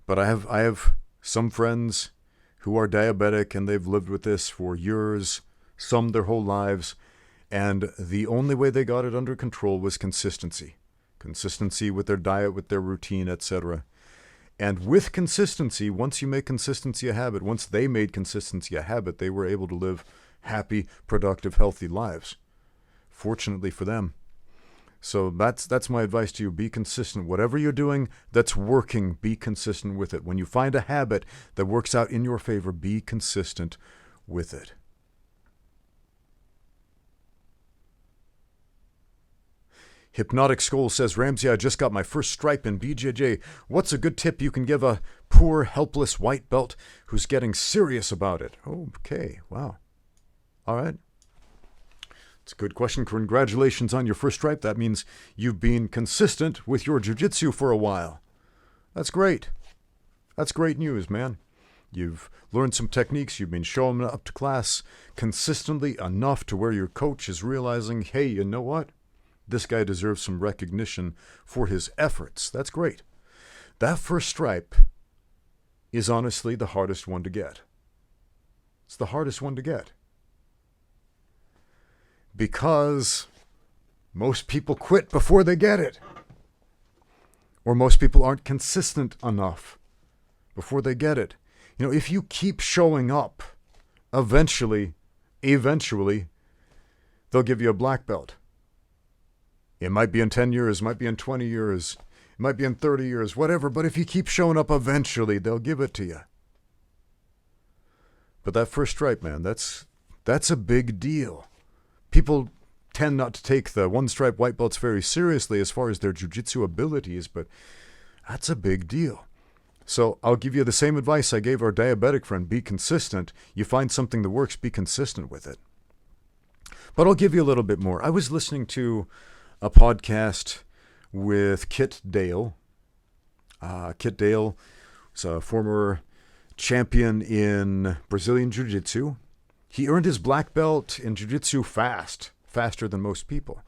But I have some friends who are diabetic and they've lived with this for years, some their whole lives, and the only way they got it under control was consistency. Consistency with their diet, with their routine, etc. And with consistency, once you make consistency a habit, once they made consistency a habit, they were able to live happy, productive, healthy lives. Fortunately for them. So that's my advice to you. Be consistent. Whatever you're doing that's working, be consistent with it. When you find a habit that works out in your favor, be consistent with it. Hypnotic Skull says, Ramsey, I just got my first stripe in BJJ. What's a good tip you can give a poor, helpless white belt who's getting serious about it? Okay, wow. All right. It's a good question. Congratulations on your first stripe. That means you've been consistent with your jiu-jitsu for a while. That's great. That's great news, man. You've learned some techniques. You've been showing up to class consistently enough to where your coach is realizing, hey, you know what? This guy deserves some recognition for his efforts. That's great. That first stripe is honestly the hardest one to get. It's the hardest one to get. Because most people quit before they get it. Or most people aren't consistent enough before they get it. You know, if you keep showing up, eventually, they'll give you a black belt. It might be in 10 years, it might be in 20 years, it might be in 30 years, whatever. But if you keep showing up, eventually they'll give it to you. But that first stripe, man, that's a big deal. People tend not to take the one-stripe white belts very seriously as far as their jiu-jitsu abilities, but that's a big deal. So I'll give you the same advice I gave our diabetic friend. Be consistent. You find something that works, be consistent with it. But I'll give you a little bit more. I was listening to a podcast with Kit Dale. Kit Dale is a former champion in Brazilian Jiu-Jitsu. He earned his black belt in Jiu-Jitsu faster than most people.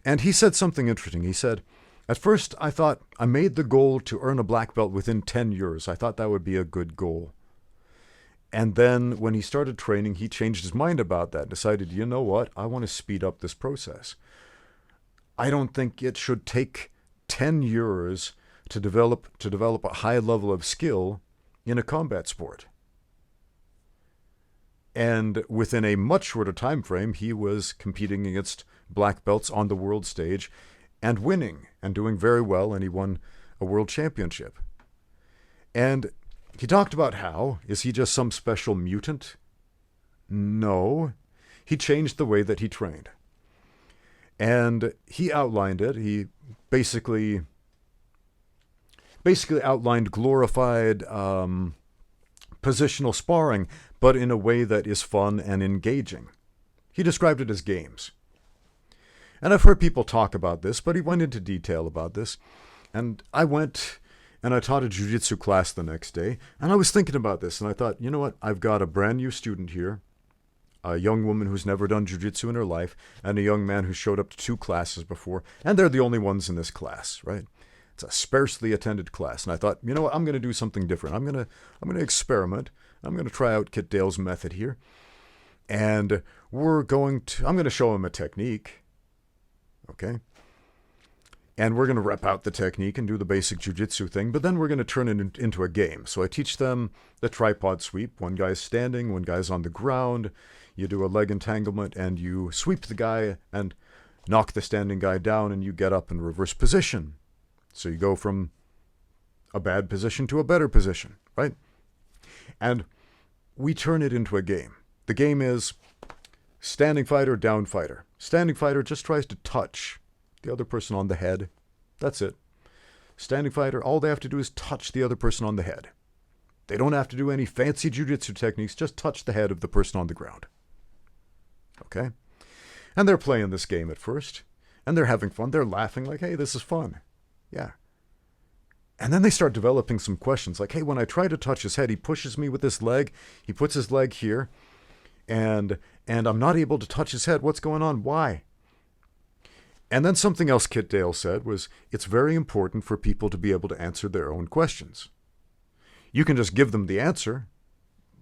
And he said something interesting. He said, at first I thought I made the goal to earn a black belt within 10 years. I thought that would be a good goal. And then when he started training, he changed his mind about that, decided, you know what, I want to speed up this process. I don't think it should take 10 years to develop a high level of skill in a combat sport. And within a much shorter time frame, he was competing against black belts on the world stage and winning and doing very well, and he won a world championship. And he talked about how, is he just some special mutant? No, he changed the way that he trained. And he outlined it. He basically outlined glorified positional sparring, but in a way that is fun and engaging. He described it as games. And I've heard people talk about this, but he went into detail about this. And I went and I taught a jiu-jitsu class the next day, and I was thinking about this, and I thought, you know what, I've got a brand new student here, a young woman who's never done jiu-jitsu in her life, and a young man who showed up to 2 classes before, and they're the only ones in this class, right? It's a sparsely attended class, and I thought, you know what, I'm going to do something different. I'm going to experiment. I'm going to try out Kit Dale's method here, and I'm going to show him a technique, okay? And we're going to rep out the technique and do the basic jiu-jitsu thing, but then we're going to turn it into a game. So I teach them the tripod sweep. One guy's standing, one guy's on the ground. You do a leg entanglement, and you sweep the guy and knock the standing guy down, and you get up in reverse position. So you go from a bad position to a better position, right? And we turn it into a game. The game is standing fighter, down fighter. Standing fighter just tries to touch the other person on the head. That's it. Standing fighter, all they have to do is touch the other person on the head. They don't have to do any fancy jiu-jitsu techniques, just touch the head of the person on the ground. Okay? And they're playing this game at first, and they're having fun. They're laughing like, hey, this is fun. Yeah. And then they start developing some questions like, hey, when I try to touch his head, he pushes me with his leg. He puts his leg here, and I'm not able to touch his head. What's going on? Why? And then something else Kit Dale said was, it's very important for people to be able to answer their own questions. You can just give them the answer,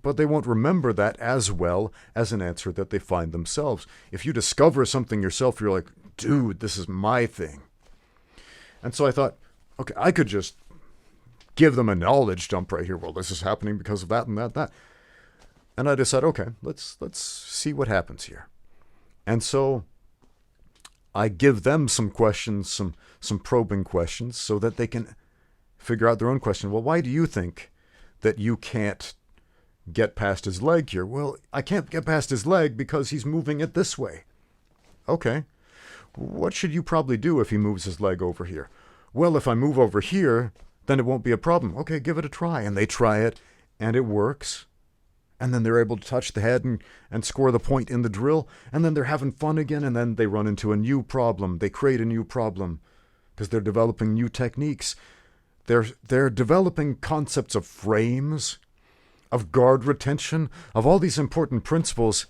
but they won't remember that as well as an answer that they find themselves. If you discover something yourself, you're like, dude, this is my thing. And so I thought, okay, I could just give them a knowledge dump right here. Well, this is happening because of that and that and that. And I decided, okay, let's see what happens here. And so I give them some questions, some probing questions, so that they can figure out their own question. Well, why do you think that you can't get past his leg here? Well, I can't get past his leg because he's moving it this way. Okay. What should you probably do if he moves his leg over here? Well, if I move over here, then it won't be a problem. Okay, give it a try. And they try it, and it works. And then they're able to touch the head and score the point in the drill. And then they're having fun again, and then they run into a new problem. They create a new problem because they're developing new techniques. They're developing concepts of frames, of guard retention, of all these important principles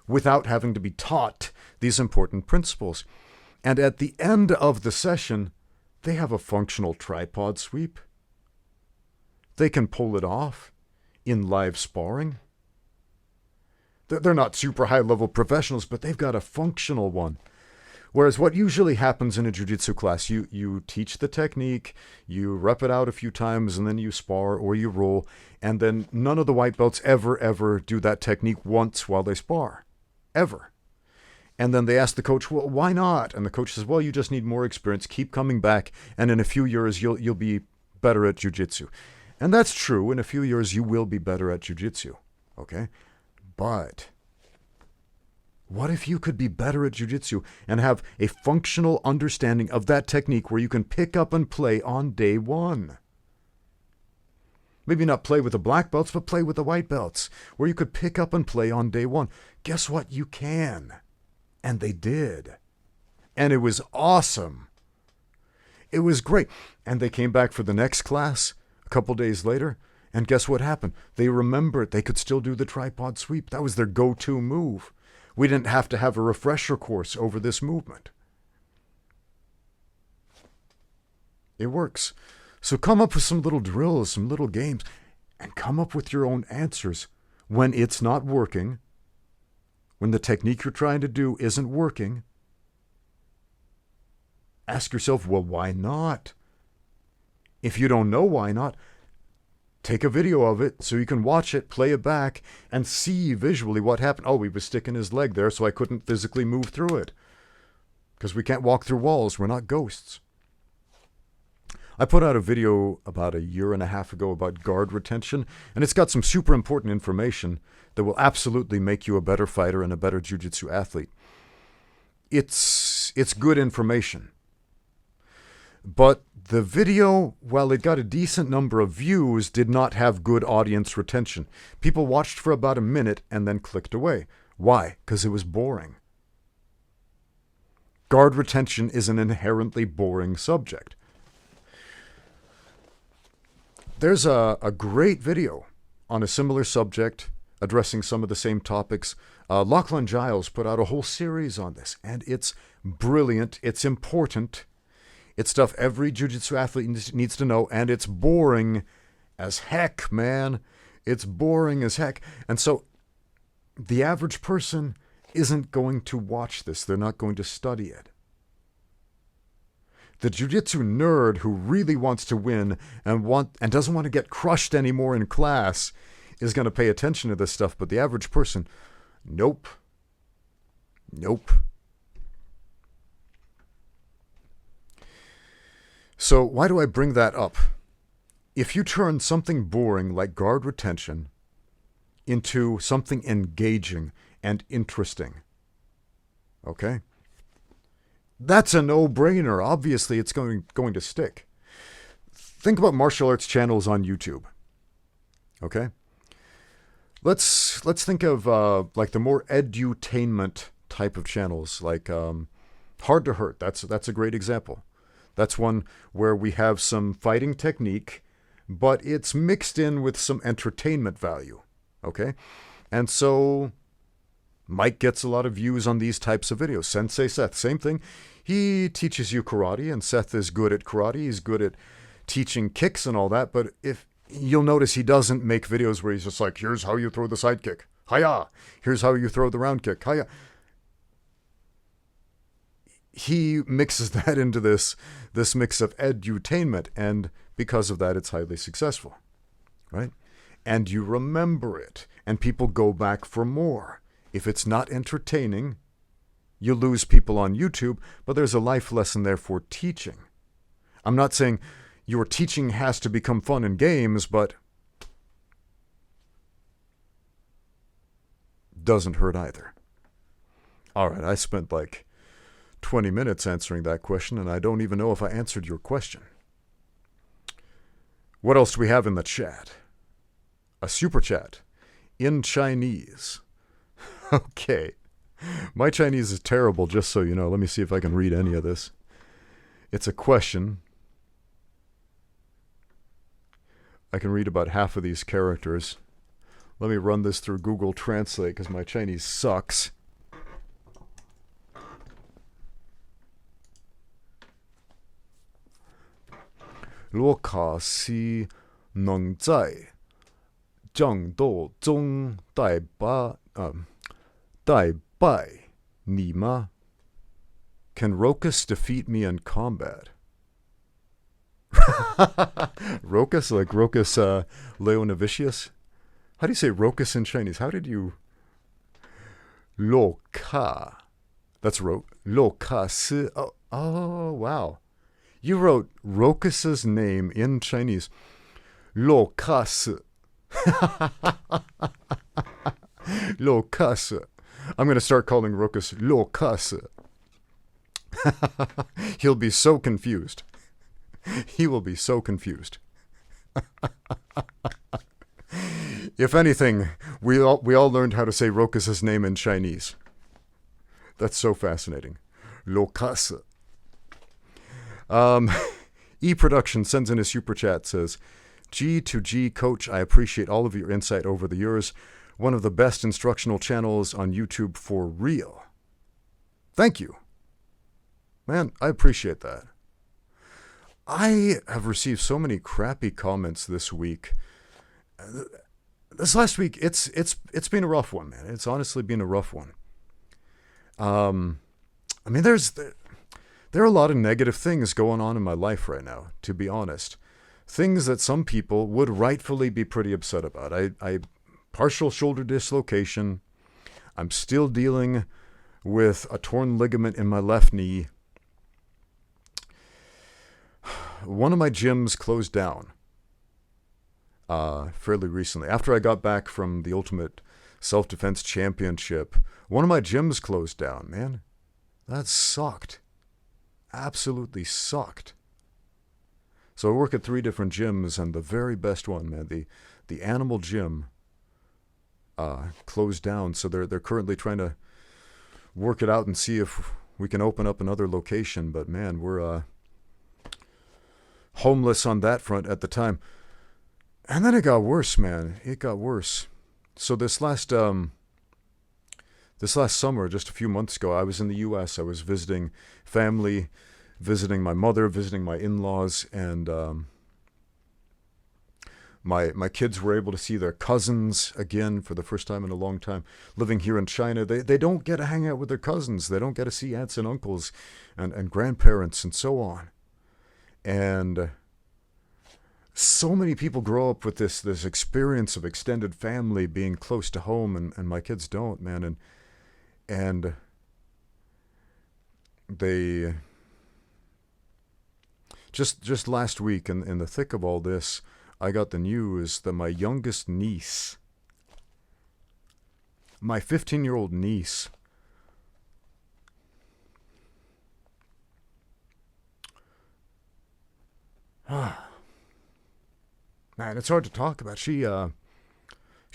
without having to be taught these important principles. And at the end of the session, they have a functional tripod sweep. They can pull it off in live sparring. They're not super high-level professionals, but they've got a functional one. Whereas what usually happens in a jiu-jitsu class, you teach the technique, you rep it out a few times, and then you spar or you roll, and then none of the white belts ever do that technique once while they spar. Ever. And then they ask the coach, well, why not? And the coach says, well, you just need more experience. Keep coming back, and in a few years, you'll be better at jiu-jitsu. And that's true. In a few years, you will be better at jiu-jitsu. Okay? But what if you could be better at jiu-jitsu and have a functional understanding of that technique where you can pick up and play on day one? Maybe not play with the black belts, but play with the white belts, where you could pick up and play on day one. Guess what? You can. And they did. And it was awesome. It was great. And they came back for the next class a couple days later, and guess what happened? They remembered they could still do the tripod sweep. That was their go-to move. We didn't have to have a refresher course over this movement. It works. So come up with some little drills, some little games, and come up with your own answers when it's not working, when the technique you're trying to do isn't working. Ask yourself, well, why not? If you don't know why not, take a video of it so you can watch it, play it back, and see visually what happened. Oh, he was sticking his leg there, so I couldn't physically move through it. Because we can't walk through walls. We're not ghosts. I put out a video about a year and a half ago about guard retention, and it's got some super important information that will absolutely make you a better fighter and a better jiu-jitsu athlete. It's good information. But the video, while it got a decent number of views, did not have good audience retention. People watched for about a minute and then clicked away. Why? Because it was boring. Guard retention is an inherently boring subject. There's a great video on a similar subject addressing some of the same topics. Lachlan Giles put out a whole series on this, and it's brilliant. It's important. It's stuff every jiu-jitsu athlete needs to know, and it's boring as heck, man. It's boring as heck. And so the average person isn't going to watch this. They're not going to study it. The jiu-jitsu nerd who really wants to win and doesn't want to get crushed anymore in class is going to pay attention to this stuff, but the average person, nope. Nope. So why do I bring that up? If you turn something boring like guard retention into something engaging and interesting, okay? That's a no-brainer. Obviously, it's going to stick. think about martial arts channels on YouTube. Okay? Let's think of like the more edutainment type of channels, like Hard to Hurt. That's a great example. That's one where we have some fighting technique, but it's mixed in with some entertainment value. Okay? And so Mike gets a lot of views on these types of videos. Sensei Seth, same thing. He teaches you karate, and Seth is good at karate. He's good at teaching kicks and all that, but if you'll notice, he doesn't make videos where he's just like, here's how you throw the side kick. Hiya! Here's how you throw the round kick. Hiya! He mixes that into this mix of edutainment, and because of that, it's highly successful, right? And you remember it, and people go back for more. If it's not entertaining, you lose people on YouTube, but there's a life lesson there for teaching. I'm not saying your teaching has to become fun and games, but doesn't hurt either. All right, I spent like 20 minutes answering that question, and I don't even know if I answered your question. What else do we have in the chat? A super chat in Chinese. Okay. My Chinese is terrible, just so you know. Let me see if I can read any of this. It's a question. I can read about half of these characters. Let me run this through Google Translate because my Chinese sucks. 若卡西能在战斗中代败你吗? Can Rokas defeat me in combat? Rokas, like Rokas Leonavicius? How do you say Rokas in Chinese? How did you... Lo Ka. That's Lo Ka Si. Oh, wow. You wrote Rokus's name in Chinese. Lo Ka Si. Lo Ka Si. I'm going to start calling Rokas Lo Ka Si. He'll be so confused. He will be so confused. If anything, we all learned how to say Rokus's name in Chinese. That's so fascinating. Lo Ka Si. E-Production sends in a super chat, says, G2G Coach, I appreciate all of your insight over the years. One of the best instructional channels on YouTube for real. Thank you. Man, I appreciate that. I have received so many crappy comments this week. This last week, it's been a rough one, man. It's honestly been a rough one. I mean, there are a lot of negative things going on in my life right now, to be honest. Things that some people would rightfully be pretty upset about. I partial shoulder dislocation. I'm still dealing with a torn ligament in my left knee. One of my gyms closed down fairly recently. After I got back from the Ultimate Self-Defense Championship, one of my gyms closed down, man. That sucked. Absolutely sucked. So I work at 3 different gyms, and the very best one, man, the Animal Gym, closed down. So they're currently trying to work it out and see if we can open up another location. But man, we're homeless on that front at the time. And then it got worse, man. It got worse. So this last summer, just a few months ago, I was in the U.S. I was visiting family, visiting my mother, visiting my in-laws, and my kids were able to see their cousins again for the first time in a long time. Living here in China, they don't get to hang out with their cousins. They don't get to see aunts and uncles and grandparents and so on. And so many people grow up with this experience of extended family being close to home, and my kids don't, man. And they just last week, in the thick of all this, I got the news that my youngest niece, my 15-year-old niece, Man, it's hard to talk about. She had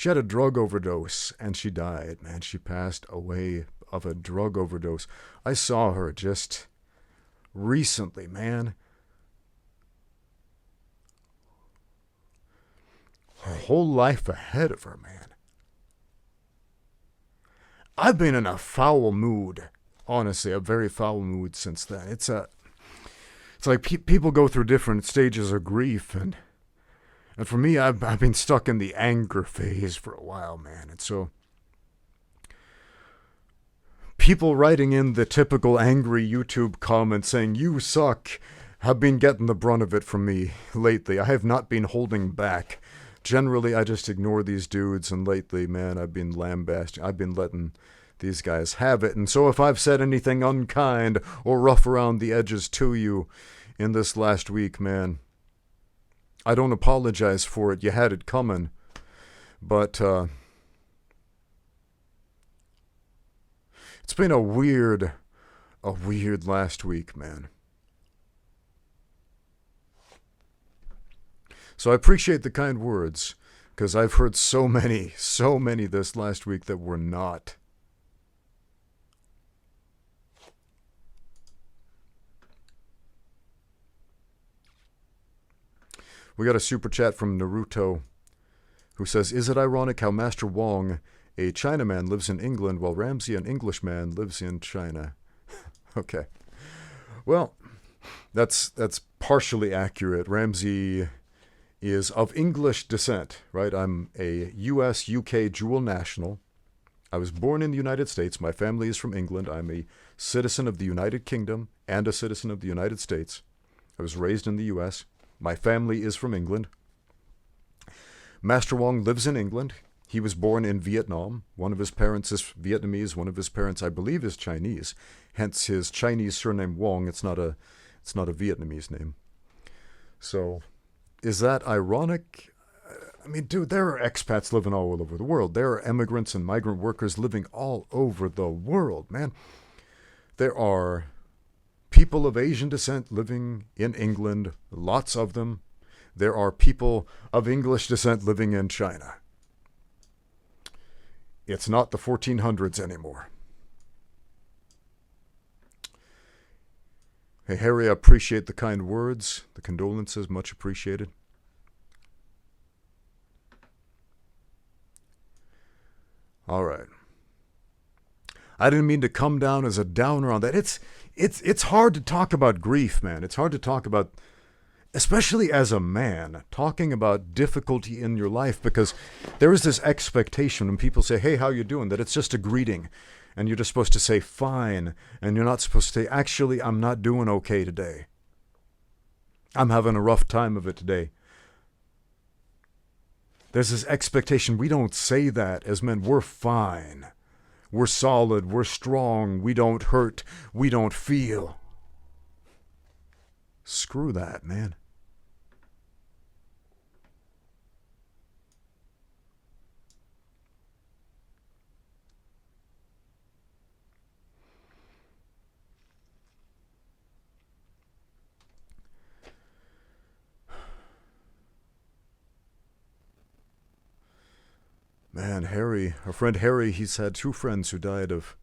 a drug overdose and she died, man. She passed away of a drug overdose. I saw her just recently, man. Her whole life ahead of her, man. I've been in a foul mood, honestly, a very foul mood since then. It's like people go through different stages of grief, and for me, I've been stuck in the anger phase for a while, man. And so people writing in the typical angry YouTube comments saying, "You suck," have been getting the brunt of it from me lately. I have not been holding back. Generally, I just ignore these dudes, and lately, man, I've been lambasting. I've been letting these guys have it. And so if I've said anything unkind or rough around the edges to you in this last week, man, I don't apologize for it. You had it coming. But it's been a weird last week, man. So I appreciate the kind words, because I've heard so many this last week that were not. We got a super chat from Naruto, who says, "Is it ironic how Master Wong, a Chinaman, lives in England while Ramsey, an Englishman, lives in China?" Okay. Well, that's partially accurate. Ramsey is of English descent, right? I'm a US-UK dual national. I was born in the United States. My family is from England. I'm a citizen of the United Kingdom and a citizen of the United States. I was raised in the US. My family is from England. Master Wong lives in England. He was born in Vietnam. One of his parents is Vietnamese. One of his parents, I believe, is Chinese. Hence his Chinese surname Wong. It's not a Vietnamese name. So, is that ironic? I mean, dude, there are expats living all over the world. There are immigrants and migrant workers living all over the world, man. There are people of Asian descent living in England, lots of them. There are people of English descent living in China. It's not the 1400s anymore. Hey, Harry, I appreciate the kind words, the condolences, much appreciated. All right. I didn't mean to come down as a downer on that. It's hard to talk about grief, man. It's hard to talk about, especially as a man, talking about difficulty in your life, because there is this expectation when people say, "Hey, how you doing?" that it's just a greeting. And you're just supposed to say, "Fine." And you're not supposed to say, "Actually, I'm not doing okay today. I'm having a rough time of it today." There's this expectation. We don't say that as men. We're fine. We're solid. We're strong. We don't hurt. We don't feel. Screw that, man. Man, Harry, our friend Harry, he's had 2 friends who died of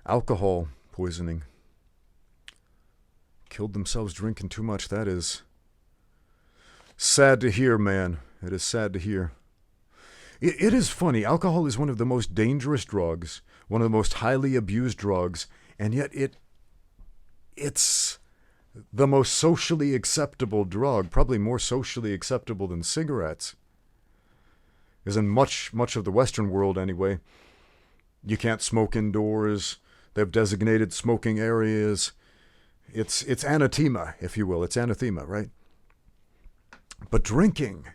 alcohol poisoning. Killed themselves drinking too much. That is sad to hear, man. It is sad to hear. It is funny. Alcohol is one of the most dangerous drugs, one of the most highly abused drugs, and yet it's the most socially acceptable drug, probably more socially acceptable than cigarettes. Because in much of the Western world anyway, you can't smoke indoors. They have designated smoking areas. It's anathema, if you will. It's anathema, right? But drinking,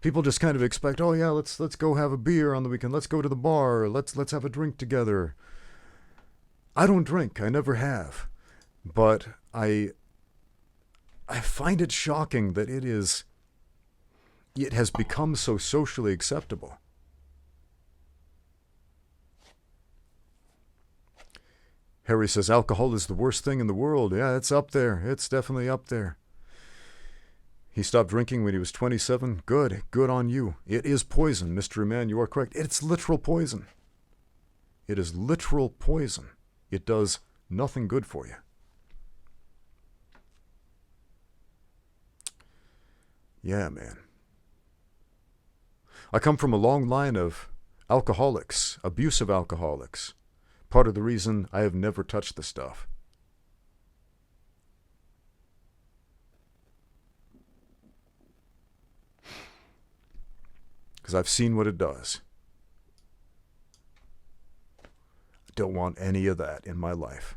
people just kind of expect, "Oh yeah, let's go have a beer on the weekend. Let's go to the bar. Let's have a drink together." I don't drink. I never have. But I find it shocking that it has become so socially acceptable. Harry says, "Alcohol is the worst thing in the world." Yeah, it's up there. It's definitely up there. He stopped drinking when he was 27. Good. Good on you. It is poison, mystery man. You are correct. It's literal poison. It is literal poison. It does nothing good for you. Yeah, man. I come from a long line of alcoholics, abusive alcoholics. Part of the reason I have never touched the stuff. Because I've seen what it does. I don't want any of that in my life.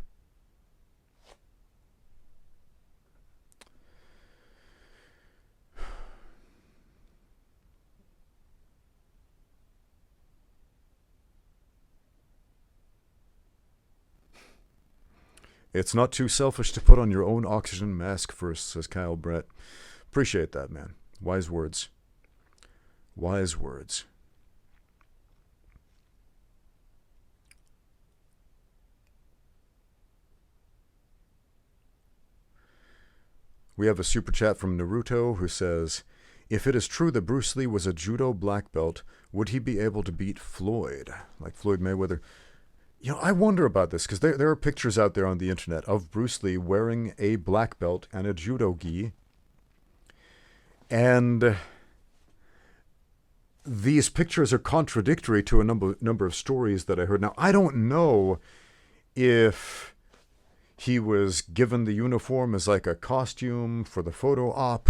It's not too selfish to put on your own oxygen mask first, says Kyle Brett. Appreciate that, man. Wise words. Wise words. We have a super chat from Naruto who says, if it is true that Bruce Lee was a judo black belt, would he be able to beat Floyd, like Floyd Mayweather? You know, I wonder about this because there are pictures out there on the internet of Bruce Lee wearing a black belt and a judo gi. And these pictures are contradictory to a number of stories that I heard. Now, I don't know if he was given the uniform as like a costume for the photo op,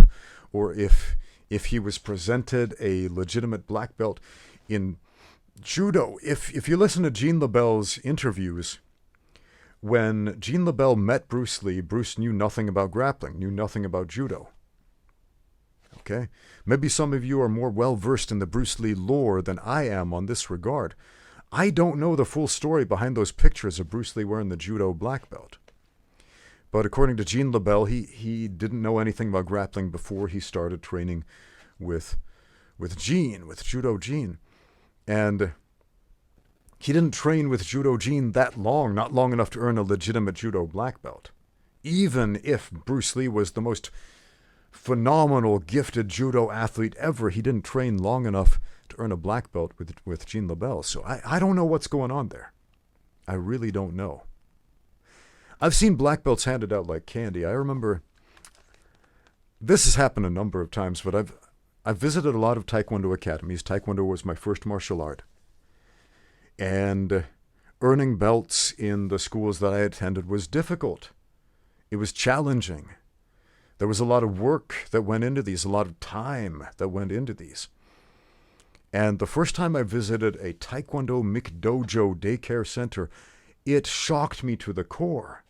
or if he was presented a legitimate black belt in judo. If you listen to Gene LaBelle's interviews, when Gene LaBelle met Bruce Lee, Bruce knew nothing about grappling, knew nothing about judo. Okay? Maybe some of you are more well-versed in the Bruce Lee lore than I am on this regard. I don't know the full story behind those pictures of Bruce Lee wearing the judo black belt. But according to Gene LaBelle, he didn't know anything about grappling before he started training with Judo Gene. And he didn't train with Judo Gene that long, not long enough to earn a legitimate judo black belt. Even if Bruce Lee was the most phenomenal, gifted judo athlete ever, he didn't train long enough to earn a black belt with Gene LaBelle. So I don't know what's going on there. I really don't know. I've seen black belts handed out like candy. I remember, this has happened a number of times, but I've visited a lot of Taekwondo academies. Taekwondo was my first martial art. And earning belts in the schools that I attended was difficult. It was challenging. There was a lot of work that went into these, a lot of time that went into these. And the first time I visited a Taekwondo McDojo daycare center, it shocked me to the core.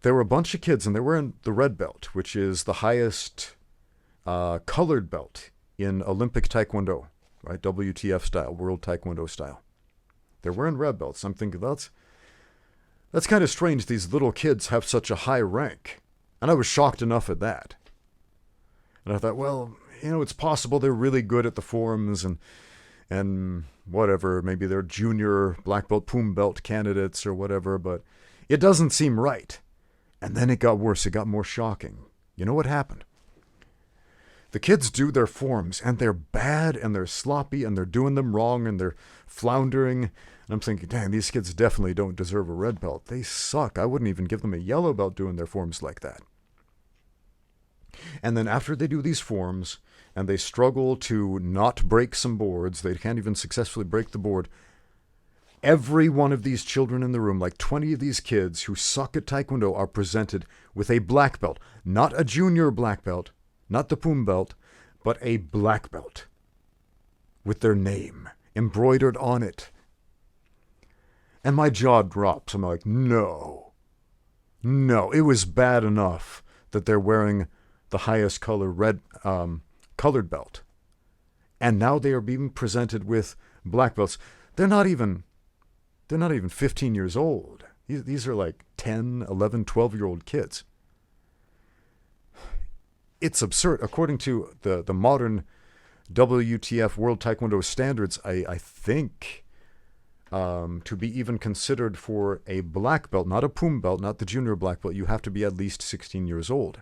There were a bunch of kids, and they were in the red belt, which is the highest colored belt in Olympic Taekwondo, right? WTF style, World Taekwondo style. They're wearing red belts. I'm thinking, that's kind of strange. These little kids have such a high rank. And I was shocked enough at that. And I thought, well, it's possible they're really good at the forms and whatever. Maybe they're junior black belt, poom belt candidates or whatever, but it doesn't seem right. And then it got worse. It got more shocking. You know what happened? The kids do their forms, and they're bad, and they're sloppy, and they're doing them wrong, and they're floundering. And I'm thinking, dang, these kids definitely don't deserve a red belt. They suck. I wouldn't even give them a yellow belt doing their forms like that. And then after they do these forms, and they struggle to not break some boards, they can't even successfully break the board, every one of these children in the room, like 20 of these kids who suck at Taekwondo, are presented with a black belt. Not a junior black belt, not the poom belt, but a black belt with their name embroidered on it. And my jaw drops. I'm like, no, it was bad enough that they're wearing the highest color colored belt. And now they are being presented with black belts. They're not even 15 years old. These are like 10, 11, 12-year-old kids. It's absurd. According to the modern WTF World Taekwondo standards, I think to be even considered for a black belt, not a poom belt, not the junior black belt, you have to be at least 16 years old.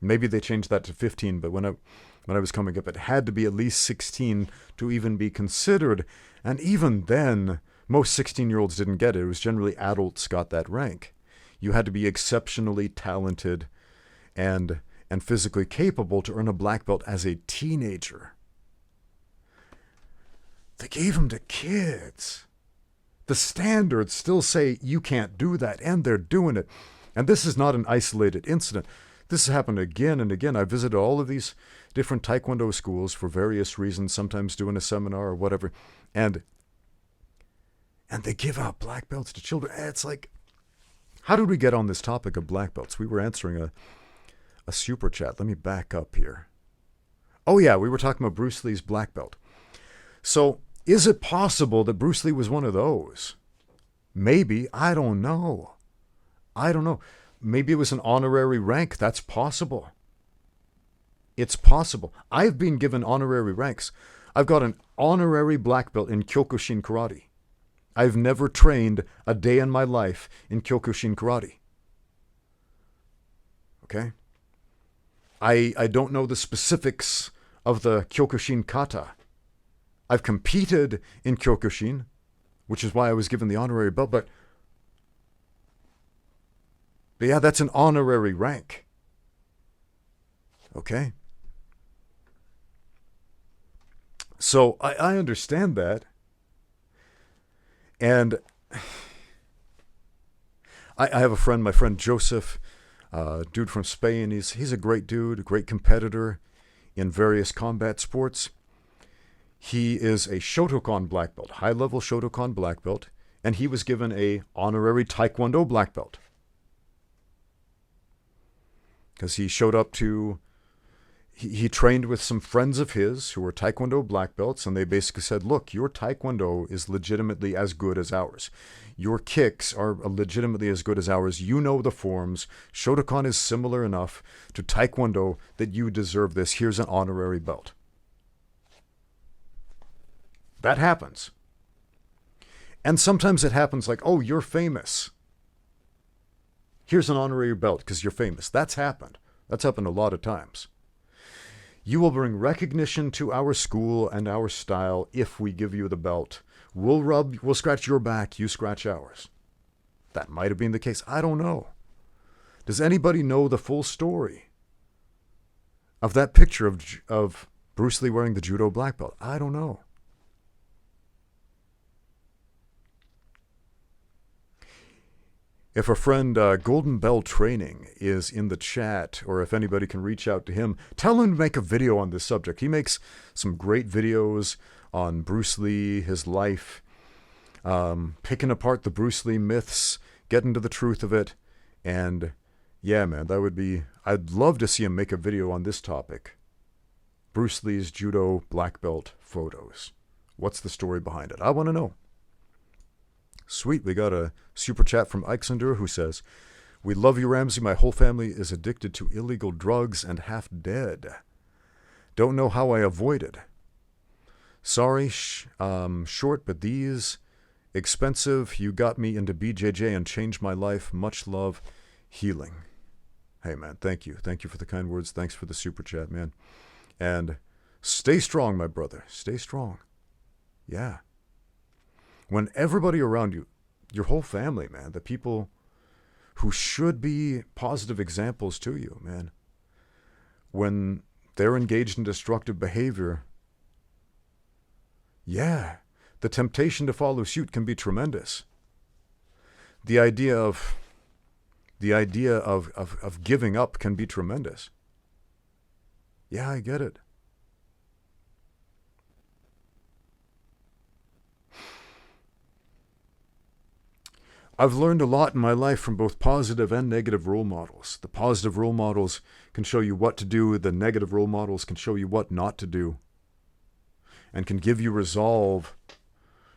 Maybe they changed that to 15, but when I was coming up, it had to be at least 16 to even be considered. And even then, most 16-year-olds didn't get it. It was generally adults got that rank. You had to be exceptionally talented and physically capable to earn a black belt as a teenager. They gave them to kids. The standards still say you can't do that, and they're doing it. And this is not an isolated incident. This has happened again and again. I visited all of these different Taekwondo schools for various reasons, sometimes doing a seminar or whatever. And they give out black belts to children. It's like, how did we get on this topic of black belts? We were answering a super chat. Let me back up here. Oh yeah, we were talking about Bruce Lee's black belt. So is it possible that Bruce Lee was one of those? Maybe. I don't know. Maybe it was an honorary rank. That's possible. It's possible. I've been given honorary ranks. I've got an honorary black belt in Kyokushin Karate. I've never trained a day in my life in Kyokushin Karate. Okay? I don't know the specifics of the Kyokushin Kata. I've competed in Kyokushin, which is why I was given the honorary belt, but yeah, that's an honorary rank. Okay? So I understand that. And I have a friend, my friend Joseph, dude from Spain. He's a great dude, a great competitor in various combat sports. He is a Shotokan black belt, high-level Shotokan black belt, and he was given a honorary Taekwondo black belt. Because he showed up to, he trained with some friends of his who were Taekwondo black belts, and they basically said, look, your Taekwondo is legitimately as good as ours. Your kicks are legitimately as good as ours. You know the forms. Shotokan is similar enough to Taekwondo that you deserve this. Here's an honorary belt. That happens. And sometimes it happens like, oh, you're famous. Here's an honorary belt because you're famous. That's happened. That's happened a lot of times. You will bring recognition to our school and our style if we give you the belt. We'll scratch your back, you scratch ours. That might have been the case. I don't know. Does anybody know the full story of that picture of Bruce Lee wearing the judo black belt? I don't know. If a friend, Golden Bell Training, is in the chat, or if anybody can reach out to him, tell him to make a video on this subject. He makes some great videos on Bruce Lee, his life, picking apart the Bruce Lee myths, getting to the truth of it. And yeah, man, I'd love to see him make a video on this topic. Bruce Lee's judo black belt photos. What's the story behind it? I want to know. Sweet, we got a super chat from Ixender who says, we love you, Ramsey. My whole family is addicted to illegal drugs and half dead. Don't know how I avoided. Sorry, short, but these expensive. You got me into BJJ and changed my life. Much love, healing. Hey, man, thank you. Thank you for the kind words. Thanks for the super chat, man. And stay strong, my brother. Stay strong. Yeah. When everybody around you, your whole family, man, the people who should be positive examples to you, man, when they're engaged in destructive behavior, yeah, the temptation to follow suit can be tremendous. The idea of giving up can be tremendous. Yeah, I get it. I've learned a lot in my life from both positive and negative role models. The positive role models can show you what to do. The negative role models can show you what not to do. And can give you resolve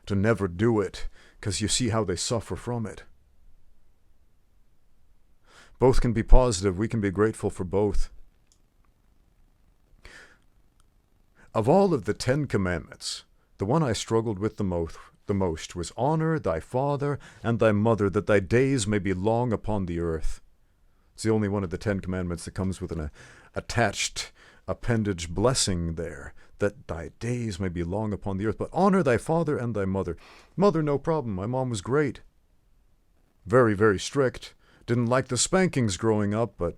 to never do it because you see how they suffer from it. Both can be positive. We can be grateful for both. Of all of the 10 commandments, the one I struggled with the most was honor thy father and thy mother, that thy days may be long upon the earth. It's the only one of the 10 Commandments that comes with an attached appendage blessing there, that thy days may be long upon the earth. But honor thy father and thy mother. Mother, no problem. My mom was great. Very, very strict. Didn't like the spankings growing up, but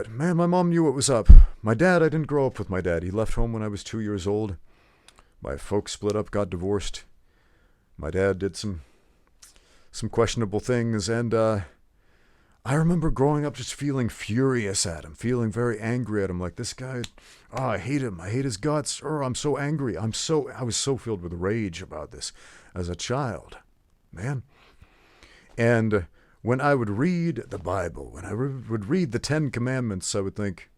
man, my mom knew what was up. My dad, I didn't grow up with my dad. He left home when I was 2 years old. My folks split up, got divorced. My dad did some questionable things, and I remember growing up just feeling furious at him, feeling very angry at him, like, this guy, I hate him, I hate his guts, I'm so angry, I was so filled with rage about this as a child, man. And when I would read the Bible, when I would read the 10 Commandments, I would think,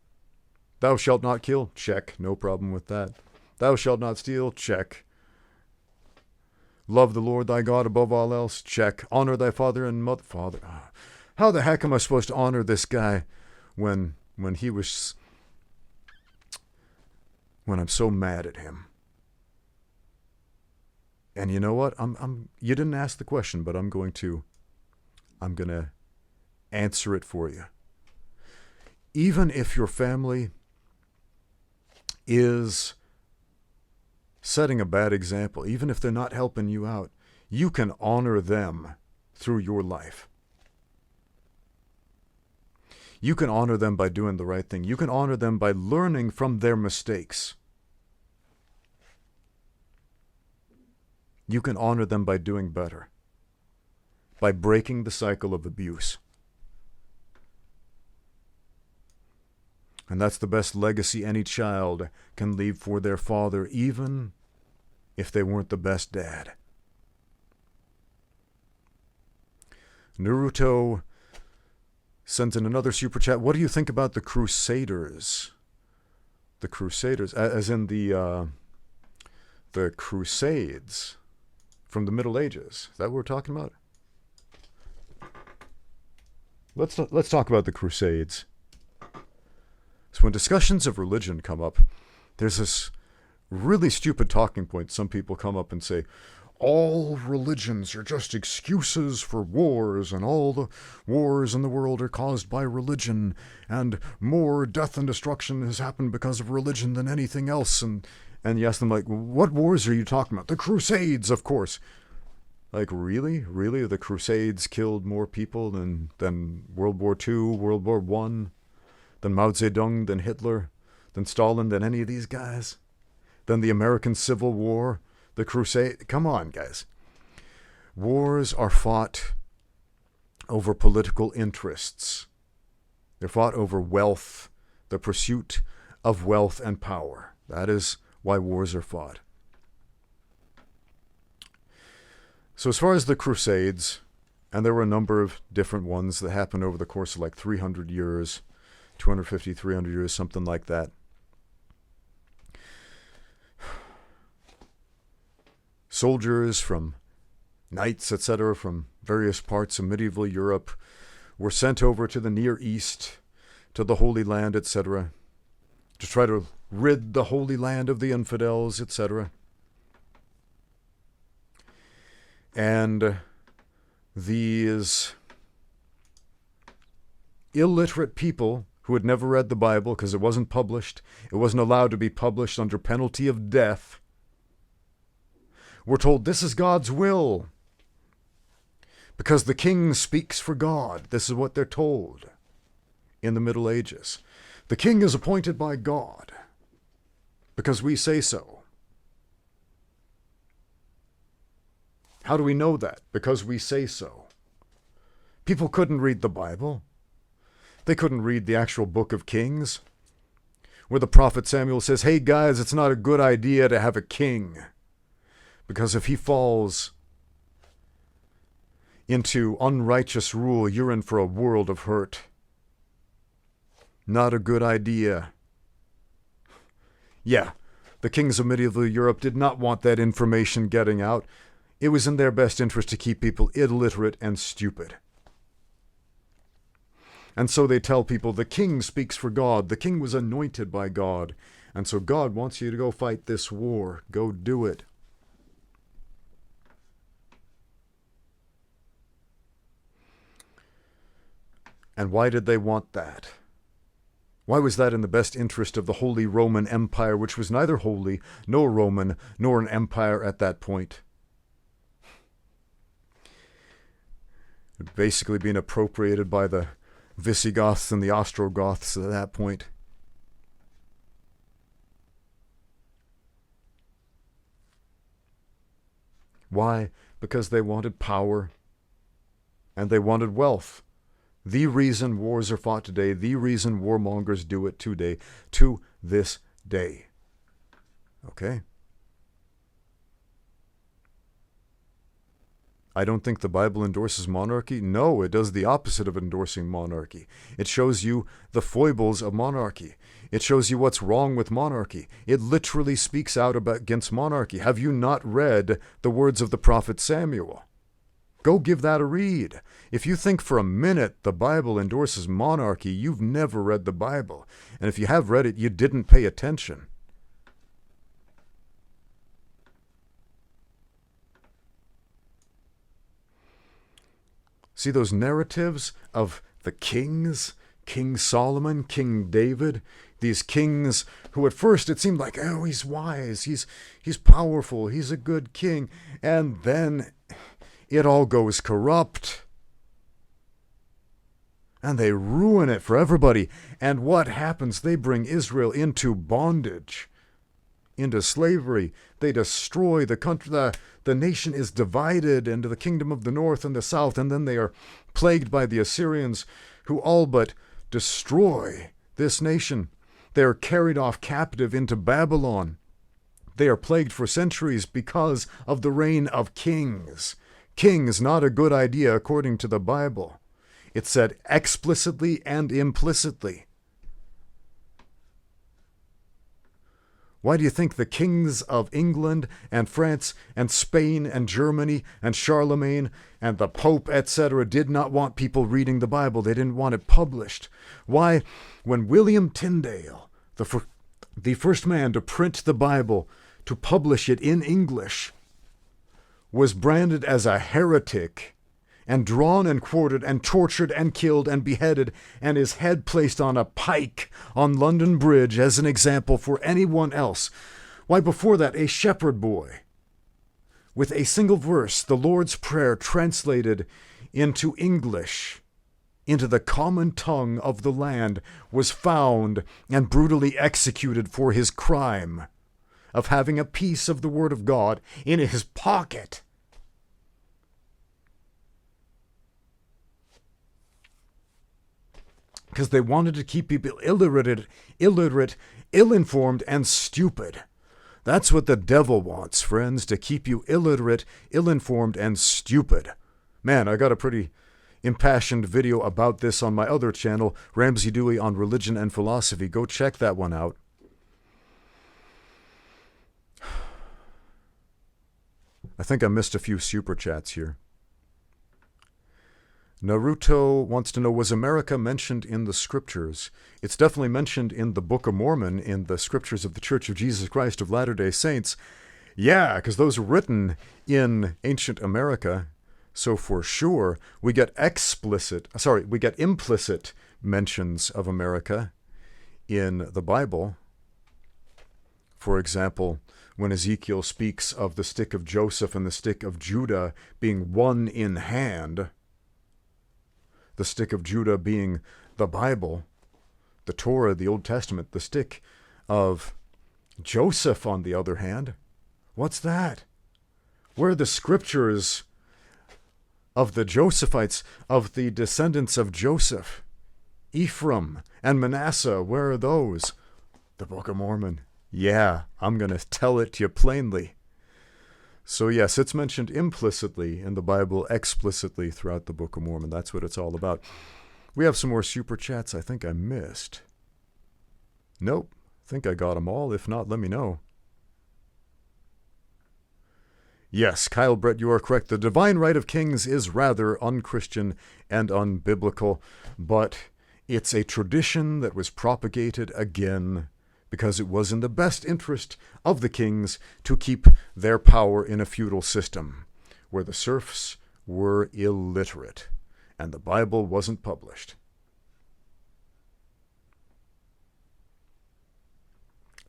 thou shalt not kill, check, no problem with that. Thou shalt not steal, check. Love the Lord thy God above all else, check. Honor thy father and mother. How the heck am I supposed to honor this guy when I'm so mad at him? And you know what? You didn't ask the question, but I'm going to answer it for you. Even if your family is setting a bad example, even if they're not helping you out, you can honor them through your life. You can honor them by doing the right thing. You can honor them by learning from their mistakes. You can honor them by doing better, by breaking the cycle of abuse. And that's the best legacy any child can leave for their father, even if they weren't the best dad. Naruto sends in another super chat. What do you think about the Crusaders? The Crusaders, as in the Crusades from the Middle Ages. Is that what we're talking about? Let's talk about the Crusades. So when discussions of religion come up, there's this really stupid talking point. Some people come up and say, all religions are just excuses for wars, and all the wars in the world are caused by religion, and more death and destruction has happened because of religion than anything else. And you ask them, like, what wars are you talking about? The Crusades, of course. Like, really? Really? The Crusades killed more people than World War II, World War I, than Mao Zedong, than Hitler, than Stalin, than any of these guys? Than the American Civil War? The Crusade? Come on, guys. Wars are fought over political interests. They're fought over wealth, the pursuit of wealth and power. That is why wars are fought. So as far as the Crusades, and there were a number of different ones that happened over the course of like 300 years, 250, 300 years, something like that. Soldiers from knights, etc., from various parts of medieval Europe were sent over to the Near East, to the Holy Land, etc., to try to rid the Holy Land of the infidels, etc. And these illiterate people who had never read the Bible because it wasn't published, it wasn't allowed to be published under penalty of death, were told this is God's will because the king speaks for God. This is what they're told in the Middle Ages. The king is appointed by God because we say so. How do we know that? Because we say so. People couldn't read the Bible. They couldn't read the actual book of Kings, where the prophet Samuel says, hey guys, it's not a good idea to have a king, because if he falls into unrighteous rule, you're in for a world of hurt. Not a good idea. Yeah, the kings of medieval Europe did not want that information getting out. It was in their best interest to keep people illiterate and stupid. And so they tell people the king speaks for God. The king was anointed by God. And so God wants you to go fight this war. Go do it. And why did they want that? Why was that in the best interest of the Holy Roman Empire, which was neither holy, nor Roman, nor an empire at that point? It had basically been appropriated by the Visigoths and the Ostrogoths at that point. Why? Because they wanted power and they wanted wealth. The reason wars are fought today, the reason warmongers do it today, to this day. Okay? I don't think the Bible endorses monarchy. No, it does the opposite of endorsing monarchy. It shows you the foibles of monarchy. It shows you what's wrong with monarchy. It literally speaks out against monarchy. Have you not read the words of the prophet Samuel? Go give that a read. If you think for a minute the Bible endorses monarchy, you've never read the Bible. And if you have read it, you didn't pay attention. See those narratives of the kings? King Solomon, King David, these kings who at first it seemed like, oh, he's wise, he's powerful, he's a good king. And then it all goes corrupt. And they ruin it for everybody. And what happens? They bring Israel into bondage, into slavery. They destroy the country. The nation is divided into the kingdom of the north and the south. And then they are plagued by the Assyrians, who all but destroy this nation. They are carried off captive into Babylon. They are plagued for centuries because of the reign of kings. Kings, not a good idea according to the Bible. It's said explicitly and implicitly. Why do you think the kings of England and France and Spain and Germany and Charlemagne and the Pope, etc., did not want people reading the Bible? They didn't want it published. Why? When William Tyndale, the first man to print the Bible, to publish it in English, was branded as a heretic and drawn and quartered and tortured and killed and beheaded, and his head placed on a pike on London Bridge as an example for anyone else. Why, before that, a shepherd boy with a single verse, the Lord's Prayer, translated into English, into the common tongue of the land, was found and brutally executed for his crime of having a piece of the Word of God in his pocket. Because they wanted to keep people illiterate, ill-informed, and stupid. That's what the devil wants, friends, to keep you illiterate, ill-informed, and stupid. Man, I got a pretty impassioned video about this on my other channel, Ramsey Dewey on Religion and Philosophy. Go check that one out. I think I missed a few super chats here. Naruto wants to know, was America mentioned in the scriptures? It's definitely mentioned in the Book of Mormon, in the scriptures of the Church of Jesus Christ of Latter-day Saints. Yeah, because those are written in ancient America. So for sure, we get implicit mentions of America in the Bible. For example, when Ezekiel speaks of the stick of Joseph and the stick of Judah being one in hand, the stick of Judah being the Bible, the Torah, the Old Testament, the stick of Joseph, on the other hand, what's that? Where are the scriptures of the Josephites, of the descendants of Joseph? Ephraim and Manasseh, where are those? The Book of Mormon. Yeah, I'm going to tell it to you plainly. So yes, it's mentioned implicitly in the Bible, explicitly throughout the Book of Mormon. That's what it's all about. We have some more super chats I think I missed. Nope, I think I got them all. If not, let me know. Yes, Kyle Brett, you are correct. The divine right of kings is rather unchristian and unbiblical, but it's a tradition that was propagated again because it was in the best interest of the kings to keep their power in a feudal system where the serfs were illiterate and the Bible wasn't published.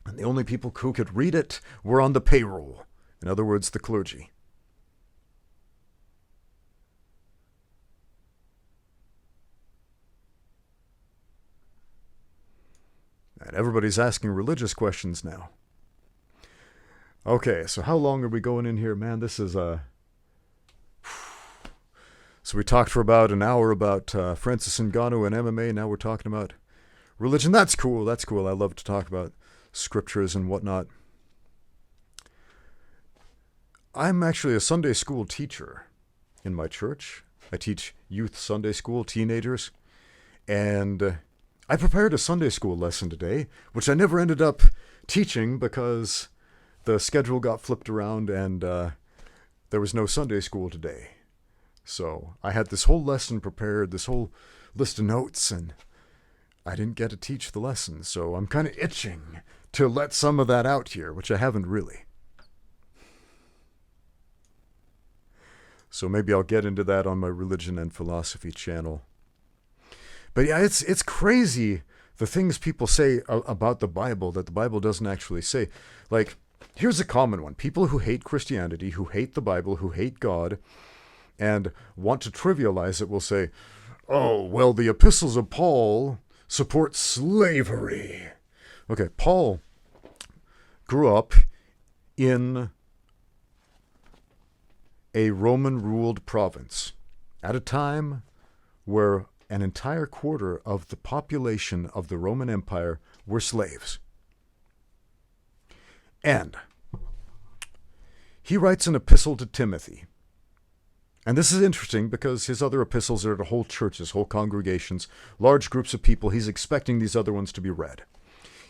And the only people who could read it were on the payroll. In other words, the clergy. And everybody's asking religious questions now. Okay, so how long are we going in here? Man, this is So we talked for about an hour about Francis Ngannou and MMA. Now we're talking about religion. That's cool. That's cool. I love to talk about scriptures and whatnot. I'm actually a Sunday school teacher in my church. I teach youth Sunday school, teenagers. And I prepared a Sunday school lesson today, which I never ended up teaching because the schedule got flipped around and there was no Sunday school today. So I had this whole lesson prepared, this whole list of notes, and I didn't get to teach the lesson. So I'm kind of itching to let some of that out here, which I haven't really. So maybe I'll get into that on my religion and philosophy channel. But yeah, it's crazy the things people say about the Bible that the Bible doesn't actually say. Like, here's a common one. People who hate Christianity, who hate the Bible, who hate God, and want to trivialize it will say, oh, well, the epistles of Paul support slavery. Okay, Paul grew up in a Roman-ruled province at a time where an entire quarter of the population of the Roman Empire were slaves. And he writes an epistle to Timothy. And this is interesting because his other epistles are to whole churches, whole congregations, large groups of people. He's expecting these other ones to be read.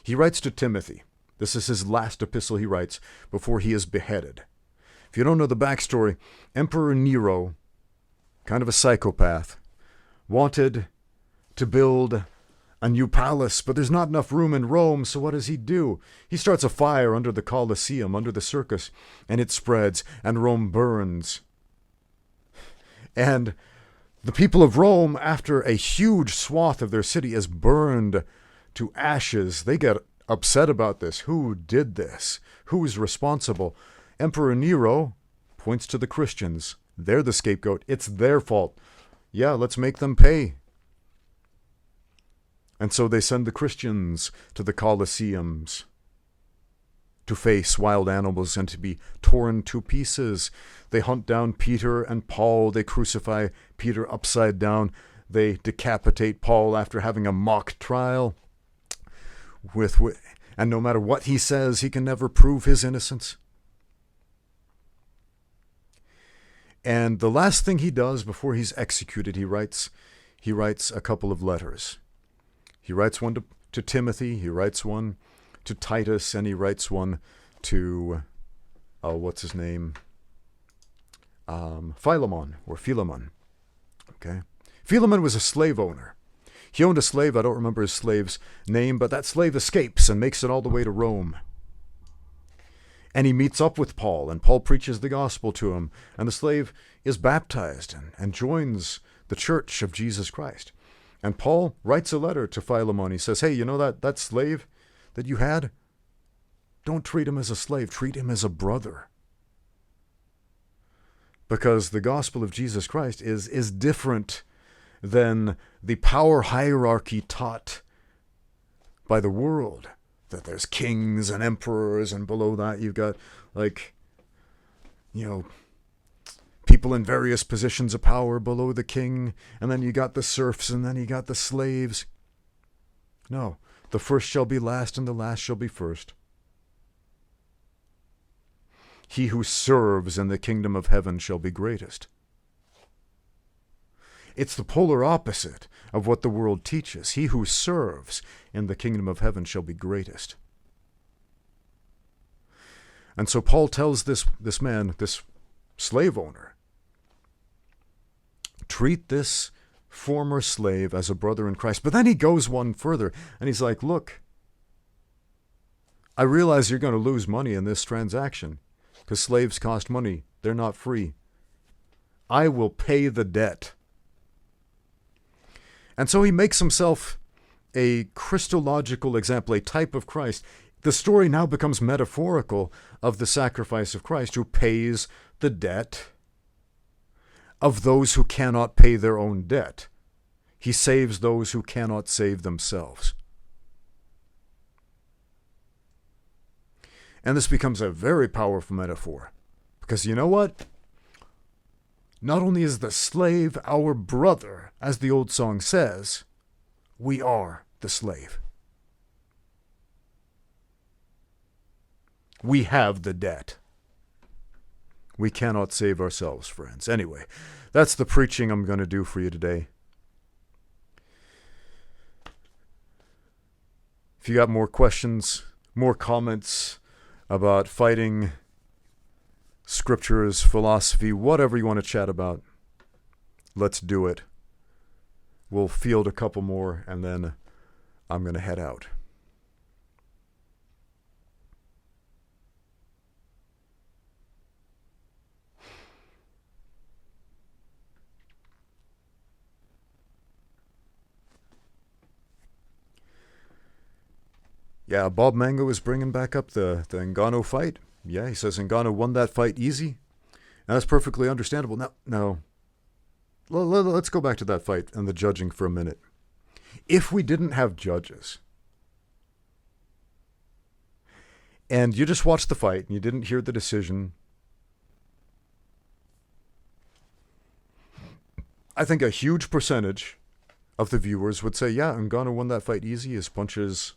He writes to Timothy. This is his last epistle he writes before he is beheaded. If you don't know the backstory, Emperor Nero, kind of a psychopath, wanted to build a new palace, but there's not enough room in Rome, so what does he do? He starts a fire under the Colosseum, under the circus, and it spreads, and Rome burns. And the people of Rome, after a huge swath of their city is burned to ashes, they get upset about this. Who did this? Who is responsible? Emperor Nero points to the Christians. They're the scapegoat. It's their fault. Yeah, let's make them pay. And so they send the Christians to the Colosseums to face wild animals and to be torn to pieces. They hunt down Peter and Paul. They crucify Peter upside down. They decapitate Paul after having a mock trial. And no matter what he says, he can never prove his innocence. And the last thing he does before he's executed, he writes a couple of letters. He writes one to Timothy, he writes one to Titus, and he writes one to, what's his name? Philemon. Okay. Philemon was a slave owner. He owned a slave, I don't remember his slave's name, but that slave escapes and makes it all the way to Rome. And he meets up with Paul, and Paul preaches the gospel to him, and the slave is baptized and joins the church of Jesus Christ. And Paul writes a letter to Philemon. He says, hey, you know that slave that you had? Don't treat him as a slave. Treat him as a brother. Because the gospel of Jesus Christ is different than the power hierarchy taught by the world. That there's kings and emperors, and below that you've got, people in various positions of power below the king, and then you got the serfs, and then you got the slaves. No, the first shall be last, and the last shall be first. He who serves in the kingdom of heaven shall be greatest. It's the polar opposite of what the world teaches. He who serves in the kingdom of heaven shall be greatest. And so Paul tells this man, this slave owner, treat this former slave as a brother in Christ. But then he goes one further, and he's like, look, I realize you're going to lose money in this transaction, because slaves cost money. They're not free. I will pay the debt. And so he makes himself a Christological example, a type of Christ, The story now becomes metaphorical of the sacrifice of Christ, who pays the debt of those who cannot pay their own debt. He saves those who cannot save themselves. And this becomes a very powerful metaphor. Because you know what? Not only is the slave our brother, as the old song says, we are the slave. We have the debt. We cannot save ourselves, friends. Anyway, that's the preaching I'm going to do for you today. If you got more questions, more comments about fighting, scriptures, philosophy, whatever you want to chat about, let's do it. We'll field a couple more, and then I'm going to head out. Yeah, Bob Mango is bringing back up the Ngannou fight. Yeah, he says Ngannou won that fight easy. And that's perfectly understandable. Now, let's go back to that fight and the judging for a minute. If we didn't have judges, and you just watched the fight and you didn't hear the decision, I think a huge percentage of the viewers would say, yeah, Ngannou won that fight easy. His punches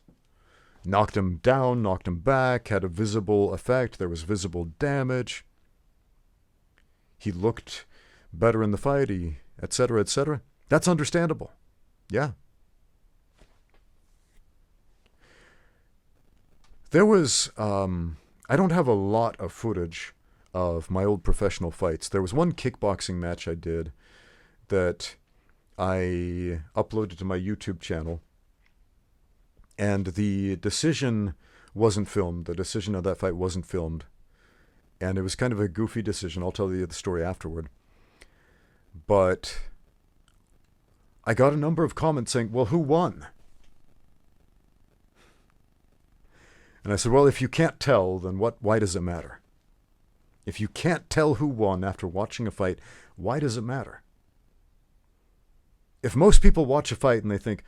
knocked him down, knocked him back, had a visible effect. There was visible damage. He looked better in the fight, etc., etc. That's understandable. Yeah. There was, I don't have a lot of footage of my old professional fights. There was one kickboxing match I did that I uploaded to my YouTube channel. And the decision wasn't filmed. The decision of that fight wasn't filmed. And it was kind of a goofy decision. I'll tell you the story afterward. But I got a number of comments saying, well, who won? And I said, well, if you can't tell, then why does it matter? If you can't tell who won after watching a fight, why does it matter? If most people watch a fight and they think,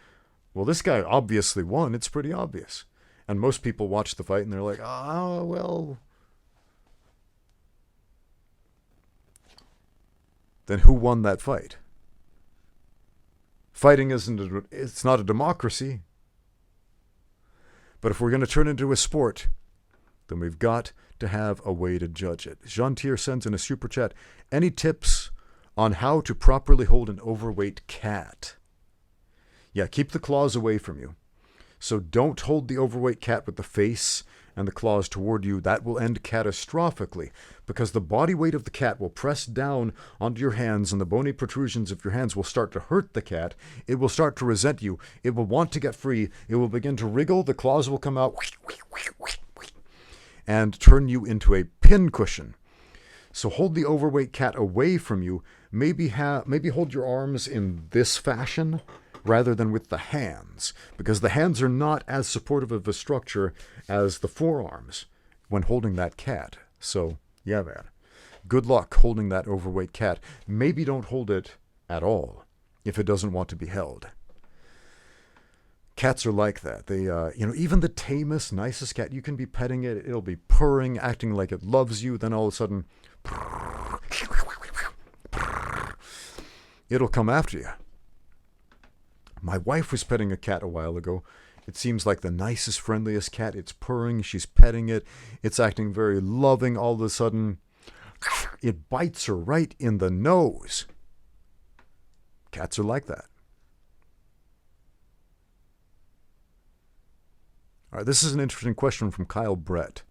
well, this guy obviously won, it's pretty obvious. And most people watch the fight and they're like, oh, well. Then who won that fight? Fighting it's not a democracy. But if we're going to turn it into a sport, then we've got to have a way to judge it. Jean Tier sends in a super chat, any tips on how to properly hold an overweight cat? Yeah, keep the claws away from you. So don't hold the overweight cat with the face and the claws toward you. That will end catastrophically because the body weight of the cat will press down onto your hands and the bony protrusions of your hands will start to hurt the cat. It will start to resent you. It will want to get free. It will begin to wriggle. The claws will come out and turn you into a pincushion. So hold the overweight cat away from you. Maybe hold your arms in this fashion rather than with the hands, because the hands are not as supportive of a structure as the forearms when holding that cat. So, yeah, man. Good luck holding that overweight cat. Maybe don't hold it at all if it doesn't want to be held. Cats are like that. They, even the tamest, nicest cat, you can be petting it, it'll be purring, acting like it loves you, then all of a sudden, it'll come after you. My wife was petting a cat a while ago. It seems like the nicest, friendliest cat. It's purring. She's petting it. It's acting very loving. All of a sudden, it bites her right in the nose. Cats are like that. All right, this is an interesting question from Kyle Brett.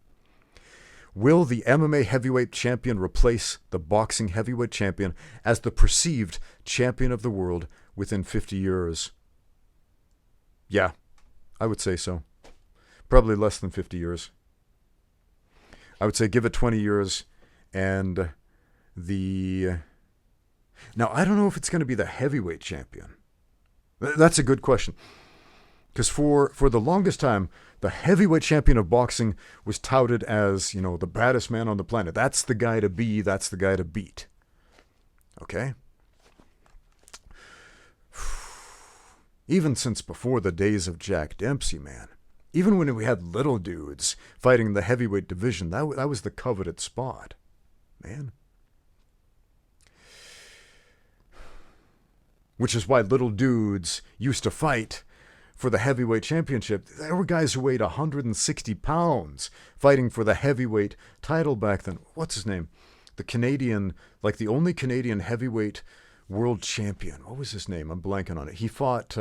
Will the MMA heavyweight champion replace the boxing heavyweight champion as the perceived champion of the world within 50 years? Yeah, I would say so. Probably less than 50 years. I would say give it 20 years and Now, I don't know if it's going to be the heavyweight champion. That's a good question. Because for the longest time, the heavyweight champion of boxing was touted as, the baddest man on the planet. That's the guy to be. That's the guy to beat. Okay? Even since before the days of Jack Dempsey, man. Even when we had little dudes fighting the heavyweight division, that was the coveted spot, man. Which is why little dudes used to fight for the heavyweight championship. There were guys who weighed 160 pounds fighting for the heavyweight title back then. What's his name? The Canadian, like the only Canadian heavyweight world champion. What was his name? I'm blanking on it. He fought...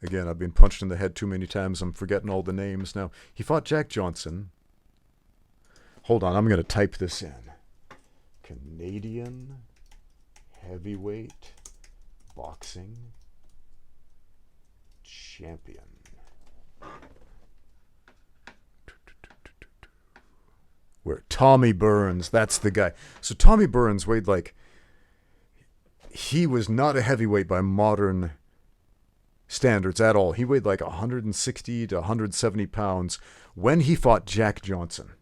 Again, I've been punched in the head too many times. I'm forgetting all the names now. He fought Jack Johnson. Hold on, I'm going to type this in. Canadian heavyweight boxing champion. Where Tommy Burns, that's the guy. So Tommy Burns weighed he was not a heavyweight by modern standards at all. He weighed 160 to 170 pounds when he fought Jack Johnson.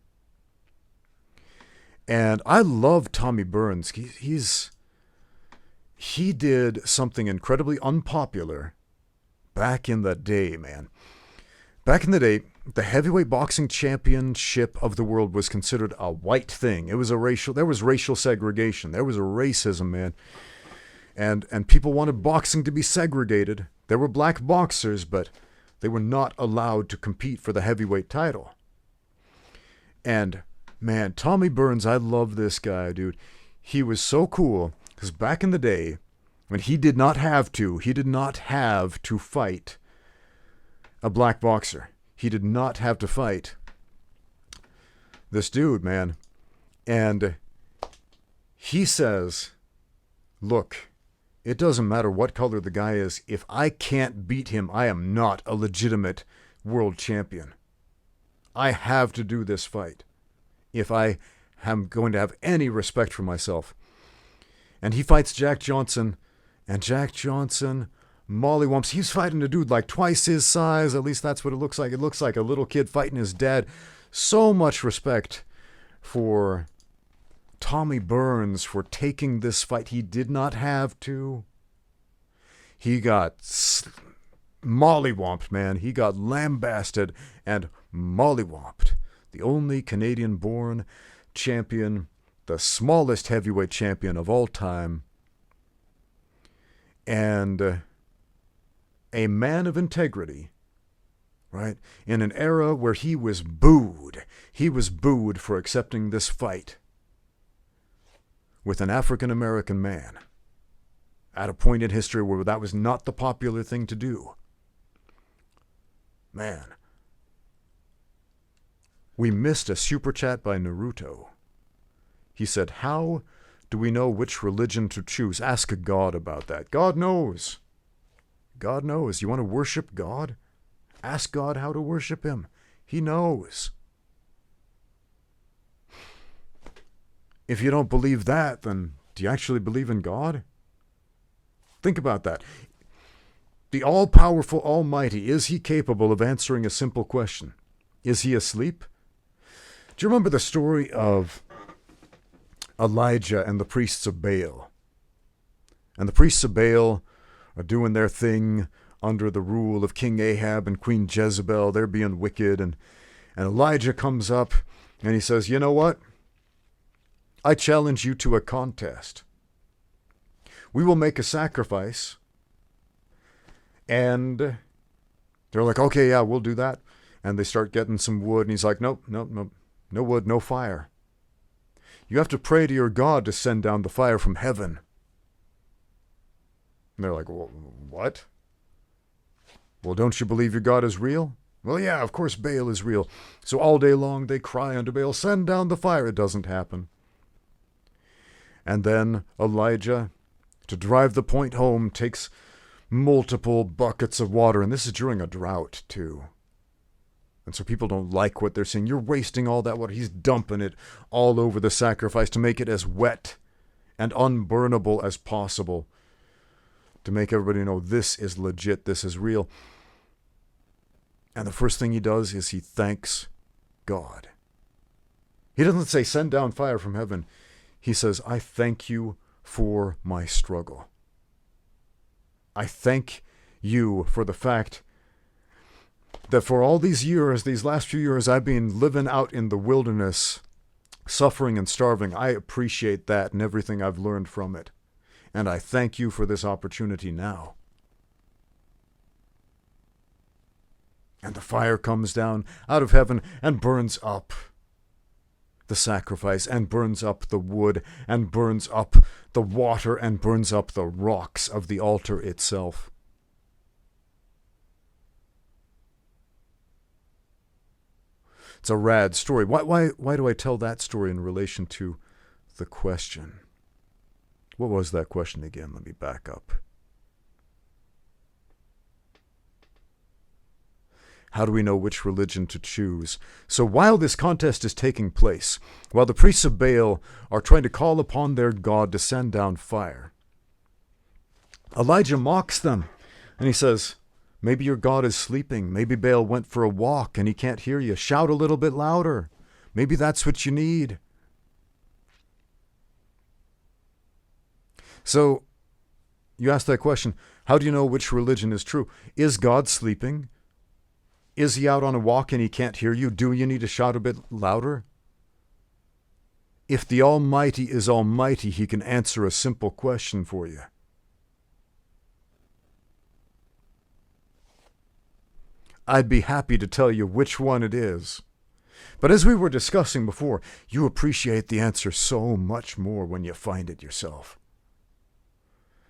And I love Tommy Burns. He did something incredibly unpopular back in the day, man. Back in the day, the heavyweight boxing championship of the world was considered a white thing. There was racial segregation. There was a racism, man. And people wanted boxing to be segregated. There were black boxers, but they were not allowed to compete for the heavyweight title. And man, Tommy Burns, I love this guy, dude. He was so cool because back in the day, when he did not have to fight a black boxer. He did not have to fight this dude, man. And he says, look, it doesn't matter what color the guy is. If I can't beat him, I am not a legitimate world champion. I have to do this fight if I am going to have any respect for myself. And he fights Jack Johnson, and Jack Johnson mollywumps. He's fighting a dude like twice his size. At least that's what it looks like. It looks like a little kid fighting his dad. So much respect for Tommy Burns for taking this fight. He did not have to. He got mollywomped, man. He got lambasted and mollywomped. The only Canadian-born champion, the smallest heavyweight champion of all time, and a man of integrity, right? In an era where he was booed. He was booed for accepting this fight with an African-American man at a point in history where that was not the popular thing to do. Man. We missed a super chat by Naruto. He said, how do we know which religion to choose? Ask God about that. God knows. God knows. You want to worship God? Ask God how to worship him. He knows. If you don't believe that, then do you actually believe in God? Think about that. The all-powerful Almighty, is he capable of answering a simple question? Is he asleep? Do you remember the story of Elijah and the priests of Baal? And the priests of Baal are doing their thing under the rule of King Ahab and Queen Jezebel. They're being wicked. And Elijah comes up and he says, you know what? I challenge you to a contest. We will make a sacrifice. And they're like, okay, yeah, we'll do that. And they start getting some wood. And he's like, nope, no wood, no fire. You have to pray to your God to send down the fire from heaven. And they're like, well, what? Well, don't you believe your God is real? Well, yeah, of course Baal is real. So all day long they cry unto Baal, send down the fire. It doesn't happen. And then Elijah, to drive the point home, takes multiple buckets of water. And this is during a drought, too. And so people don't like what they're seeing. You're wasting all that water. He's dumping it all over the sacrifice to make it as wet and unburnable as possible, to make everybody know this is legit, this is real. And the first thing he does is he thanks God. He doesn't say, send down fire from heaven. He says, I thank you for my struggle. I thank you for the fact that for all these years, these last few years, I've been living out in the wilderness, suffering and starving. I appreciate that and everything I've learned from it. And I thank you for this opportunity now. And the fire comes down out of heaven and burns up the sacrifice, and burns up the wood, and burns up the water, and burns up the rocks of the altar itself. It's a rad story. Why do I tell that story in relation to the question? What was that question again? Let me back up. How do we know which religion to choose? So while this contest is taking place, while the priests of Baal are trying to call upon their God to send down fire, Elijah mocks them, and he says, maybe your God is sleeping. Maybe Baal went for a walk and he can't hear you. Shout a little bit louder. Maybe that's what you need. So you ask that question, how do you know which religion is true? Is God sleeping? Is he out on a walk and he can't hear you? Do you need to shout a bit louder? If the Almighty is Almighty, he can answer a simple question for you. I'd be happy to tell you which one it is. But as we were discussing before, you appreciate the answer so much more when you find it yourself.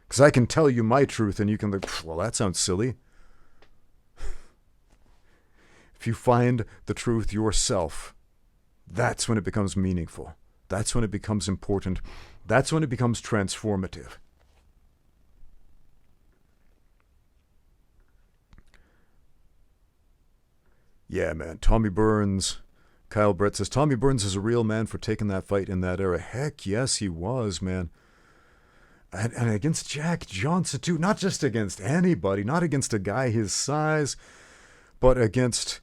Because I can tell you my truth and you can think, well, that sounds silly. If you find the truth yourself, that's when it becomes meaningful. That's when it becomes important. That's when it becomes transformative. Yeah, man. Tommy Burns. Kyle Brett says, Tommy Burns is a real man for taking that fight in that era. Heck yes, he was, man. And against Jack Johnson, too. Not just against anybody. Not against a guy his size. But against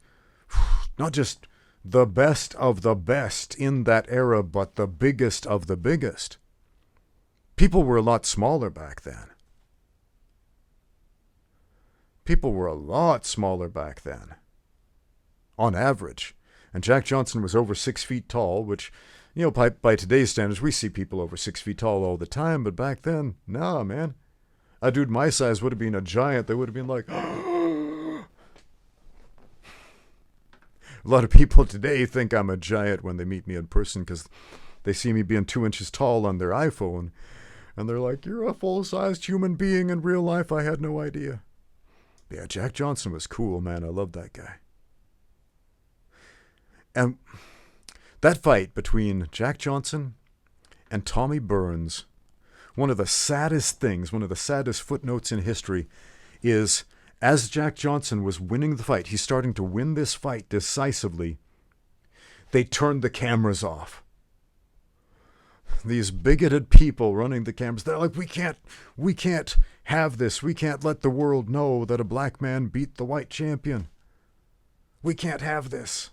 not just the best of the best in that era, but the biggest of the biggest. People were a lot smaller back then. People were a lot smaller back then, on average. And Jack Johnson was over 6 feet tall, which, you know, by today's standards, we see people over 6 feet tall all the time. But back then, nah, man. A dude my size would have been a giant. They would have been like, a lot of people today think I'm a giant when they meet me in person because they see me being 2 inches tall on their iPhone. And they're like, you're a full-sized human being in real life. I had no idea. Yeah, Jack Johnson was cool, man. I loved that guy. And that fight between Jack Johnson and Tommy Burns, one of the saddest things, one of the saddest footnotes in history is, as Jack Johnson was winning the fight, he's starting to win this fight decisively, they turned the cameras off. These bigoted people running the cameras, they're like, we can't have this. We can't let the world know that a black man beat the white champion. We can't have this.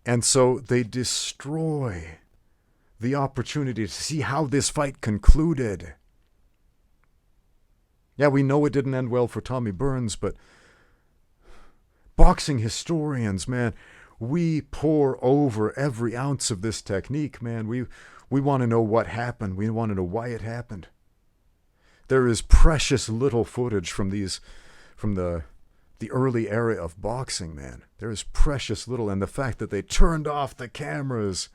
And so they destroy the opportunity to see how this fight concluded. Yeah, we know it didn't end well for Tommy Burns, but boxing historians, man, we pore over every ounce of this technique, man. We want to know what happened. We want to know why it happened. There is precious little footage from the early era of boxing, man. There is precious little, and the fact that they turned off the cameras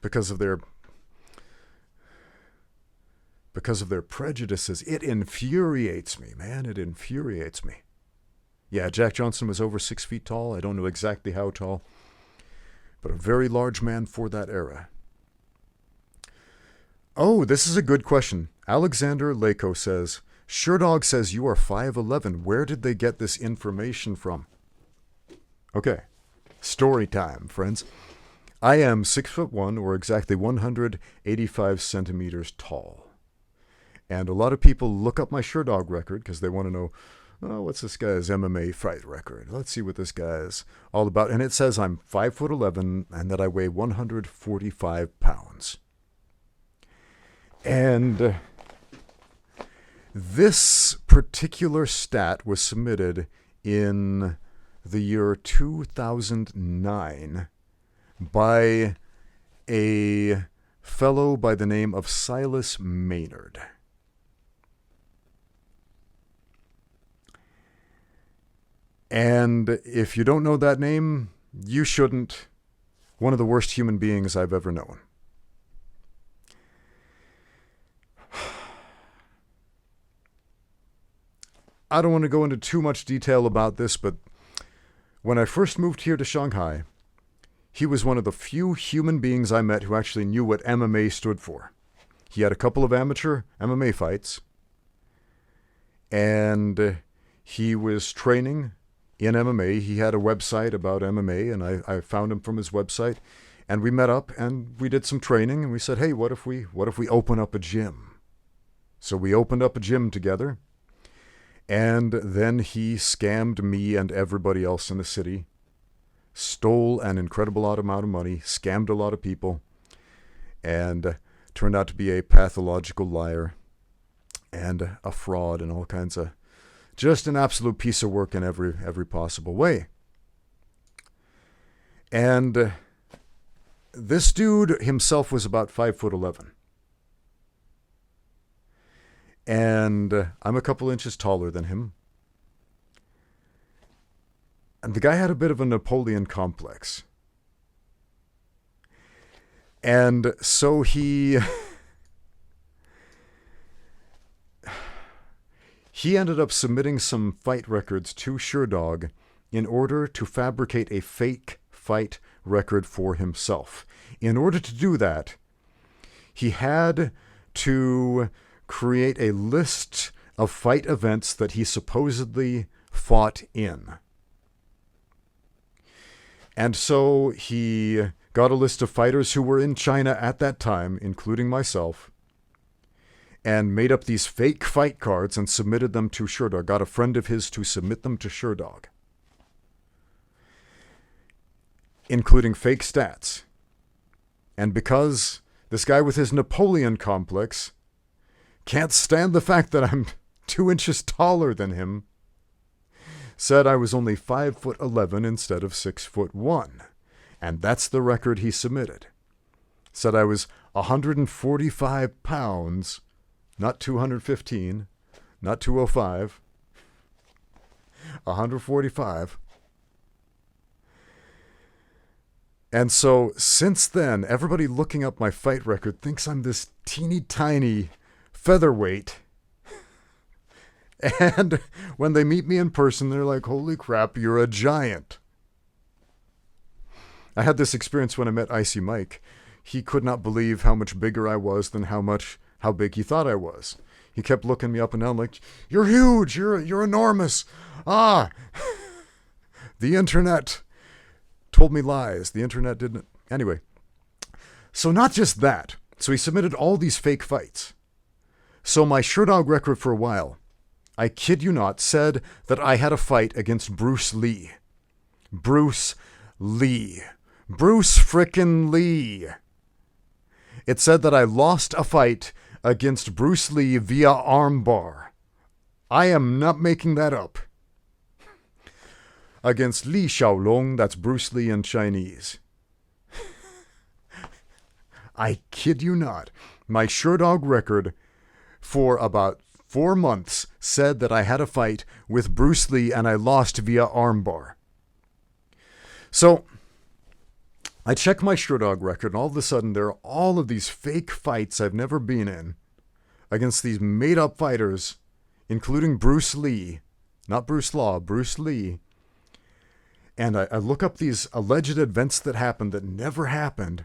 because of their prejudices, it infuriates me, man. It infuriates me. Yeah, Jack Johnson was over 6 feet tall. I don't know exactly how tall, but a very large man for that era. Oh, this is a good question. Alexander Lako says, Sherdog says you are 5'11". Where did they get this information from? Okay, story time, friends. I am 6'1", or exactly 185 centimeters tall. And a lot of people look up my Sherdog record because they want to know, oh, what's this guy's MMA fight record? Let's see what this guy's all about. And it says I'm 5'11" and that I weigh 145 pounds. And this particular stat was submitted in the year 2009 by a fellow by the name of Silas Maynard. And if you don't know that name, you shouldn't. One of the worst human beings I've ever known. I don't want to go into too much detail about this, but when I first moved here to Shanghai, he was one of the few human beings I met who actually knew what MMA stood for. He had a couple of amateur MMA fights, and he was training in MMA. He had a website about MMA, and I found him from his website, and we met up and we did some training, and we said, hey, what if we open up a gym? So we opened up a gym together, and then he scammed me and everybody else in the city, stole an incredible amount of money, scammed a lot of people, and turned out to be a pathological liar and a fraud and all kinds of, just an absolute piece of work in every possible way. And this dude himself was about 5'11". And I'm a couple inches taller than him. And the guy had a bit of a Napoleon complex. And so he ended up submitting some fight records to Sherdog in order to fabricate a fake fight record for himself. In order to do that, he had to create a list of fight events that he supposedly fought in. And so he got a list of fighters who were in China at that time, including myself, and made up these fake fight cards and submitted them to Sherdog. Got a friend of his to submit them to Sherdog, including fake stats. And because this guy with his Napoleon complex can't stand the fact that I'm 2 inches taller than him, said I was only 5'11" instead of 6'1". And that's the record he submitted. Said I was 145 pounds, not 215, not 205, 145. And so since then, everybody looking up my fight record thinks I'm this teeny tiny featherweight. And when they meet me in person, they're like, holy crap, you're a giant. I had this experience when I met Icy Mike. He could not believe how much bigger I was than how big he thought I was. He kept looking me up and down like, you're huge, you're enormous. The internet told me lies. The internet didn't. Anyway, so not just that. So he submitted all these fake fights. So my Sherdog record for a while, I kid you not, said that I had a fight against Bruce Lee. Bruce Lee. Bruce frickin' Lee. It said that I lost a fight against Bruce Lee via armbar. I am not making that up. Against Li Xiaolong, that's Bruce Lee in Chinese. I kid you not. My Sherdog record for about 4 months said that I had a fight with Bruce Lee and I lost via armbar. So I check my Sherdog record, and all of a sudden there are all of these fake fights I've never been in against these made-up fighters, including Bruce Lee, not Bruce Law, Bruce Lee. And I look up these alleged events that happened that never happened,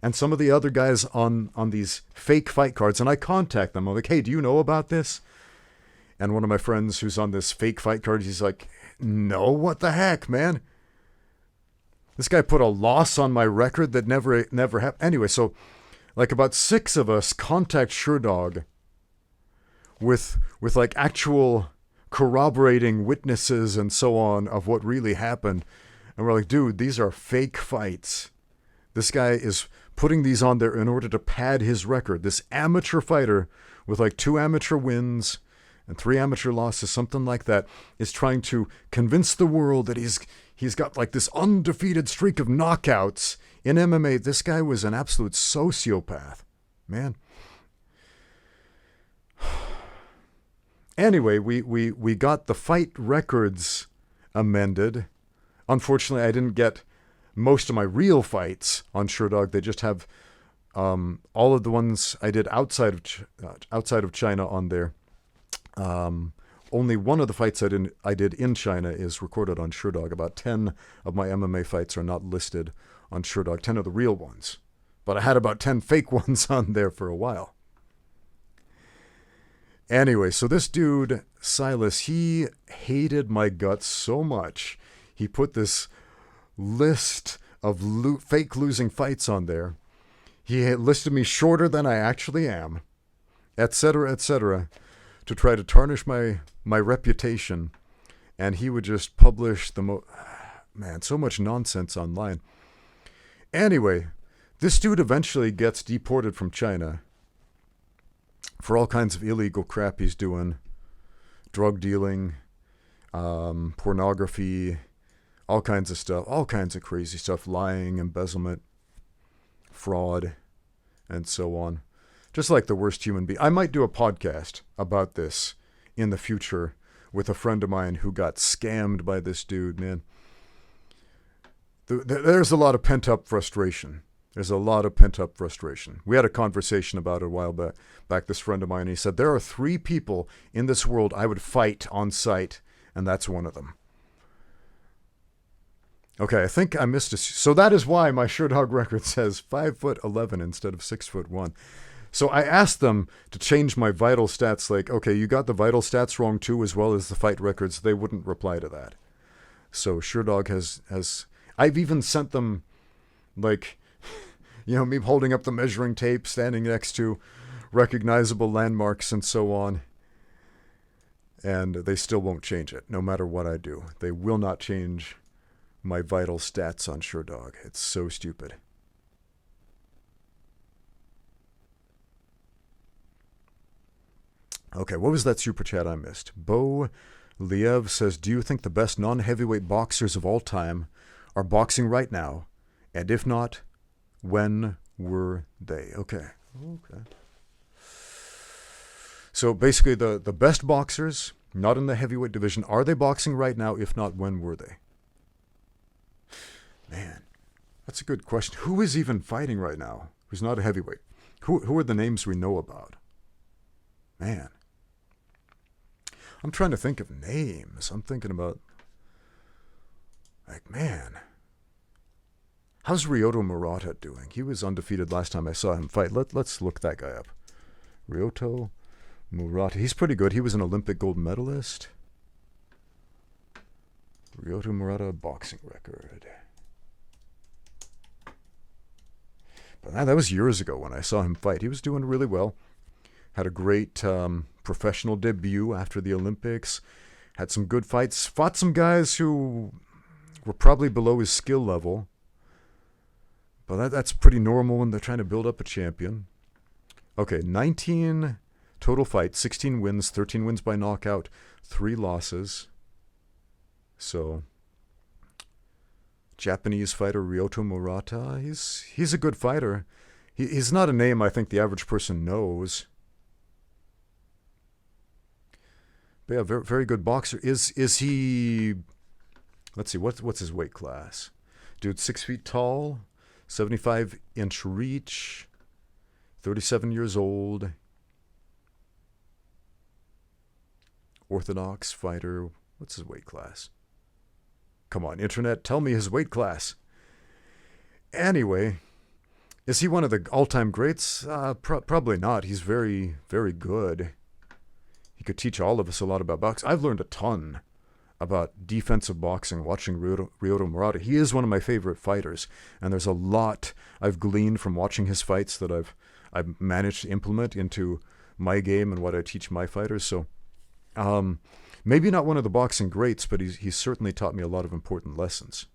and some of the other guys on these fake fight cards, and I contact them. I'm like, hey, do you know about this? And one of my friends who's on this fake fight card, he's like, no, what the heck, man? This guy put a loss on my record that never happened. Anyway, so like about 6 of us contact Sherdog with like actual corroborating witnesses and so on of what really happened. And we're like, dude, these are fake fights. This guy is putting these on there in order to pad his record. This amateur fighter with like 2 amateur wins and 3 amateur losses, something like that, is trying to convince the world that he's got like this undefeated streak of knockouts in MMA. This guy was an absolute sociopath, man. Anyway, we got the fight records amended. Unfortunately, I didn't get most of my real fights on Sherdog. They just have all of the ones I did outside of China on there. Only one of the fights I did in China is recorded on Sherdog. About 10 of my MMA fights are not listed on Sherdog, 10 of the real ones. But I had about 10 fake ones on there for a while. Anyway, so this dude, Silas, he hated my guts so much. He put this list of fake losing fights on there. He had listed me shorter than I actually am, etc., to try to tarnish my reputation. And he would just publish so much nonsense online. Anyway, this dude eventually gets deported from China for all kinds of illegal crap he's doing. Drug dealing, pornography, all kinds of stuff, all kinds of crazy stuff, lying, embezzlement, fraud, and so on. Just like the worst human being. I might do a podcast about this in the future with a friend of mine who got scammed by this dude, man. There's a lot of pent-up frustration. There's a lot of pent-up frustration. We had a conversation about it a while back, this friend of mine, he said, there are 3 people in this world I would fight on sight, and that's one of them. Okay, I think I missed a... So that is why my Sherdog record says 5'11" instead of 6'1". So I asked them to change my vital stats, like, okay, you got the vital stats wrong too, as well as the fight records. They wouldn't reply to that. So Sherdog has... I've even sent them, like... me holding up the measuring tape, standing next to recognizable landmarks and so on. And they still won't change it, no matter what I do. They will not change my vital stats on Sherdog. It's so stupid. Okay, what was that super chat I missed? Bo Liev says, do you think the best non-heavyweight boxers of all time are boxing right now? And if not... when were they? Okay. So basically the best boxers, not in the heavyweight division, are they boxing right now? If not, when were they? Man, that's a good question. Who is even fighting right now who's not a heavyweight? Who are the names we know about? Man. I'm trying to think of names. I'm thinking about, like, man... How's Ryota Murata doing? He was undefeated last time I saw him fight. Let's look that guy up. Ryota Murata. He's pretty good. He was an Olympic gold medalist. Ryota Murata boxing record. But that was years ago when I saw him fight. He was doing really well. Had a great professional debut after the Olympics. Had some good fights. Fought some guys who were probably below his skill level. But that's pretty normal when they're trying to build up a champion. Okay, 19 total fights, 16 wins, 13 wins by knockout, 3 losses. So, Japanese fighter Ryota Murata, he's a good fighter. He's not a name I think the average person knows. But yeah, very, very good boxer. Is he... Let's see, what's his weight class? Dude, 6 feet tall... 75-inch reach, 37 years old, orthodox fighter. What's his weight class? Come on, internet, tell me his weight class. Anyway, is he one of the all-time greats? Probably not. He's very, very good. He could teach all of us a lot about boxing. I've learned a ton about defensive boxing, watching Ryota Murata. He is one of my favorite fighters, and there's a lot I've gleaned from watching his fights that I've managed to implement into my game and what I teach my fighters. So maybe not one of the boxing greats, but he's certainly taught me a lot of important lessons.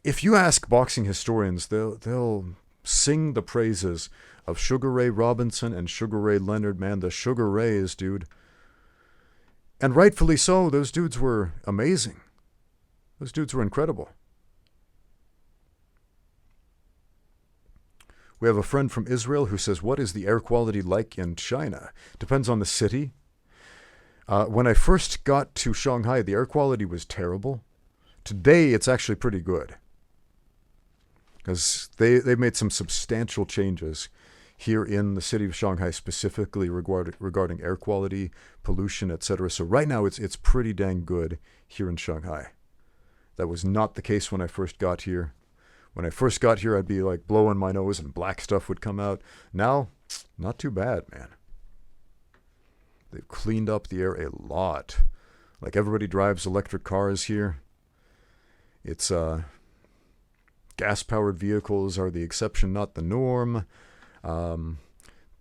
If you ask boxing historians, they'll sing the praises of Sugar Ray Robinson and Sugar Ray Leonard. Man, the Sugar Rays, dude. And rightfully so. Those dudes were amazing. Those dudes were incredible. We have a friend from Israel who says, what is the air quality like in China? Depends on the city. When I first got to Shanghai, the air quality was terrible. Today, it's actually pretty good. Because they've made some substantial changes here in the city of Shanghai, specifically regarding air quality, pollution, etc. So right now, it's pretty dang good here in Shanghai. That was not the case when I first got here. When I first got here, I'd be like blowing my nose and black stuff would come out. Now, not too bad, man. They've cleaned up the air a lot. Like everybody drives electric cars here. It's gas-powered vehicles are the exception, not the norm.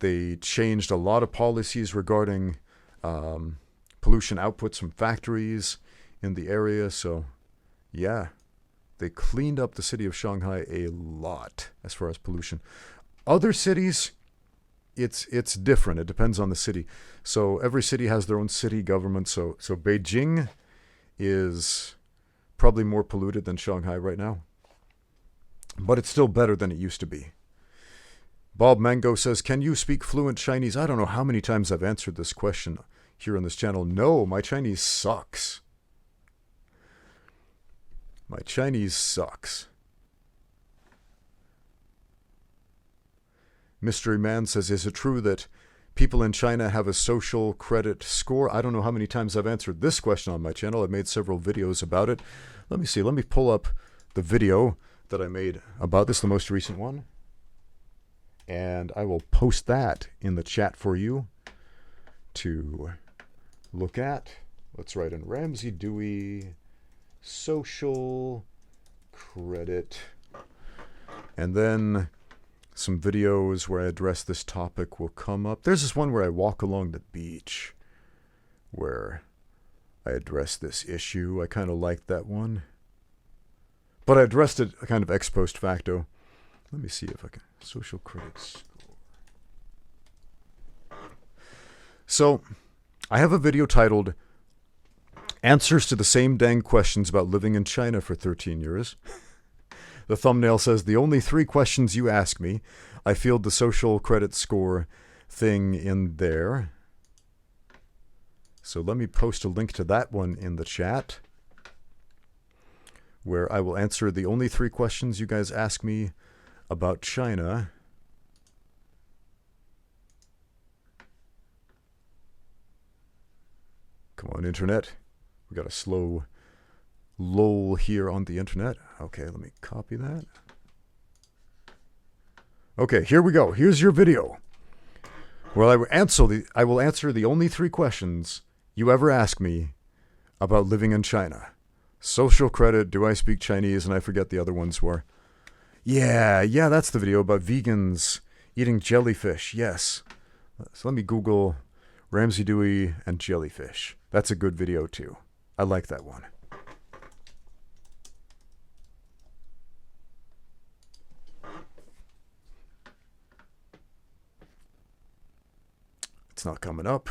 They changed a lot of policies regarding pollution outputs from factories in the area. So, yeah, they cleaned up the city of Shanghai a lot as far as pollution. Other cities, it's different. It depends on the city. So every city has their own city government. So Beijing is probably more polluted than Shanghai right now. But it's still better than it used to be. Bob Mango says, can you speak fluent Chinese? I don't know how many times I've answered this question here on this channel. No, my Chinese sucks. My Chinese sucks. Mystery Man says, is it true that people in China have a social credit score? I don't know how many times I've answered this question on my channel. I've made several videos about it. Let me see. Let me pull up the video that I made about this, the most recent one. And I will post that in the chat for you to look at. Let's write in Ramsey Dewey social credit. And then some videos where I address this topic will come up. There's this one where I walk along the beach where I address this issue. I kind of like that one. But I addressed it kind of ex post facto. Let me see if I can. Social credit score. So, I have a video titled Answers to the Same Dang Questions About Living in China for 13 Years. The thumbnail says, the only 3 questions you ask me. I field the social credit score thing in there. So let me post a link to that one in the chat, where I will answer the only 3 questions you guys ask me about China. Come on, internet. We got a slow lull here on the internet. Okay, let me copy that. Okay, here we go. Here's your video, where I will answer the only 3 questions you ever ask me about living in China. Social credit, do I speak Chinese, and I forget the other ones were. Yeah, that's the video about vegans eating jellyfish. Yes. So let me Google Ramsey Dewey and jellyfish. That's a good video too. I like that one. It's not coming up.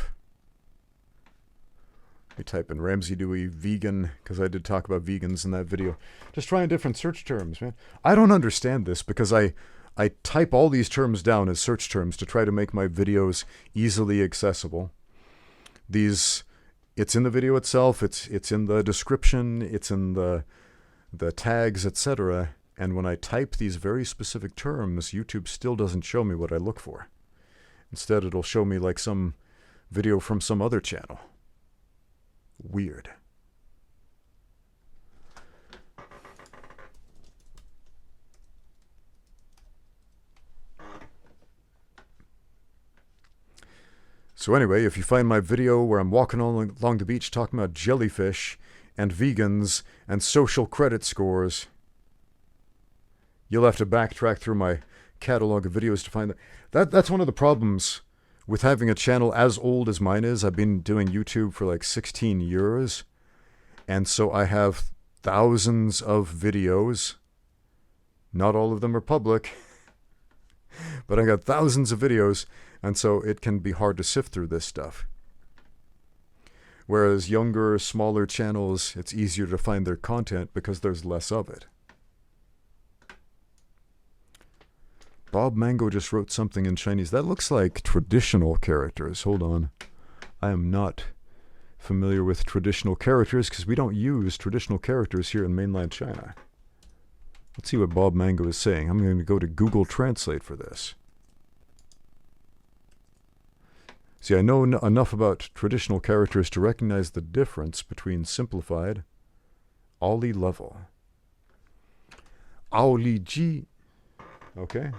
Let me type in Ramsey Dewey vegan, because I did talk about vegans in that video. Just trying different search terms, man. I don't understand this, because I type all these terms down as search terms to try to make my videos easily accessible. It's in the video itself, it's in the description, it's in the tags, etc. And when I type these very specific terms, YouTube still doesn't show me what I look for. Instead, it'll show me like some video from some other channel. Weird. So anyway, if you find my video where I'm walking along the beach talking about jellyfish and vegans and social credit scores, you'll have to backtrack through my catalog of videos to find that. That's one of the problems with having a channel as old as mine is. I've been doing YouTube for like 16 years, and so I have thousands of videos. Not all of them are public, but I got thousands of videos, and so it can be hard to sift through this stuff. Whereas younger, smaller channels, it's easier to find their content because there's less of it. Bob Mango just wrote something in Chinese. That looks like traditional characters. Hold on. I am not familiar with traditional characters because we don't use traditional characters here in mainland China. Let's see what Bob Mango is saying. I'm going to go to Google Translate for this. See, I know enough about traditional characters to recognize the difference between simplified, Ollie level. Aoli Ji. Okay.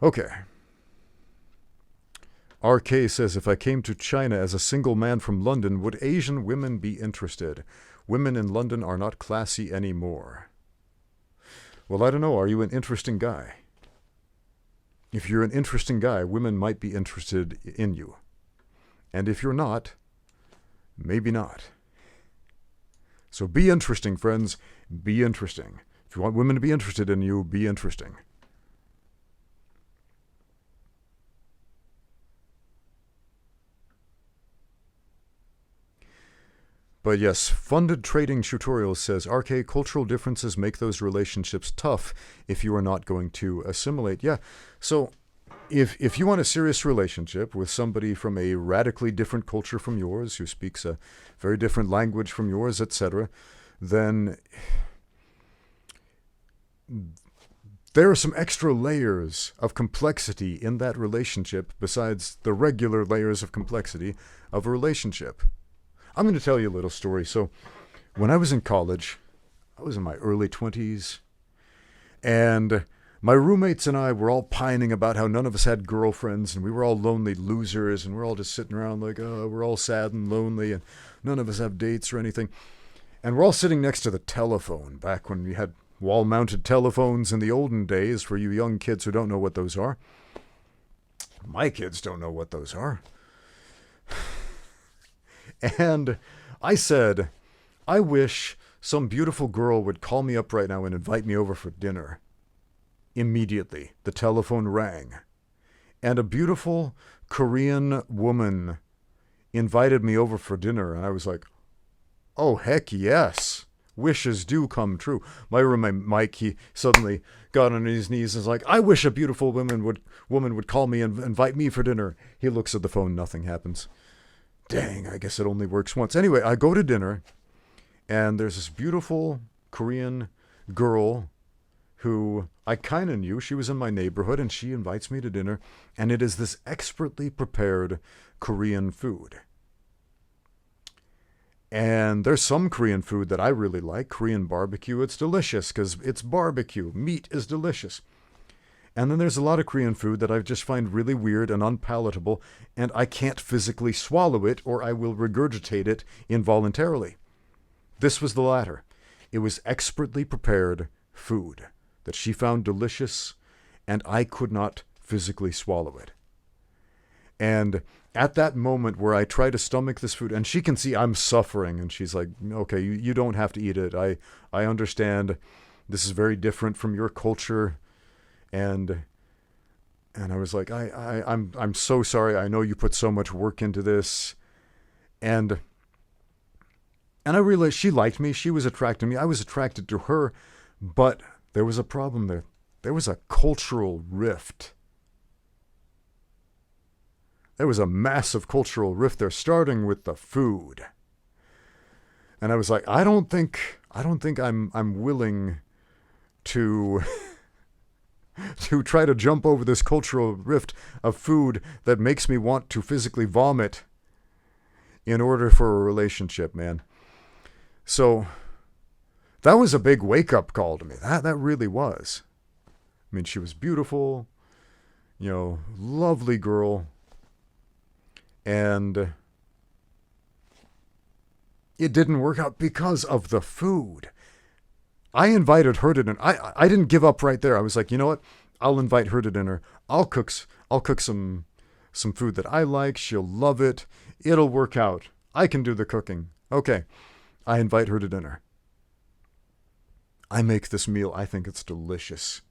Okay. RK says, if I came to China as a single man from London, would Asian women be interested? Women in London are not classy anymore. Well, I don't know. Are you an interesting guy? If you're an interesting guy, women might be interested in you. And if you're not, maybe not. So be interesting, friends. Be interesting. If you want women to be interested in you, be interesting. But yes, Funded Trading Tutorials says, RK, cultural differences make those relationships tough if you are not going to assimilate. Yeah, so if you want a serious relationship with somebody from a radically different culture from yours, who speaks a very different language from yours, etc., then there are some extra layers of complexity in that relationship besides the regular layers of complexity of a relationship. I'm going to tell you a little story. So when I was in college, I was in my early 20s, and my roommates and I were all pining about how none of us had girlfriends, and we were all lonely losers, and we're all just sitting around like, oh, we're all sad and lonely, and none of us have dates or anything. And we're all sitting next to the telephone, back when we had wall-mounted telephones in the olden days, for you young kids who don't know what those are. My kids don't know what those are. And I said, I wish some beautiful girl would call me up right now and invite me over for dinner. Immediately, the telephone rang, and a beautiful Korean woman invited me over for dinner, and I was like, oh, heck yes. Wishes do come true. My roommate Mike, he suddenly got on his knees and was like, I wish a beautiful woman would call me and invite me for dinner. He looks at the phone, nothing happens. Dang, I guess it only works once. Anyway, I go to dinner, and there's this beautiful Korean girl who I kind of knew. She was in my neighborhood, and she invites me to dinner, and it is this expertly prepared Korean food. And there's some Korean food that I really like. Korean barbecue, it's delicious because it's barbecue. Meat is delicious. And then there's a lot of Korean food that I just find really weird and unpalatable, and I can't physically swallow it or I will regurgitate it involuntarily. This was the latter. It was expertly prepared food that she found delicious, and I could not physically swallow it. And at that moment where I try to stomach this food, and she can see I'm suffering, and she's like, okay, you don't have to eat it. I understand this is very different from your culture. And I was like, I'm so sorry. I know you put so much work into this. And I realized she liked me. She was attracted to me. I was attracted to her. But there was a problem there. There was a cultural rift. There was a massive cultural rift there, starting with the food. And I was like, I don't think I'm willing to to try to jump over this cultural rift of food that makes me want to physically vomit in order for a relationship, man. So that was a big wake-up call to me. That really was. I mean, she was beautiful, lovely girl. And it didn't work out because of the food. I invited her to dinner. I didn't give up right there. I was like, you know what? I'll invite her to dinner. I'll cook some food that I like. She'll love it. It'll work out. I can do the cooking. Okay. I invite her to dinner. I make this meal. I think it's delicious.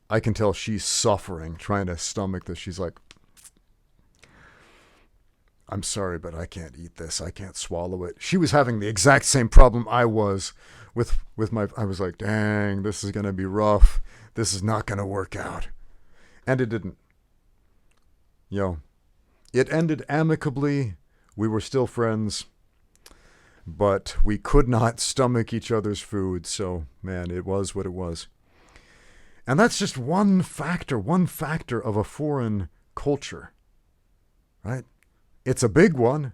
I can tell she's suffering trying to stomach this. She's like, I'm sorry, but I can't eat this. I can't swallow it. She was having the exact same problem I was with my, I was like, dang, this is going to be rough. This is not going to work out. And it didn't. It ended amicably. We were still friends, but we could not stomach each other's food. So, man, it was what it was. And that's just one factor of a foreign culture, right? It's a big one,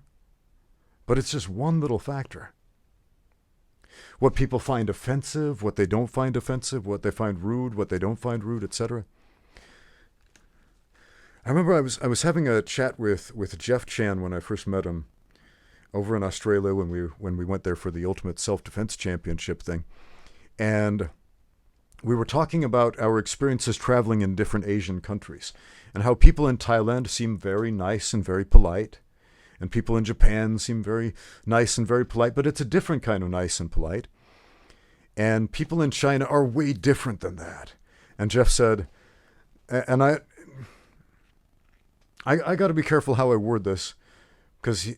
but it's just one little factor. What people find offensive, what they don't find offensive, what they find rude, what they don't find rude, etc. I remember I was having a chat with Jeff Chan when I first met him over in Australia when we went there for the Ultimate Self-Defense Championship thing. And we were talking about our experiences traveling in different Asian countries and how people in Thailand seem very nice and very polite, and people in Japan seem very nice and very polite, but it's a different kind of nice and polite. And people in China are way different than that. And Jeff said, and I got to be careful how I word this, because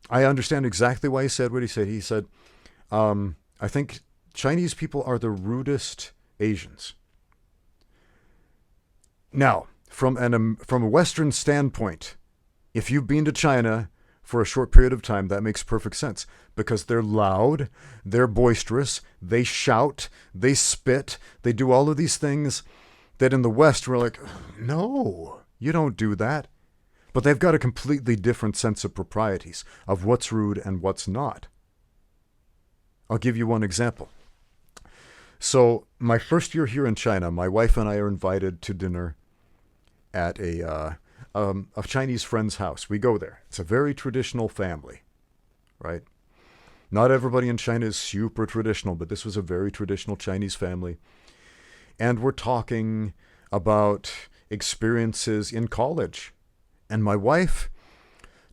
I understand exactly why he said what he said. He said, I think Chinese people are the rudest Asians. Now, from a Western standpoint, if you've been to China for a short period of time, that makes perfect sense, because they're loud, they're boisterous, they shout, they spit, they do all of these things that in the West we're like, no, you don't do that. But they've got a completely different sense of proprieties of what's rude and what's not. I'll give you one example. So my first year here in China, my wife and I are invited to dinner at a Chinese friend's house. We go there. It's a very traditional family, right? Not everybody in China is super traditional, but this was a very traditional Chinese family. And we're talking about experiences in college. And my wife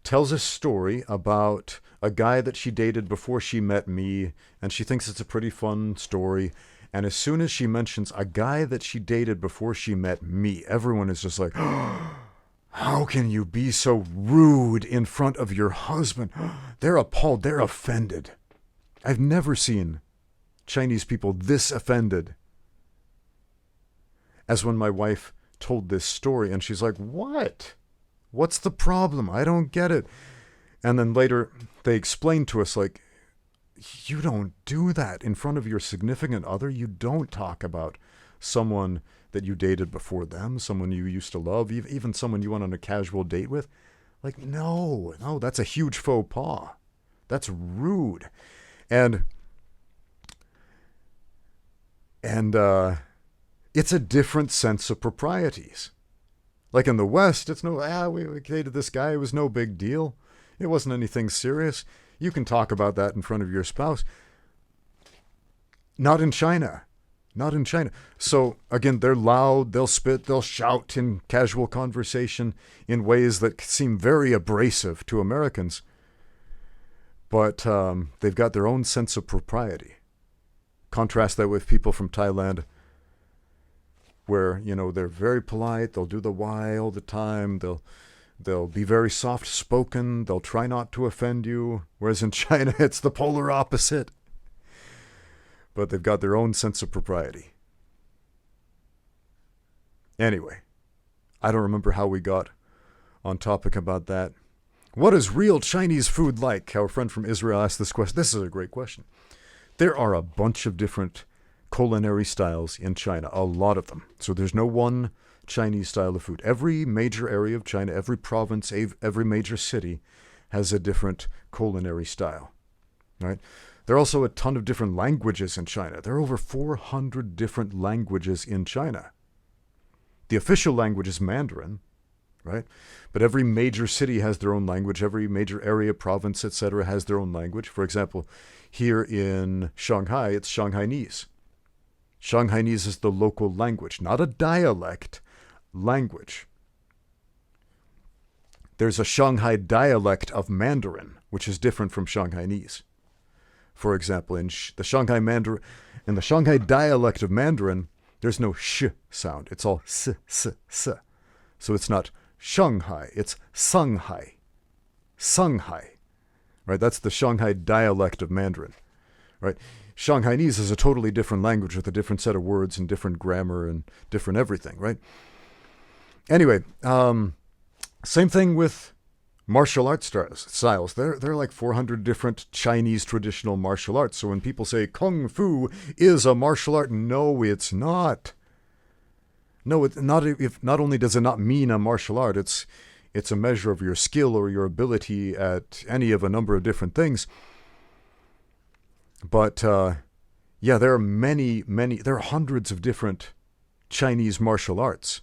tells a story about a guy that she dated before she met me, and she thinks it's a pretty fun story. And as soon as she mentions a guy that she dated before she met me, everyone is just like, how can you be so rude in front of your husband? They're appalled. They're offended. I've never seen Chinese people this offended as when my wife told this story. And she's like, what? What's the problem? I don't get it. And then later they explained to us, like, you don't do that in front of your significant other. You don't talk about someone that you dated before them, someone you used to love, even someone you went on a casual date with. Like, no, that's a huge faux pas. That's rude. And it's a different sense of proprieties. Like in the West, it's we dated this guy. It was no big deal. It wasn't anything serious. You can talk about that in front of your spouse. Not in China. Not in China. So again, they're loud, they'll spit, they'll shout in casual conversation in ways that seem very abrasive to Americans. But they've got their own sense of propriety. Contrast that with people from Thailand, where, they're very polite, they'll do the why all the time, they'll be very soft-spoken, they'll try not to offend you, whereas in China it's the polar opposite. But they've got their own sense of propriety. Anyway, I don't remember how we got on topic about that. What is real Chinese food like? Our friend from Israel asked this question. This is a great question. There are a bunch of different culinary styles in China, a lot of them. So there's no one Chinese style of food. Every major area of China, every province, every major city has a different culinary style, right? There are also a ton of different languages in China. There are over 400 different languages in China. The official language is Mandarin, right? But every major city has their own language. Every major area, province, etc. has their own language. For example, here in Shanghai, it's Shanghainese. Shanghainese is the local language, not a dialect, language. There's a Shanghai dialect of Mandarin, which is different from Shanghainese. For example, in the Shanghai dialect of Mandarin, there's no sh sound. It's all s, s, s. So it's not Shanghai, it's Sanghai. Sanghai. Right? That's the Shanghai dialect of Mandarin. Right? Shanghainese is a totally different language with a different set of words and different grammar and different everything, right? Anyway, same thing with martial arts styles. There are like 400 different Chinese traditional martial arts. So when people say Kung Fu is a martial art, no, it's not. No, it's not. If not only does it not mean a martial art, it's a measure of your skill or your ability at any of a number of different things. But yeah, there are hundreds of different Chinese martial arts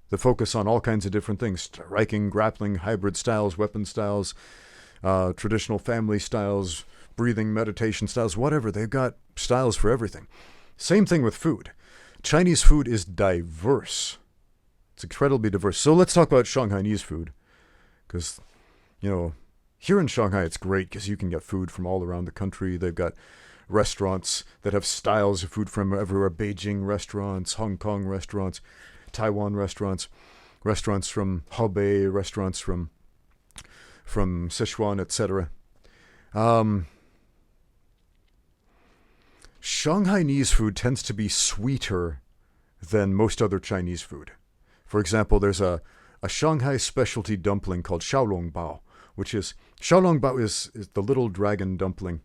that focus on all kinds of different things: striking, grappling, hybrid styles, weapon styles, traditional family styles, breathing, meditation styles, whatever. They've got styles for everything. Same thing with food. Chinese food is diverse. It's incredibly diverse. So let's talk about Shanghainese food. Because, here in Shanghai, it's great because you can get food from all around the country. They've got restaurants that have styles of food from everywhere. Beijing restaurants, Hong Kong restaurants, Taiwan restaurants, restaurants from Hebei, restaurants from Sichuan, etc. Shanghainese food tends to be sweeter than most other Chinese food. For example, there's a Shanghai specialty dumpling called xiaolongbao, which is, xiaolongbao is the little dragon dumpling.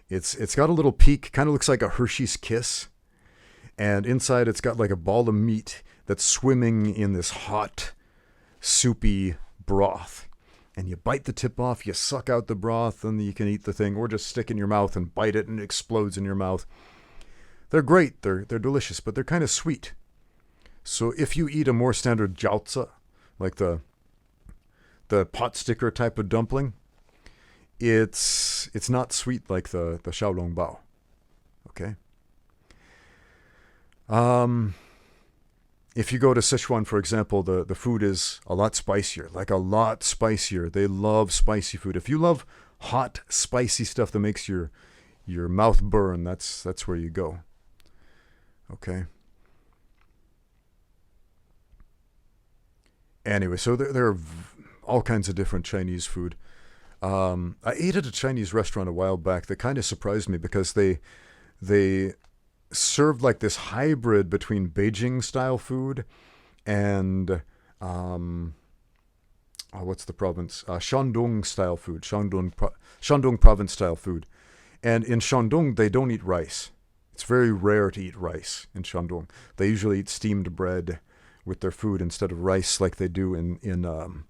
It's got a little peak, kind of looks like a Hershey's Kiss. And inside it's got like a ball of meat that's swimming in this hot, soupy broth. And you bite the tip off, you suck out the broth, and you can eat the thing, or just stick it in your mouth and bite it and it explodes in your mouth. They're great, they're delicious, but they're kind of sweet. So if you eat a more standard jiaozi, like the pot sticker type of dumpling, it's not sweet like the xiaolongbao. Okay? If you go to Sichuan, for example, the food is a lot spicier, like a lot spicier. They love spicy food. If you love hot, spicy stuff that makes your mouth burn, that's where you go. Okay. Anyway, so there are all kinds of different Chinese food. I ate at a Chinese restaurant a while back that kind of surprised me because they served like this hybrid between Beijing style food and what's the province? Shandong style food, Shandong province style food. And in Shandong, they don't eat rice. It's very rare to eat rice in Shandong. They usually eat steamed bread with their food instead of rice like they do in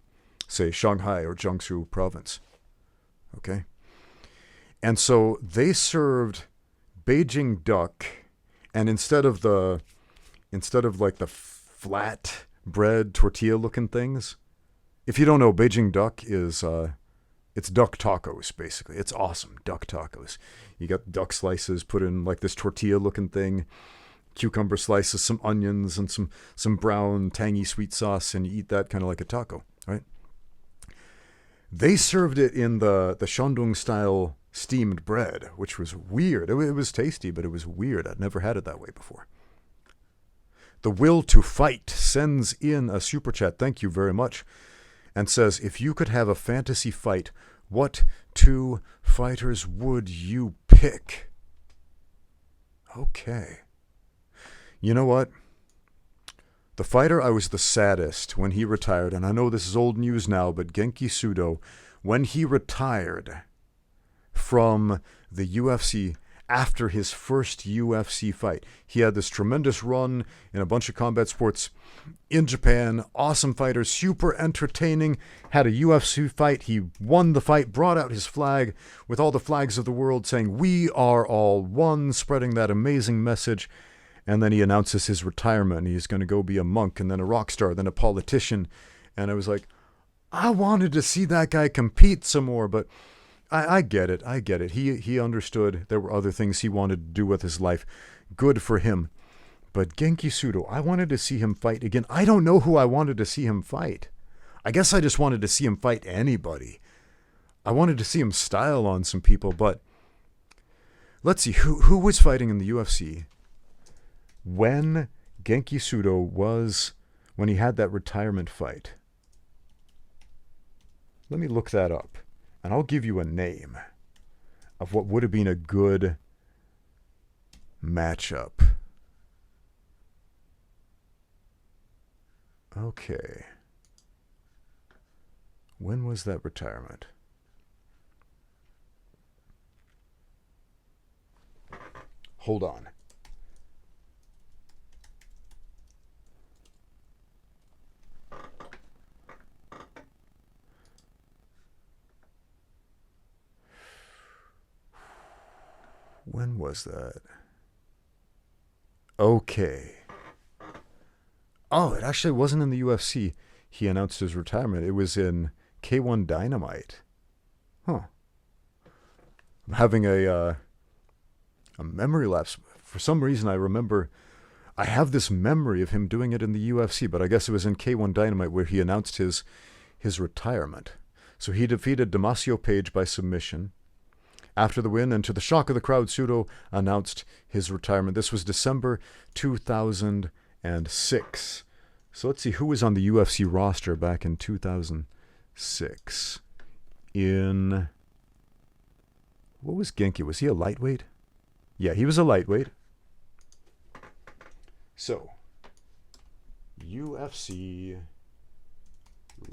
say, Shanghai or Jiangsu province. Okay? And so they served Beijing duck, and instead of like the flat bread tortilla looking things, if you don't know, Beijing duck is it's duck tacos basically. It's awesome, duck tacos. You got duck slices put in like this tortilla looking thing, cucumber slices, some onions, and some brown tangy sweet sauce, and you eat that kind of like a taco, right? They served it in the Shandong style steamed bread, which was weird. It was tasty, but it was weird. I'd never had it that way before. The Will to Fight sends in a super chat, thank you very much, and says, if you could have a fantasy fight, what two fighters would you pick? Okay. You know what? The fighter I was the saddest when he retired, and I know this is old news now, but Genki Sudo, when he retired from the UFC after his first UFC fight. He had this tremendous run in a bunch of combat sports in Japan. Awesome fighter, super entertaining. Had a UFC fight. He won the fight, brought out his flag with all the flags of the world saying, "We are all one," spreading that amazing message. And then he announces his retirement. He's going to go be a monk and then a rock star, then a politician. And I was like, I wanted to see that guy compete some more, but I get it. I get it. He understood there were other things he wanted to do with his life. Good for him. But Genki Sudo, I wanted to see him fight again. I don't know who I wanted to see him fight. I guess I just wanted to see him fight anybody. I wanted to see him style on some people, but let's see. Who was fighting in the UFC when Genki Sudo when he had that retirement fight? Let me look that up, and I'll give you a name of what would have been a good matchup. Okay. When was that retirement? Hold on. When was that? Okay. Oh, it actually wasn't in the UFC. He announced his retirement. It was in K1 Dynamite. Huh. I'm having a memory lapse. For some reason, I have this memory of him doing it in the UFC, but I guess it was in K1 Dynamite where he announced his retirement. So he defeated Damasio Page by submission. After the win, and to the shock of the crowd, Sudo announced his retirement. This was December 2006. So let's see who was on the UFC roster back in 2006. What was Genki? Was he a lightweight? Yeah, he was a lightweight. So, UFC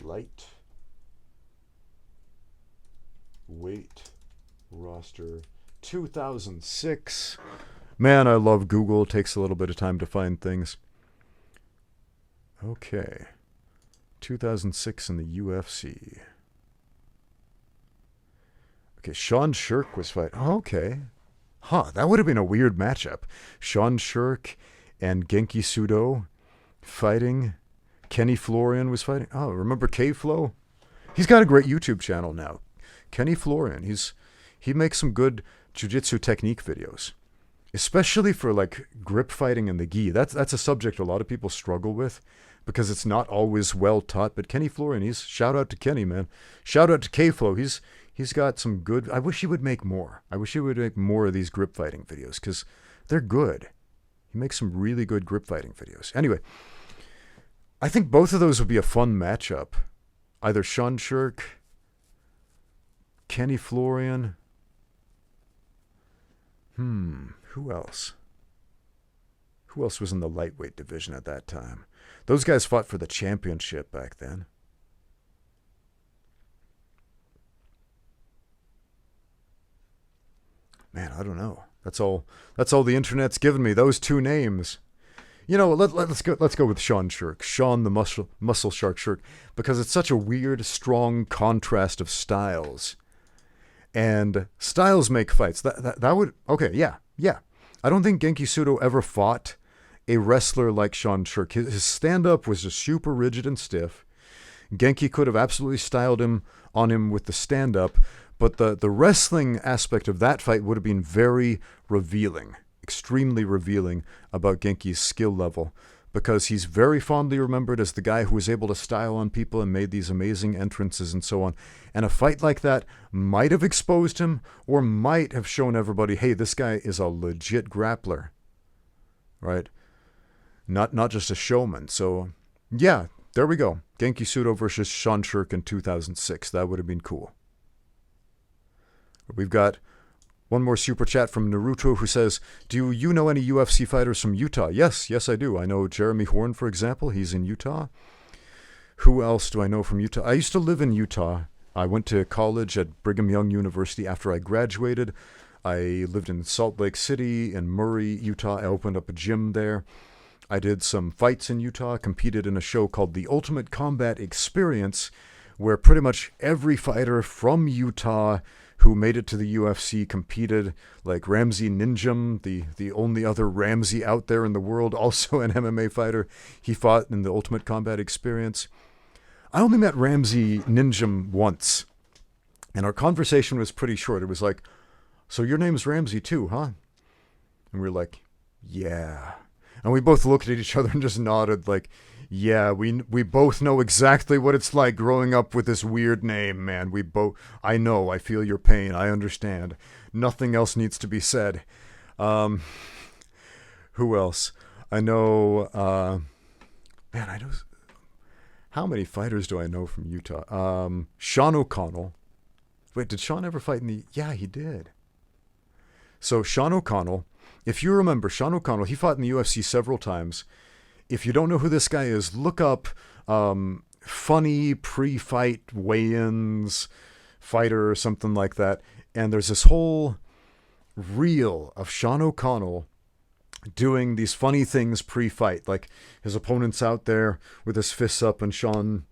lightweight roster 2006. Man, I love Google. It takes a little bit of time to find things. Okay. 2006 in the UFC. Okay, Sean Sherk was fighting. Oh, okay. Huh, that would have been a weird matchup. Sean Sherk and Genki Sudo fighting. Kenny Florian was fighting. Oh, remember K-Flow? He's got a great YouTube channel now. Kenny Florian. He makes some good jiu-jitsu technique videos, especially for like grip fighting in the gi. That's a subject a lot of people struggle with because it's not always well taught. But Kenny Florian, shout out to Kenny, man. Shout out to K-Flow. He's got some good. I wish he would make more. I wish he would make more of these grip fighting videos because they're good. He makes some really good grip fighting videos. Anyway, I think both of those would be a fun matchup. Either Sean Sherk, Kenny Florian. Who else? Who else was in the lightweight division at that time? Those guys fought for the championship back then. Man, I don't know. That's all the internet's given me. Those two names. You know, let's go with Sean Sherk. Sean the muscle shark Sherk, because it's such a weird, strong contrast of styles. And styles make fights. That would... Okay, yeah. I don't think Genki Sudo ever fought a wrestler like Sean Sherk. His stand-up was just super rigid and stiff. Genki could have absolutely styled him with the stand-up, but the wrestling aspect of that fight would have been very revealing, extremely revealing about Genki's skill level, because he's very fondly remembered as the guy who was able to style on people and made these amazing entrances and so on. And a fight like that might have exposed him or might have shown everybody, hey, this guy is a legit grappler, right? Not just a showman. So, yeah, there we go. Genki Sudo versus Sean Sherk in 2006. That would have been cool. We've got one more super chat from Naruto who says, do you know any UFC fighters from Utah? Yes, I do. I know Jeremy Horn, for example. He's in Utah. Who else do I know from Utah? I used to live in Utah. I went to college at Brigham Young University after I graduated. I lived in Salt Lake City, in Murray, Utah. I opened up a gym there. I did some fights in Utah, competed in a show called The Ultimate Combat Experience, where pretty much every fighter from Utah who made it to the UFC competed, like Ramsey Ninjum, the only other Ramsey out there in the world, also an MMA fighter. He fought in the Ultimate Combat Experience. I only met Ramsey Ninjum once, and our conversation was pretty short. It was like, so your name's Ramsey too, huh? And we were like, yeah. And we both looked at each other and just nodded like, yeah, we both know exactly what it's like growing up with this weird name, man. I know, I feel your pain, I understand. Nothing else needs to be said. Who else? I know, I know, how many fighters do I know from Utah? Sean O'Connell. Wait, did Sean ever fight in the... Yeah, he did. So Sean O'Connell, if you remember, Sean O'Connell, he fought in the UFC several times. If you don't know who this guy is, look up funny pre-fight weigh-ins fighter or something like that. And there's this whole reel of Sean O'Connell doing these funny things pre-fight. Like his opponent's out there with his fists up and Sean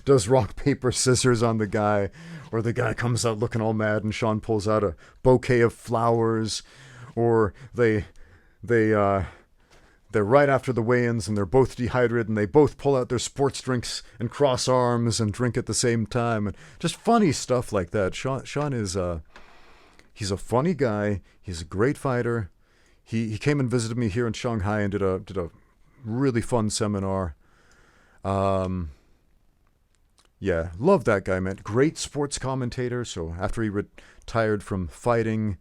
does rock, paper, scissors on the guy. Or the guy comes out looking all mad and Sean pulls out a bouquet of flowers. Or they're right after the weigh-ins and they're both dehydrated and they both pull out their sports drinks and cross arms and drink at the same time. And just funny stuff like that. Sean is he's a funny guy. He's a great fighter. He came and visited me here in Shanghai and did a really fun seminar. Yeah, love that guy, man. Great sports commentator. So after he retired from fighting,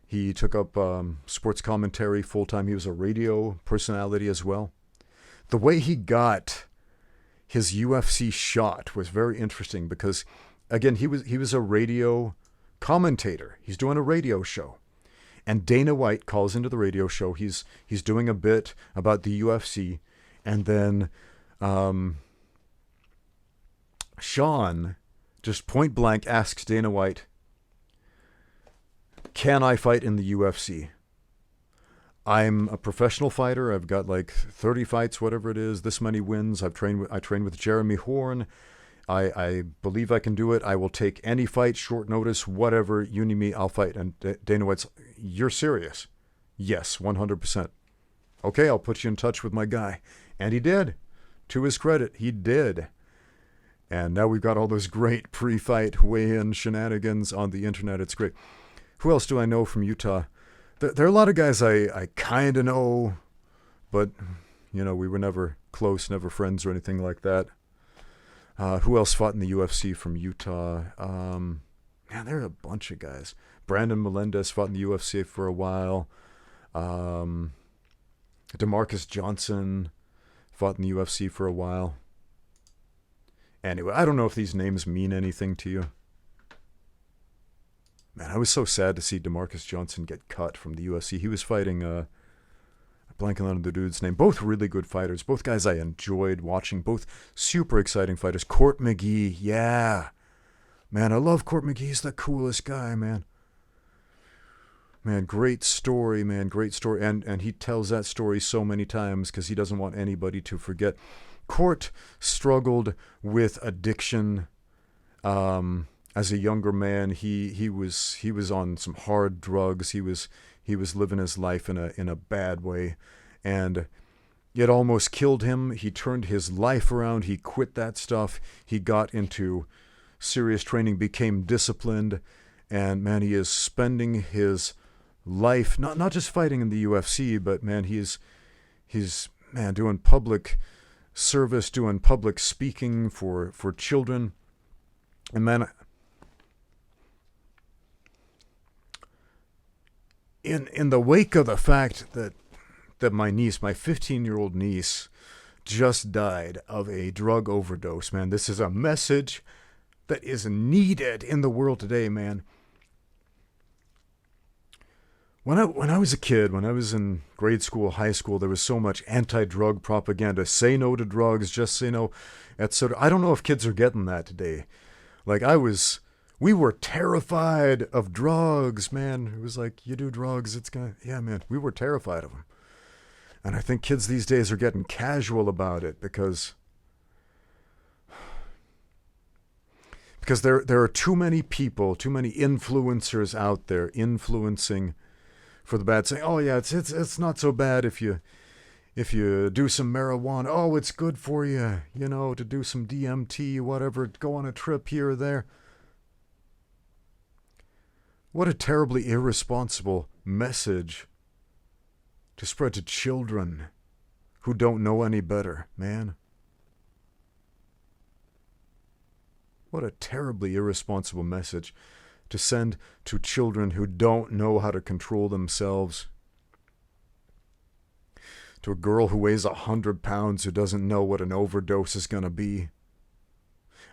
he took up sports commentary full-time. He was a radio personality as well. The way he got his UFC shot was very interesting because, again, he was a radio commentator. He's doing a radio show. And Dana White calls into the radio show. He's doing a bit about the UFC. And then Sean just point blank asks Dana White, can I fight in the UFC? I'm a professional fighter. I've got like 30 fights, whatever it is, this many wins. I train with Jeremy Horn. I believe I can do it. I will take any fight, short notice, whatever. You need me, I'll fight. And Dana White's, you're serious? Yes, 100%. Okay, I'll put you in touch with my guy. And he did. To his credit, he did. And now we've got all those great pre-fight weigh-in shenanigans on the internet. It's great. Who else do I know from Utah? There are a lot of guys I kind of know, but, you know, we were never close, never friends or anything like that. Who else fought in the UFC from Utah? Man, there are a bunch of guys. Brandon Melendez fought in the UFC for a while. DeMarcus Johnson fought in the UFC for a while. Anyway, I don't know if these names mean anything to you. Man, I was so sad to see DeMarcus Johnson get cut from the UFC. He was fighting, blanking on the dude's name. Both really good fighters. Both guys I enjoyed watching. Both super exciting fighters. Court McGee, yeah. Man, I love Court McGee. He's the coolest guy, man. Man, great story, man. Great story. And he tells that story so many times because he doesn't want anybody to forget. Court struggled with addiction. As a younger man, he was on some hard drugs. He was living his life in a bad way, and it almost killed him. He turned his life around. He quit that stuff. He got into serious training, became disciplined, and man, he is spending his life not just fighting in the UFC, but man, he's doing public service, doing public speaking for children, and man. In the wake of the fact that my niece, my 15-year-old niece, just died of a drug overdose, man, this is a message that is needed in the world today, man. When I was a kid, when I was in grade school, high school, there was so much anti-drug propaganda. Say no to drugs, just say no, etc. I don't know if kids are getting that today. Like, I was We were terrified of drugs, man. It was like, you do drugs, it's gonna, yeah, man. We were terrified of them. And I think kids these days are getting casual about it because there are too many people, too many influencers out there influencing for the bad, saying, oh yeah, it's not so bad if you do some marijuana. Oh, it's good for you, to do some DMT, whatever, go on a trip here or there. What a terribly irresponsible message to spread to children who don't know any better, man. What a terribly irresponsible message to send to children who don't know how to control themselves. To a girl who weighs 100 pounds who doesn't know what an overdose is going to be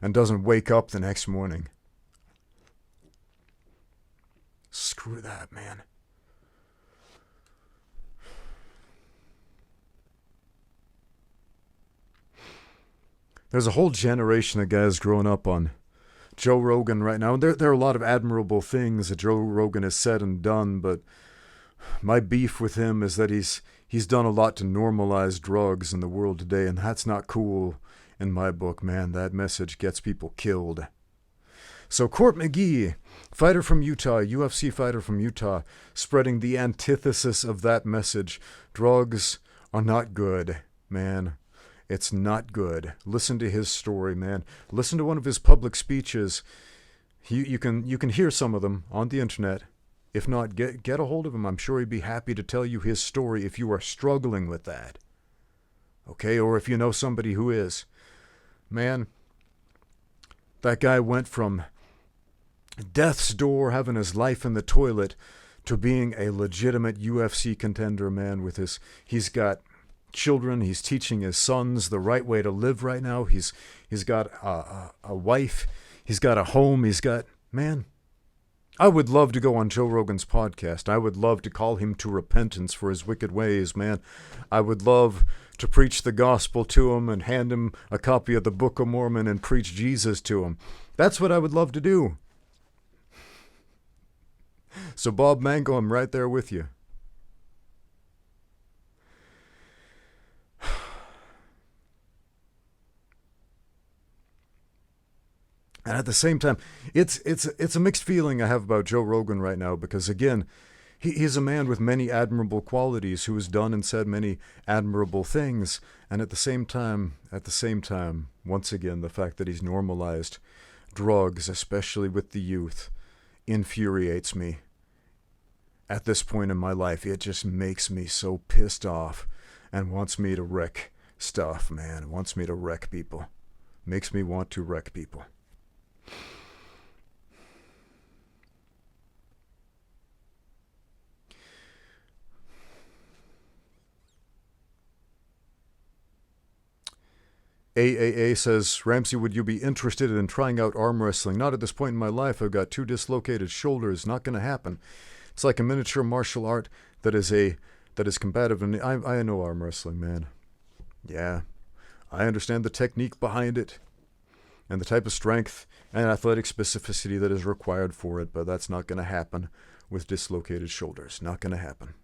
and doesn't wake up the next morning. Screw that, man. There's a whole generation of guys growing up on Joe Rogan right now. And there are a lot of admirable things that Joe Rogan has said and done, but my beef with him is that he's done a lot to normalize drugs in the world today, and that's not cool in my book, man. That message gets people killed. So Court McGee, fighter from Utah, UFC fighter from Utah, spreading the antithesis of that message. Drugs are not good, man. It's not good. Listen to his story, man. Listen to one of his public speeches. You can hear some of them on the internet. If not, get a hold of him. I'm sure he'd be happy to tell you his story if you are struggling with that. Okay, or if you know somebody who is. Man, that guy went from death's door, having his life in the toilet, to being a legitimate UFC contender, man. He's got children. He's teaching his sons the right way to live right now. He's got a wife. He's got a home. Man, I would love to go on Joe Rogan's podcast. I would love to call him to repentance for his wicked ways, man. I would love to preach the gospel to him and hand him a copy of the Book of Mormon and preach Jesus to him. That's what I would love to do. So Bob Mango, I'm right there with you. And at the same time, it's a mixed feeling I have about Joe Rogan right now because, again, he's a man with many admirable qualities who has done and said many admirable things. And at the same time, once again, the fact that he's normalized drugs, especially with the youth, infuriates me. At this point in my life, it just makes me so pissed off and wants me to wreck stuff, man. It wants me to wreck people. Makes me want to wreck people. AAA says, Ramsey, would you be interested in trying out arm wrestling? Not at this point in my life. I've got 2 dislocated shoulders. Not going to happen. It's like a miniature martial art that is combative. And I know arm wrestling, man. Yeah. I understand the technique behind it and the type of strength and athletic specificity that is required for it, but that's not going to happen with dislocated shoulders. Not going to happen.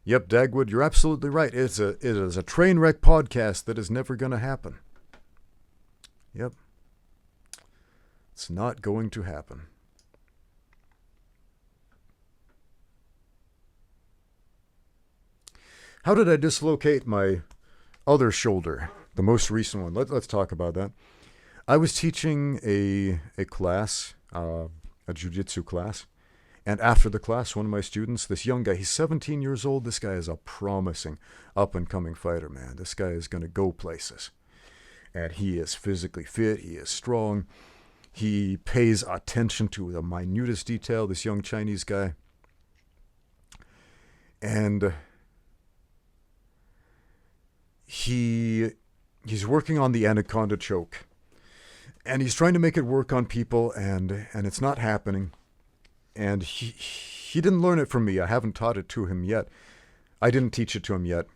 Yep, Dagwood, you're absolutely right. It is a train wreck podcast that is never going to happen. Yep. It's not going to happen. How did I dislocate my other shoulder? The most recent one. Let's talk about that. I was teaching a class, a jiu-jitsu class. And after the class, one of my students, this young guy, he's 17 years old. This guy is a promising up-and-coming fighter, man. This guy is going to go places. And he is physically fit. He is strong. He pays attention to the minutest detail, this young Chinese guy. And he's working on the anaconda choke. And he's trying to make it work on people, and it's not happening. And he didn't learn it from me. I haven't taught it to him yet. I didn't teach it to him yet.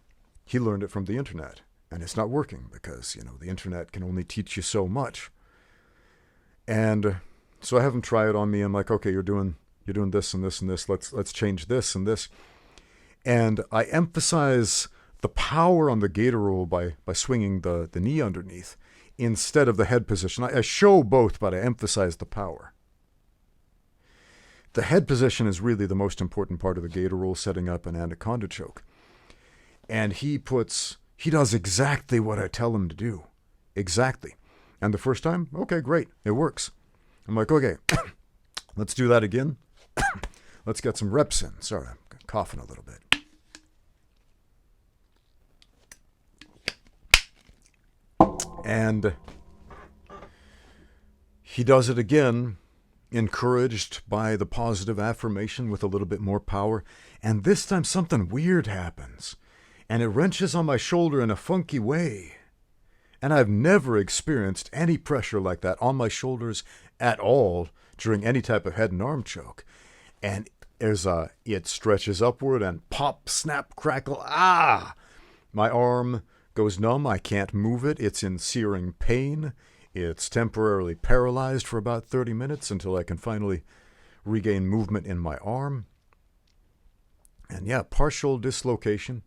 he learned it from the internet. And it's not working because, the internet can only teach you so much. And so I have him try it on me. I'm like, okay, you're doing this and this and this. Let's change this and this. And I emphasize the power on the gator roll by swinging the knee underneath instead of the head position. I show both, but I emphasize the power. The head position is really the most important part of the gator roll, setting up an anaconda choke. And he does exactly what I tell him to do. Exactly. And the first time, okay, great. It works. I'm like, okay, let's do that again. Let's get some reps in. Sorry, I'm coughing a little bit. And he does it again, encouraged by the positive affirmation with a little bit more power. And this time something weird happens. And it wrenches on my shoulder in a funky way. And I've never experienced any pressure like that on my shoulders at all during any type of head and arm choke. And it stretches upward and pop, snap, crackle. My arm goes numb. I can't move it. It's in searing pain. It's temporarily paralyzed for about 30 minutes until I can finally regain movement in my arm. And yeah, partial dislocation.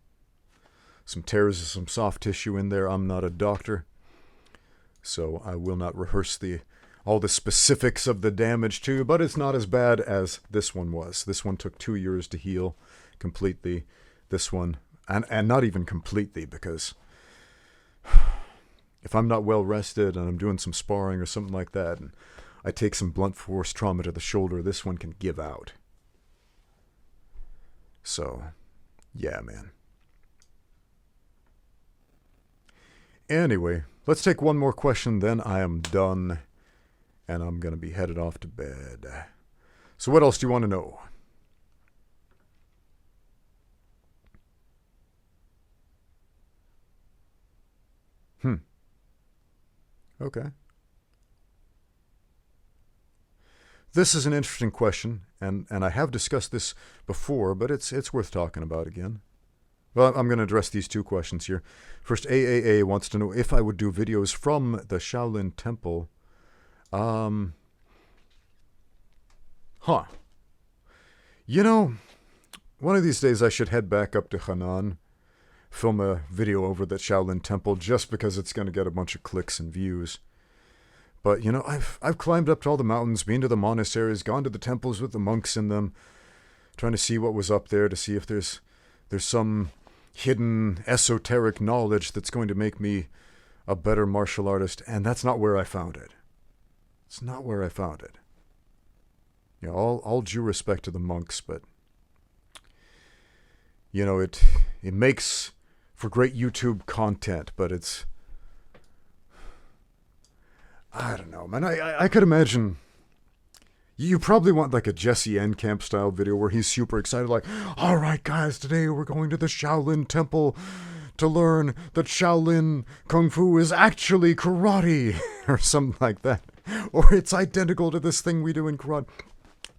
Some tears of some soft tissue in there. I'm not a doctor, so I will not rehearse all the specifics of the damage too, but it's not as bad as this one was. This one took 2 years to heal completely. This one, and not even completely, because if I'm not well rested and I'm doing some sparring or something like that, and I take some blunt force trauma to the shoulder, this one can give out. So, yeah, man. Anyway, let's take one more question, then I am done, and I'm going to be headed off to bed. So what else do you want to know? Okay. This is an interesting question, and I have discussed this before, but it's worth talking about again. Well, I'm going to address these two questions here. First, AAA wants to know if I would do videos from the Shaolin Temple. One of these days I should head back up to Henan, film a video over the Shaolin Temple, just because it's going to get a bunch of clicks and views. But, I've climbed up to all the mountains, been to the monasteries, gone to the temples with the monks in them, trying to see what was up there, to see if there's some hidden esoteric knowledge that's going to make me a better martial artist, and that's not where I found it. It's not where I found it. All due respect to the monks, but it makes for great YouTube content, but it's, I don't know, man. I could imagine. You probably want like a Jesse Enkamp style video where he's super excited, like, all right, guys, today we're going to the Shaolin Temple to learn that Shaolin Kung Fu is actually karate, or something like that. Or it's identical to this thing we do in karate.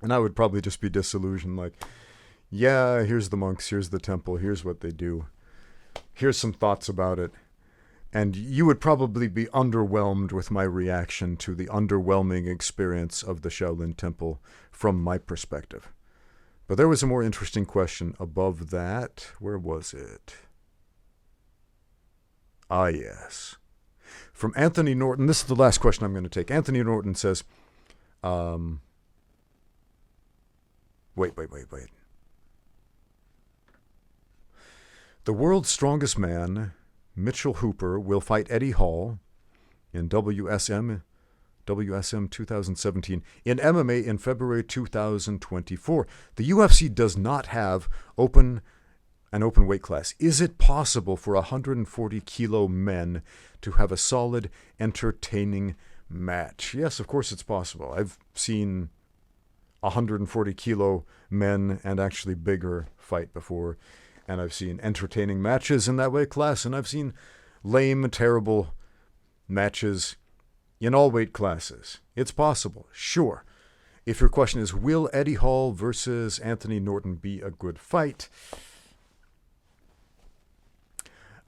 And I would probably just be disillusioned, like, yeah, here's the monks, here's the temple, here's what they do. Here's some thoughts about it. And you would probably be underwhelmed with my reaction to the underwhelming experience of the Shaolin Temple from my perspective. But there was a more interesting question above that. Where was it? Ah, yes. From Anthony Norton. This is the last question I'm going to take. Anthony Norton says, Wait. The world's strongest man, Mitchell Hooper, will fight Eddie Hall in WSM 2017 in MMA in February 2024. The UFC does not have an open weight class. Is it possible for 140 kilo men to have a solid, entertaining match? Yes, of course it's possible. I've seen 140 kilo men and actually bigger fight before. And I've seen entertaining matches in that weight class, and I've seen lame, terrible matches in all weight classes. It's possible, sure. If your question is, will Eddie Hall versus Anthony Norton be a good fight?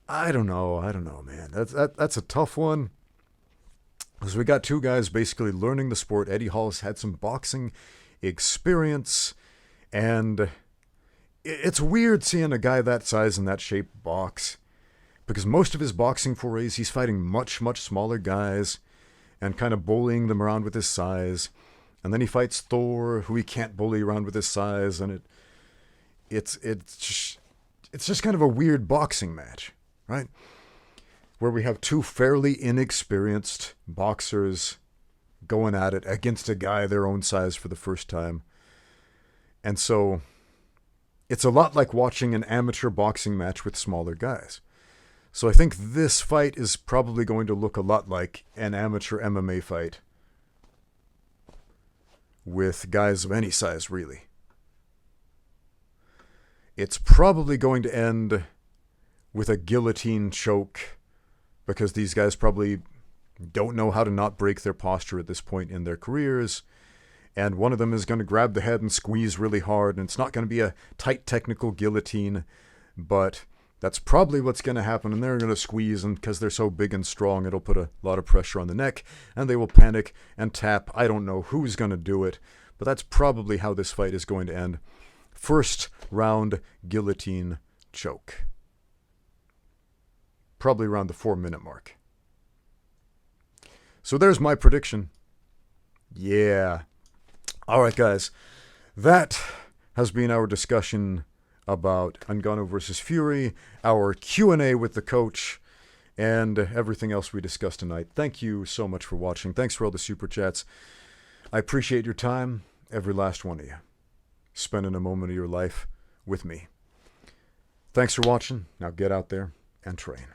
I don't know, man. That's a tough one. Because we got two guys basically learning the sport. Eddie Hall's had some boxing experience, and it's weird seeing a guy that size and that shape box. Because most of his boxing forays, he's fighting much, much smaller guys and kind of bullying them around with his size. And then he fights Thor, who he can't bully around with his size, and it's just kind of a weird boxing match, right? Where we have two fairly inexperienced boxers going at it against a guy their own size for the first time. And so it's a lot like watching an amateur boxing match with smaller guys. So I think this fight is probably going to look a lot like an amateur MMA fight with guys of any size, really. It's probably going to end with a guillotine choke, because these guys probably don't know how to not break their posture at this point in their careers. And one of them is going to grab the head and squeeze really hard. And it's not going to be a tight technical guillotine, but that's probably what's going to happen. And they're going to squeeze, and because they're so big and strong, it'll put a lot of pressure on the neck, and they will panic and tap. I don't know who's going to do it, but that's probably how this fight is going to end. First round guillotine choke. Probably around the 4-minute mark. So there's my prediction. Yeah. All right, guys. That has been our discussion about Ngannou versus Fury, our Q&A with the coach, and everything else we discussed tonight. Thank you so much for watching. Thanks for all the super chats. I appreciate your time, every last one of you, spending a moment of your life with me. Thanks for watching. Now get out there and train.